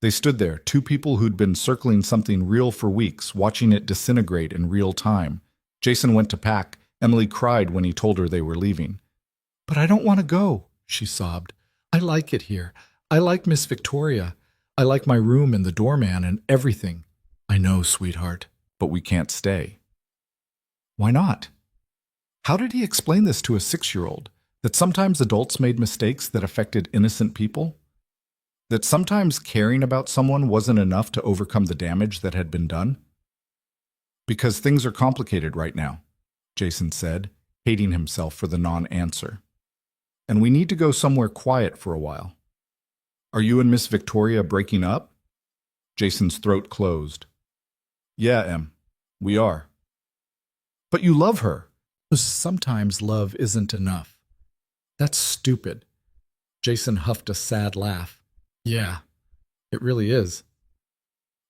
They stood there, two people who'd been circling something real for weeks, watching it disintegrate in real time. Jason went to pack. Emily cried when he told her they were leaving. But I don't want to go, she sobbed. I like it here. I like Miss Victoria. I like my room and the doorman and everything. I know, sweetheart, but we can't stay. Why not? How did he explain this to a 6-year-old? That sometimes adults made mistakes that affected innocent people? That sometimes caring about someone wasn't enough to overcome the damage that had been done? Because things are complicated right now, Jason said, hating himself for the non-answer. And we need to go somewhere quiet for a while. Are you and Miss Victoria breaking up? Jason's throat closed. Yeah, Em, we are. But you love her. Sometimes love isn't enough. That's stupid. Jason huffed a sad laugh. Yeah, it really is.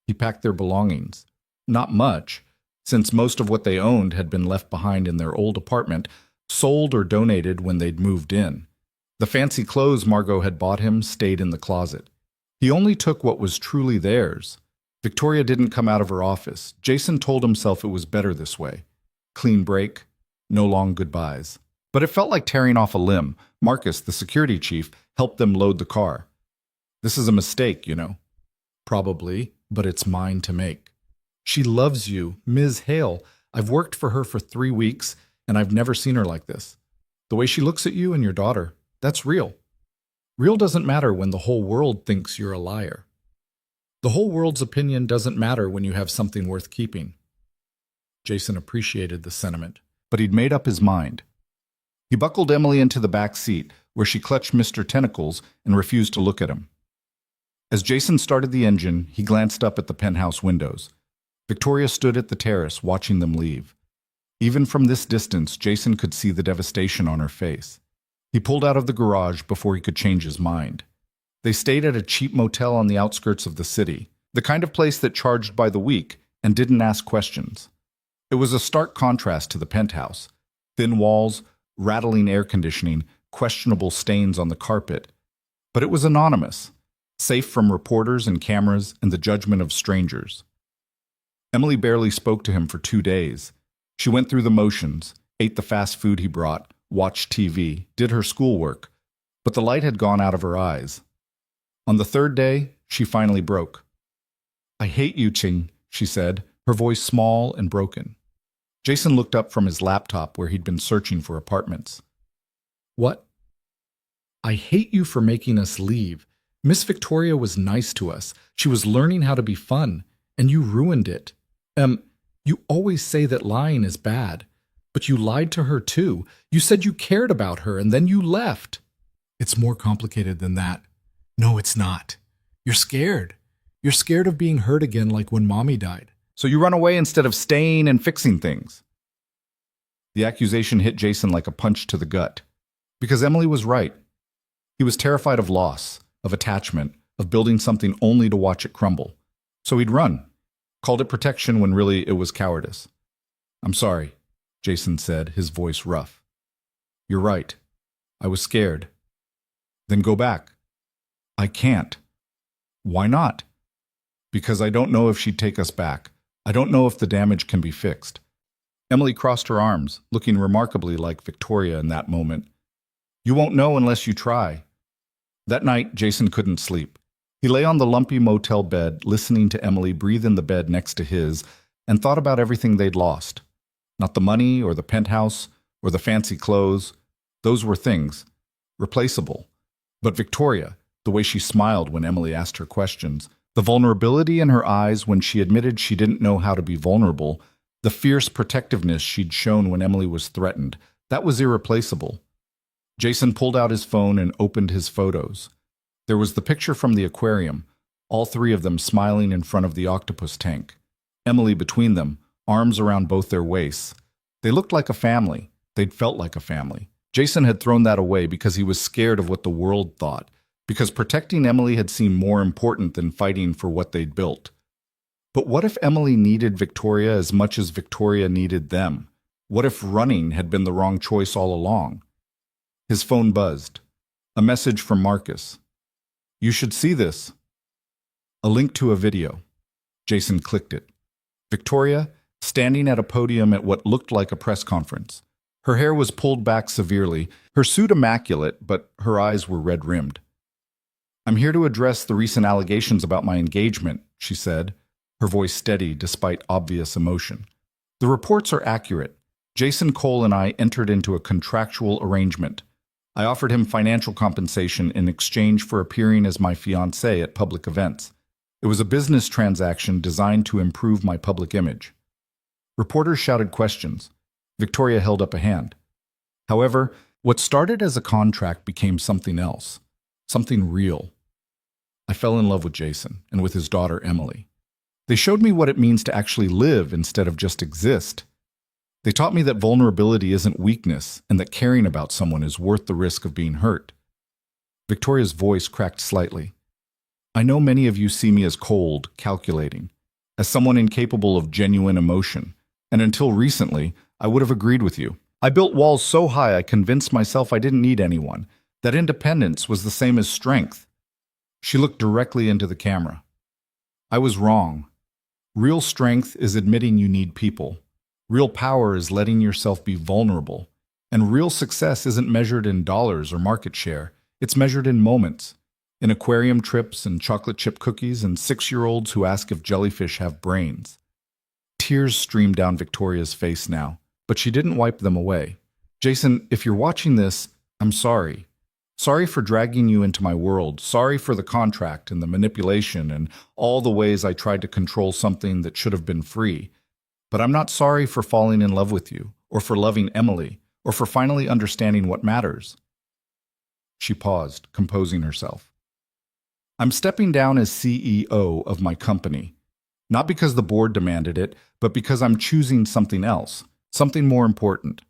He packed their belongings. Not much, since most of what they owned had been left behind in their old apartment, sold or donated when they'd moved in. The fancy clothes Margot had bought him stayed in the closet. He only took what was truly theirs. Victoria didn't come out of her office. Jason told himself it was better this way. Clean break, no long goodbyes. But it felt like tearing off a limb. Marcus, the security chief, helped them load the car. This is a mistake, you know. Probably, but it's mine to make. She loves you, Ms. Hale. I've worked for her for 3 weeks, and I've never seen her like this. The way she looks at you and your daughter, that's real. Real doesn't matter when the whole world thinks you're a liar. The whole world's opinion doesn't matter when you have something worth keeping. Jason appreciated the sentiment, but he'd made up his mind. He buckled Emily into the back seat, where she clutched Mr. Tentacles and refused to look at him. As Jason started the engine, he glanced up at the penthouse windows. Victoria stood at the terrace, watching them leave. Even from this distance, Jason could see the devastation on her face. He pulled out of the garage before he could change his mind. They stayed at a cheap motel on the outskirts of the city, the kind of place that charged by the week and didn't ask questions. It was a stark contrast to the penthouse. Thin walls, rattling air conditioning, questionable stains on the carpet. But it was anonymous, safe from reporters and cameras and the judgment of strangers. Emily barely spoke to him for 2 days. She went through the motions, ate the fast food he brought, watched TV, did her schoolwork, but the light had gone out of her eyes. On the 3rd day, she finally broke. I hate you, Ching, she said, her voice small and broken. Jason looked up from his laptop where he'd been searching for apartments. What? I hate you for making us leave, Miss Victoria was nice to us. She was learning how to be fun, and you ruined it. You always say that lying is bad, but you lied to her too. You said you cared about her, and then you left. It's more complicated than that. No, it's not. You're scared. You're scared of being hurt again like when Mommy died. So you run away instead of staying and fixing things. The accusation hit Jason like a punch to the gut. Because Emily was right. He was terrified of loss, of attachment, of building something only to watch it crumble. So he'd run. Called it protection when really it was cowardice. I'm sorry, Jason said, his voice rough. You're right. I was scared. Then go back. I can't. Why not? Because I don't know if she'd take us back. I don't know if the damage can be fixed. Emily crossed her arms, looking remarkably like Victoria in that moment. You won't know unless you try. That night, Jason couldn't sleep. He lay on the lumpy motel bed, listening to Emily breathe in the bed next to his, and thought about everything they'd lost. Not the money or the penthouse or the fancy clothes. Those were things. Replaceable. But Victoria, the way she smiled when Emily asked her questions, the vulnerability in her eyes when she admitted she didn't know how to be vulnerable, the fierce protectiveness she'd shown when Emily was threatened, that was irreplaceable. Jason pulled out his phone and opened his photos. There was the picture from the aquarium, all three of them smiling in front of the octopus tank. Emily between them, arms around both their waists. They looked like a family. They'd felt like a family. Jason had thrown that away because he was scared of what the world thought, because protecting Emily had seemed more important than fighting for what they'd built. But what if Emily needed Victoria as much as Victoria needed them? What if running had been the wrong choice all along? His phone buzzed. A message from Marcus. You should see this. A link to a video. Jason clicked it. Victoria, standing at a podium at what looked like a press conference. Her hair was pulled back severely, her suit immaculate, but her eyes were red-rimmed. I'm here to address the recent allegations about my engagement, she said, her voice steady despite obvious emotion. The reports are accurate. Jason Cole and I entered into a contractual arrangement. I offered him financial compensation in exchange for appearing as my fiancée at public events. It was a business transaction designed to improve my public image. Reporters shouted questions. Victoria held up a hand. However, what started as a contract became something else, something real. I fell in love with Jason and with his daughter Emily. They showed me what it means to actually live instead of just exist. They taught me that vulnerability isn't weakness and that caring about someone is worth the risk of being hurt. Victoria's voice cracked slightly. I know many of you see me as cold, calculating, as someone incapable of genuine emotion, and until recently, I would have agreed with you. I built walls so high I convinced myself I didn't need anyone, that independence was the same as strength. She looked directly into the camera. I was wrong. Real strength is admitting you need people. Real power is letting yourself be vulnerable. And real success isn't measured in dollars or market share. It's measured in moments. In aquarium trips and chocolate chip cookies and 6-year-olds who ask if jellyfish have brains. Tears streamed down Victoria's face now, but she didn't wipe them away. Jason, if you're watching this, I'm sorry. Sorry for dragging you into my world. Sorry for the contract and the manipulation and all the ways I tried to control something that should have been free. But I'm not sorry for falling in love with you, or for loving Emily, or for finally understanding what matters. She paused, composing herself. I'm stepping down as CEO of my company. Not because the board demanded it, but because I'm choosing something else, something more important.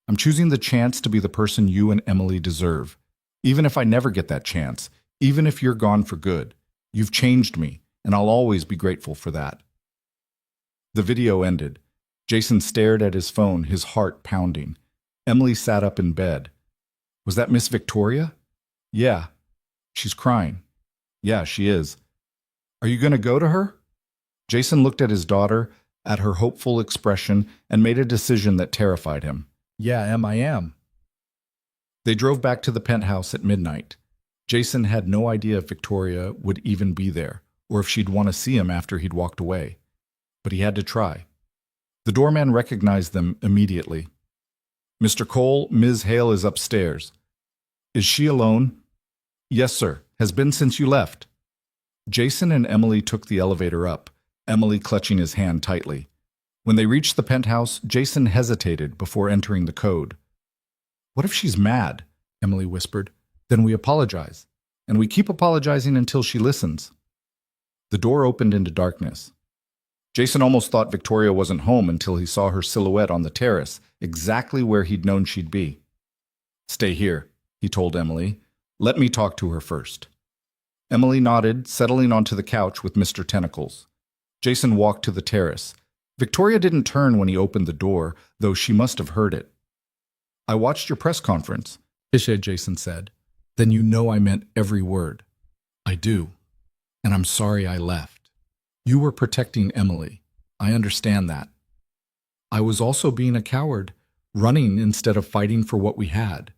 I'm choosing the chance to be the person you and Emily deserve. Even if I never get that chance, even if you're gone for good, you've changed me, and I'll always be grateful for that. The video ended. Jason stared at his phone, his heart pounding. Emily sat up in bed. Was that Miss Victoria? Yeah. She's crying. Yeah, she is. Are you going to go to her? Jason looked at his daughter, at her hopeful expression, and made a decision that terrified him. Yeah, Em, I am. They drove back to the penthouse at midnight. Jason had no idea if Victoria would even be there, or if she'd want to see him after he'd walked away. But he had to try. The doorman recognized them immediately. Mr. Cole, Ms. Hale is upstairs. Is she alone? Yes, sir. Has been since you left. Jason and Emily took the elevator up, Emily clutching his hand tightly. When they reached the penthouse, Jason hesitated before entering the code. What if she's mad? Emily whispered. Then we apologize. And we keep apologizing until she listens. The door opened into darkness. Jason almost thought Victoria wasn't home until he saw her silhouette on the terrace, exactly where he'd known she'd be. Stay here, he told Emily. Let me talk to her first. Emily nodded, settling onto the couch with Mr. Tentacles. Jason walked to the terrace. Victoria didn't turn when he opened the door, though she must have heard it. I watched your press conference, Jason said. Then you know I meant every word. I do. And I'm sorry I left. You were protecting Emily. I understand that. I was also being a coward, running instead of fighting for what we had.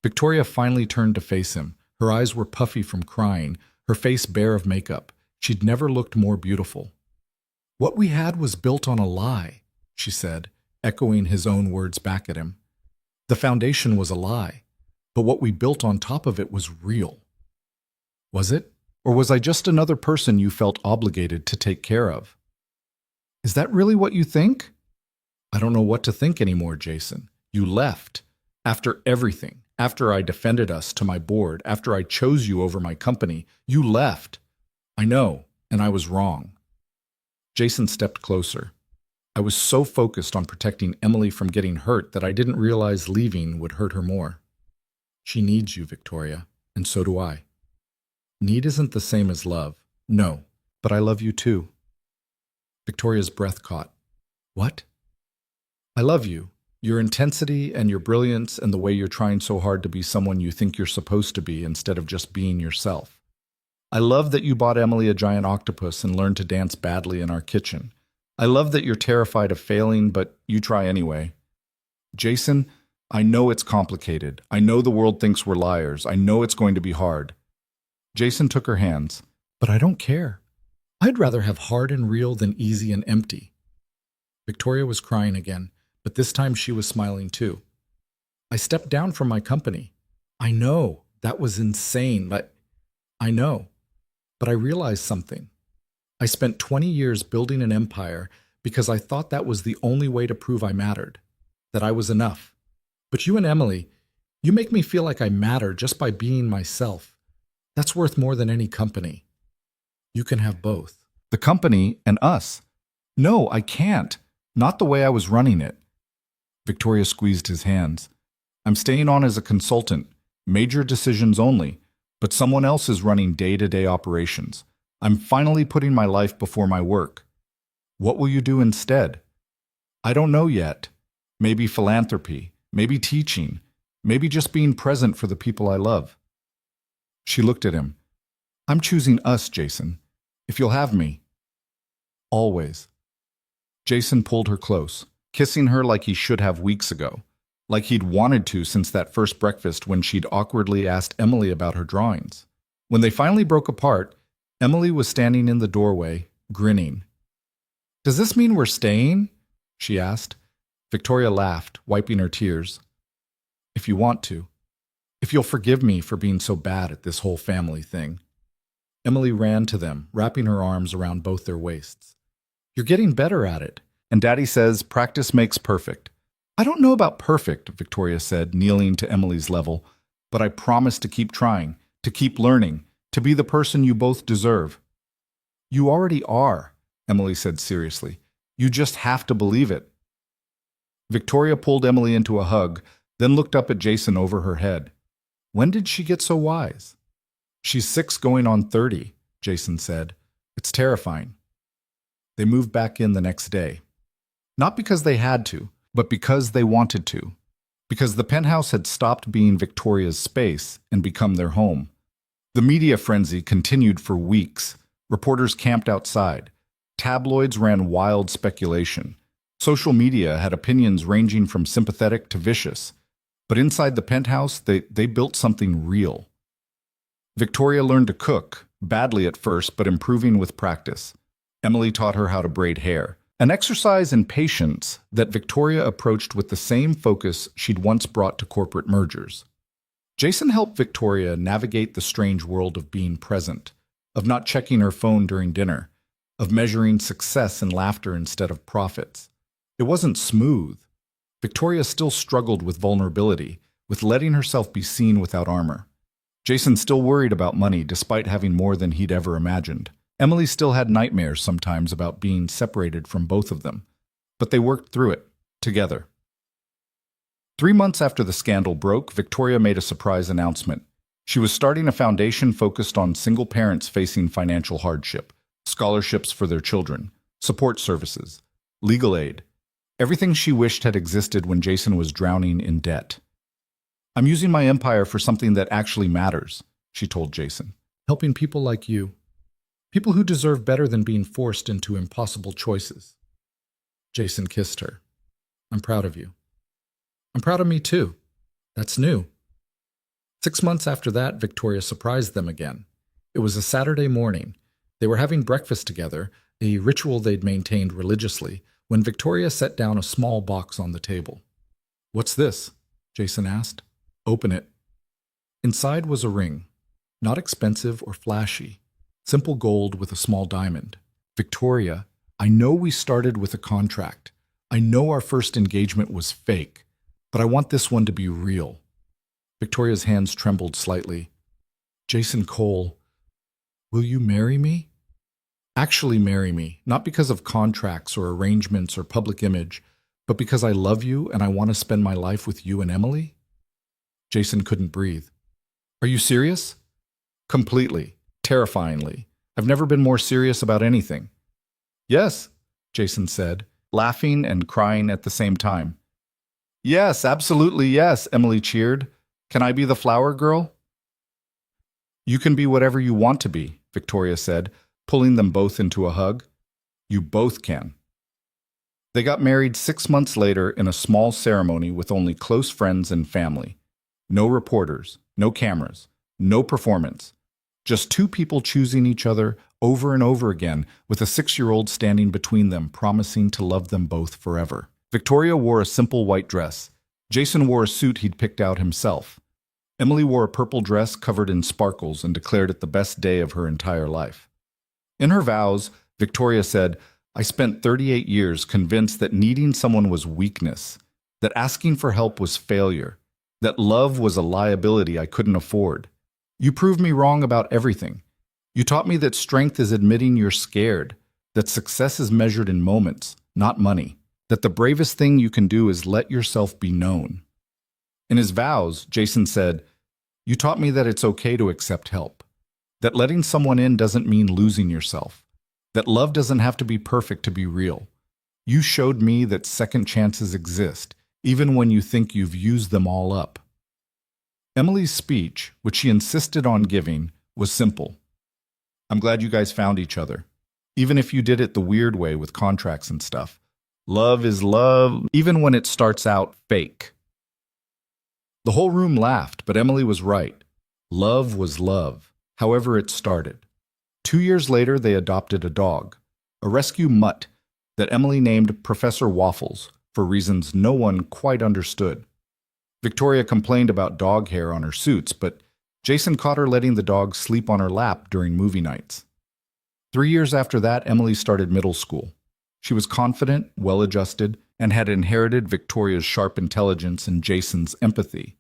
Victoria finally turned to face him. Her eyes were puffy from crying, her face bare of makeup. She'd never looked more beautiful. What we had was built on a lie, she said, echoing his own words back at him. The foundation was a lie, but what we built on top of it was real. Was it? Or was I just another person you felt obligated to take care of? Is that really what you think? I don't know what to think anymore, Jason. You left. After everything. After I defended us to my board. After I chose you over my company. You left. I know, and I was wrong. Jason stepped closer. I was so focused on protecting Emily from getting hurt that I didn't realize leaving would hurt her more. She needs you, Victoria, and so do I. Need isn't the same as love. No, but I love you too. Victoria's breath caught. What? I love you. Your intensity and your brilliance and the way you're trying so hard to be someone you think you're supposed to be instead of just being yourself. I love that you bought Emily a giant octopus and learned to dance badly in our kitchen. I love that you're terrified of failing, but you try anyway. Jason, I know it's complicated. I know the world thinks we're liars. I know it's going to be hard. Jason took her hands. But I don't care. I'd rather have hard and real than easy and empty. Victoria was crying again, but this time she was smiling too. I stepped down from my company. I know, that was insane, but I know. But I realized something. I spent 20 years building an empire because I thought that was the only way to prove I mattered, that I was enough. But you and Emily, you make me feel like I matter just by being myself. That's worth more than any company. You can have both. The company and us. No, I can't. Not the way I was running it. Victoria squeezed his hands. I'm staying on as a consultant, major decisions only, but someone else is running day-to-day operations. I'm finally putting my life before my work. What will you do instead? I don't know yet. Maybe philanthropy, maybe teaching, maybe just being present for the people I love. She looked at him. I'm choosing us, Jason, if you'll have me. Always. Jason pulled her close, kissing her like he should have weeks ago, like he'd wanted to since that first breakfast when she'd awkwardly asked Emily about her drawings. When they finally broke apart, Emily was standing in the doorway, grinning. Does this mean we're staying? She asked. Victoria laughed, wiping her tears. If you want to. If you'll forgive me for being so bad at this whole family thing. Emily ran to them, wrapping her arms around both their waists. You're getting better at it. And Daddy says practice makes perfect. I don't know about perfect, Victoria said, kneeling to Emily's level, but I promise to keep trying, to keep learning, to be the person you both deserve. You already are, Emily said seriously. You just have to believe it. Victoria pulled Emily into a hug, then looked up at Jason over her head. When did she get so wise? She's 6 going on 30, Jason said. It's terrifying. They moved back in the next day. Not because they had to, but because they wanted to. Because the penthouse had stopped being Victoria's space and become their home. The media frenzy continued for weeks. Reporters camped outside. Tabloids ran wild speculation. Social media had opinions ranging from sympathetic to vicious. But inside the penthouse, they built something real. Victoria learned to cook, badly at first, but improving with practice. Emily taught her how to braid hair, an exercise in patience that Victoria approached with the same focus she'd once brought to corporate mergers. Jason helped Victoria navigate the strange world of being present, of not checking her phone during dinner, of measuring success in laughter instead of profits. It wasn't smooth. Victoria still struggled with vulnerability, with letting herself be seen without armor. Jason still worried about money despite having more than he'd ever imagined. Emily still had nightmares sometimes about being separated from both of them, but they worked through it, together. 3 months after the scandal broke, Victoria made a surprise announcement. She was starting a foundation focused on single parents facing financial hardship, scholarships for their children, support services, legal aid, everything she wished had existed when Jason was drowning in debt. "I'm using my empire for something that actually matters," she told Jason. "Helping people like you. People who deserve better than being forced into impossible choices." Jason kissed her. "I'm proud of you." "I'm proud of me too. That's new." 6 months after that, Victoria surprised them again. It was a Saturday morning. They were having breakfast together, a ritual they'd maintained religiously, when Victoria set down a small box on the table. "What's this?" Jason asked. "Open it." Inside was a ring. Not expensive or flashy. Simple gold with a small diamond. "Victoria, I know we started with a contract. I know our first engagement was fake, but I want this one to be real." Victoria's hands trembled slightly. "Jason Cole, will you marry me? Actually marry me, not because of contracts or arrangements or public image, but because I love you and I want to spend my life with you and Emily?" Jason couldn't breathe. "Are you serious?" "Completely. Terrifyingly. I've never been more serious about anything." "Yes," Jason said, laughing and crying at the same time. "Yes, absolutely yes," Emily cheered. "Can I be the flower girl?" "You can be whatever you want to be," Victoria said, pulling them both into a hug. "You both can." They got married 6 months later in a small ceremony with only close friends and family. No reporters, no cameras, no performance. Just two people choosing each other over and over again, with a 6-year-old standing between them, promising to love them both forever. Victoria wore a simple white dress. Jason wore a suit he'd picked out himself. Emily wore a purple dress covered in sparkles and declared it the best day of her entire life. In her vows, Victoria said, "I spent 38 years convinced that needing someone was weakness, that asking for help was failure, that love was a liability I couldn't afford. You proved me wrong about everything. You taught me that strength is admitting you're scared, that success is measured in moments, not money, that the bravest thing you can do is let yourself be known." In his vows, Jason said, "You taught me that it's okay to accept help, that letting someone in doesn't mean losing yourself, that love doesn't have to be perfect to be real. You showed me that second chances exist, even when you think you've used them all up." Emily's speech, which she insisted on giving, was simple. "I'm glad you guys found each other, even if you did it the weird way with contracts and stuff. Love is love, even when it starts out fake." The whole room laughed, but Emily was right. Love was love, however it started. 2 years later, they adopted a dog, a rescue mutt that Emily named Professor Waffles for reasons no one quite understood. Victoria complained about dog hair on her suits, but Jason caught her letting the dog sleep on her lap during movie nights. 3 years after that, Emily started middle school. She was confident, well-adjusted, and had inherited Victoria's sharp intelligence and Jason's empathy.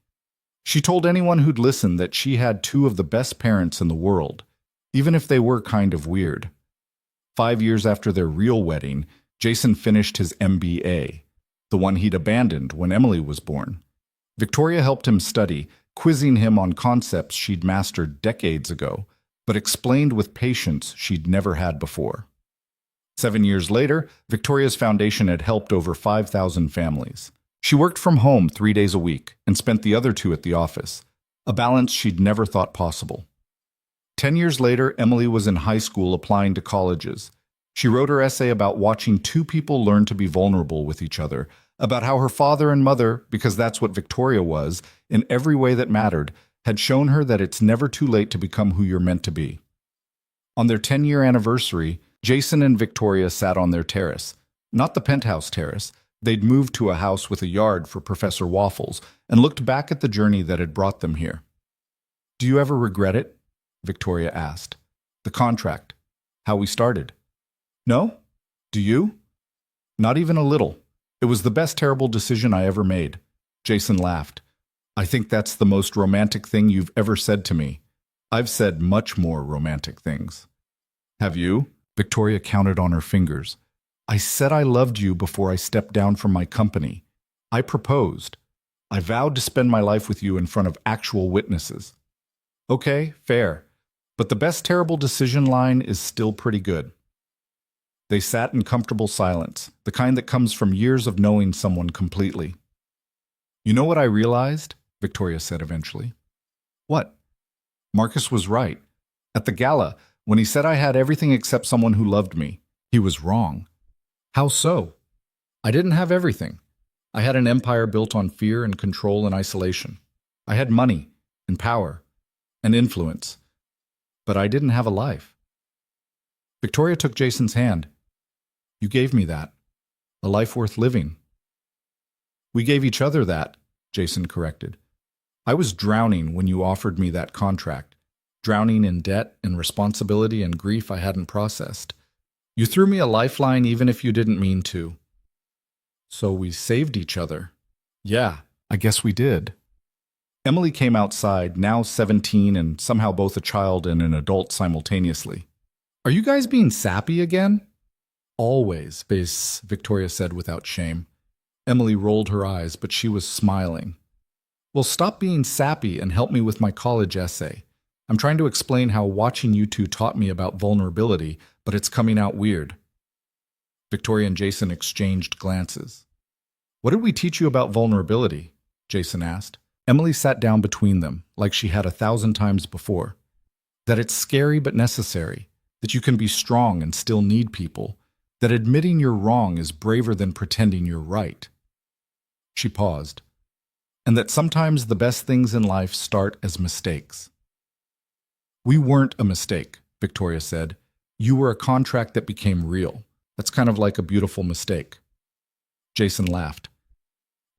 She told anyone who'd listen that she had two of the best parents in the world, even if they were kind of weird. 5 years after their real wedding, Jason finished his MBA, the one he'd abandoned when Emily was born. Victoria helped him study, quizzing him on concepts she'd mastered decades ago, but explained with patience she'd never had before. 7 years later, Victoria's foundation had helped over 5,000 families. She worked from home 3 days a week and spent the other 2 at the office, a balance she'd never thought possible. 10 years later, Emily was in high school applying to colleges. She wrote her essay about watching two people learn to be vulnerable with each other, about how her father and mother, because that's what Victoria was, in every way that mattered, had shown her that it's never too late to become who you're meant to be. On their 10-year anniversary, Jason and Victoria sat on their terrace, not the penthouse terrace, They'd moved to a house with a yard for Professor Waffles and looked back at the journey that had brought them here. Do you ever regret it? Victoria asked. The contract. How we started. No? Do you? Not even a little. It was the best terrible decision I ever made. Jason laughed. I think that's the most romantic thing you've ever said to me. I've said much more romantic things. Have you? Victoria counted on her fingers. I said I loved you before I stepped down from my company. I proposed. I vowed to spend my life with you in front of actual witnesses. Okay, fair. But the best terrible decision line is still pretty good. They sat in comfortable silence, the kind that comes from years of knowing someone completely. You know what I realized? Victoria said eventually. What? Marcus was right. At the gala, when he said I had everything except someone who loved me, he was wrong. How so? I didn't have everything. I had an empire built on fear and control and isolation. I had money and power and influence. But I didn't have a life. Victoria took Jason's hand. You gave me that. A life worth living. We gave each other that, Jason corrected. I was drowning when you offered me that contract. Drowning in debt and responsibility and grief I hadn't processed. You threw me a lifeline even if you didn't mean to. So we saved each other. Yeah, I guess we did. Emily came outside, now 17 and somehow both a child and an adult simultaneously. Are you guys being sappy again? Always, Victoria said without shame. Emily rolled her eyes, but she was smiling. Well, stop being sappy and help me with my college essay. I'm trying to explain how watching you two taught me about vulnerability, but it's coming out weird. Victoria and Jason exchanged glances. What did we teach you about vulnerability? Jason asked. Emily sat down between them, like she had 1,000 times before. That it's scary but necessary, that you can be strong and still need people, that admitting you're wrong is braver than pretending you're right. She paused. And that sometimes the best things in life start as mistakes. We weren't a mistake, Victoria said. You were a contract that became real. That's kind of like a beautiful mistake. Jason laughed.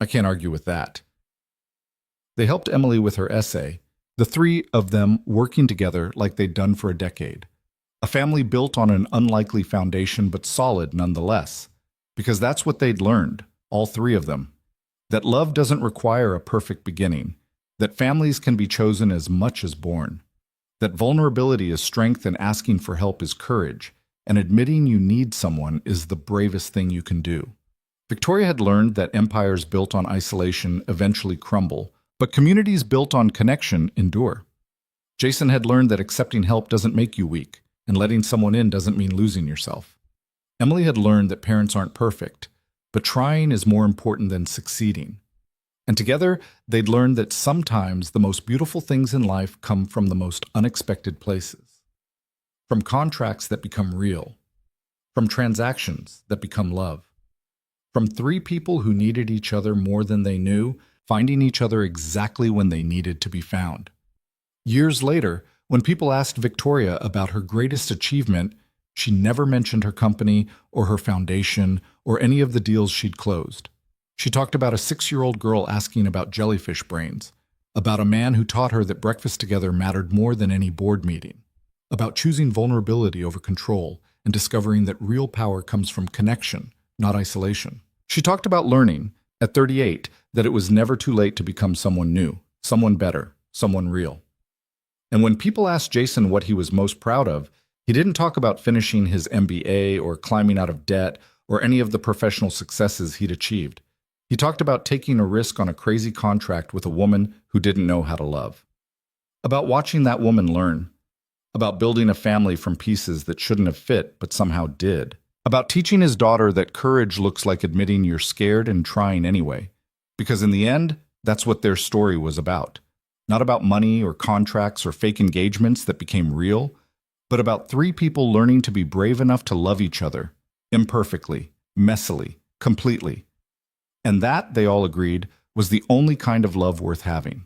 I can't argue with that. They helped Emily with her essay, the three of them working together like they'd done for a decade. A family built on an unlikely foundation but solid nonetheless, because that's what they'd learned, all three of them. That love doesn't require a perfect beginning, that families can be chosen as much as born, that vulnerability is strength and asking for help is courage, and admitting you need someone is the bravest thing you can do. Victoria had learned that empires built on isolation eventually crumble, but communities built on connection endure. Jason had learned that accepting help doesn't make you weak, and letting someone in doesn't mean losing yourself. Emily had learned that parents aren't perfect, but trying is more important than succeeding. And together, they'd learned that sometimes the most beautiful things in life come from the most unexpected places. From contracts that become real. From transactions that become love. From three people who needed each other more than they knew, finding each other exactly when they needed to be found. Years later, when people asked Victoria about her greatest achievement, she never mentioned her company or her foundation or any of the deals she'd closed. She talked about a 6-year-old girl asking about jellyfish brains, about a man who taught her that breakfast together mattered more than any board meeting, about choosing vulnerability over control and discovering that real power comes from connection, not isolation. She talked about learning, at 38, that it was never too late to become someone new, someone better, someone real. And when people asked Jason what he was most proud of, he didn't talk about finishing his MBA or climbing out of debt or any of the professional successes he'd achieved. He talked about taking a risk on a crazy contract with a woman who didn't know how to love. About watching that woman learn. About building a family from pieces that shouldn't have fit but somehow did. About teaching his daughter that courage looks like admitting you're scared and trying anyway. Because in the end, that's what their story was about. Not about money or contracts or fake engagements that became real, but about three people learning to be brave enough to love each other, imperfectly, messily, completely. And that, they all agreed, was the only kind of love worth having.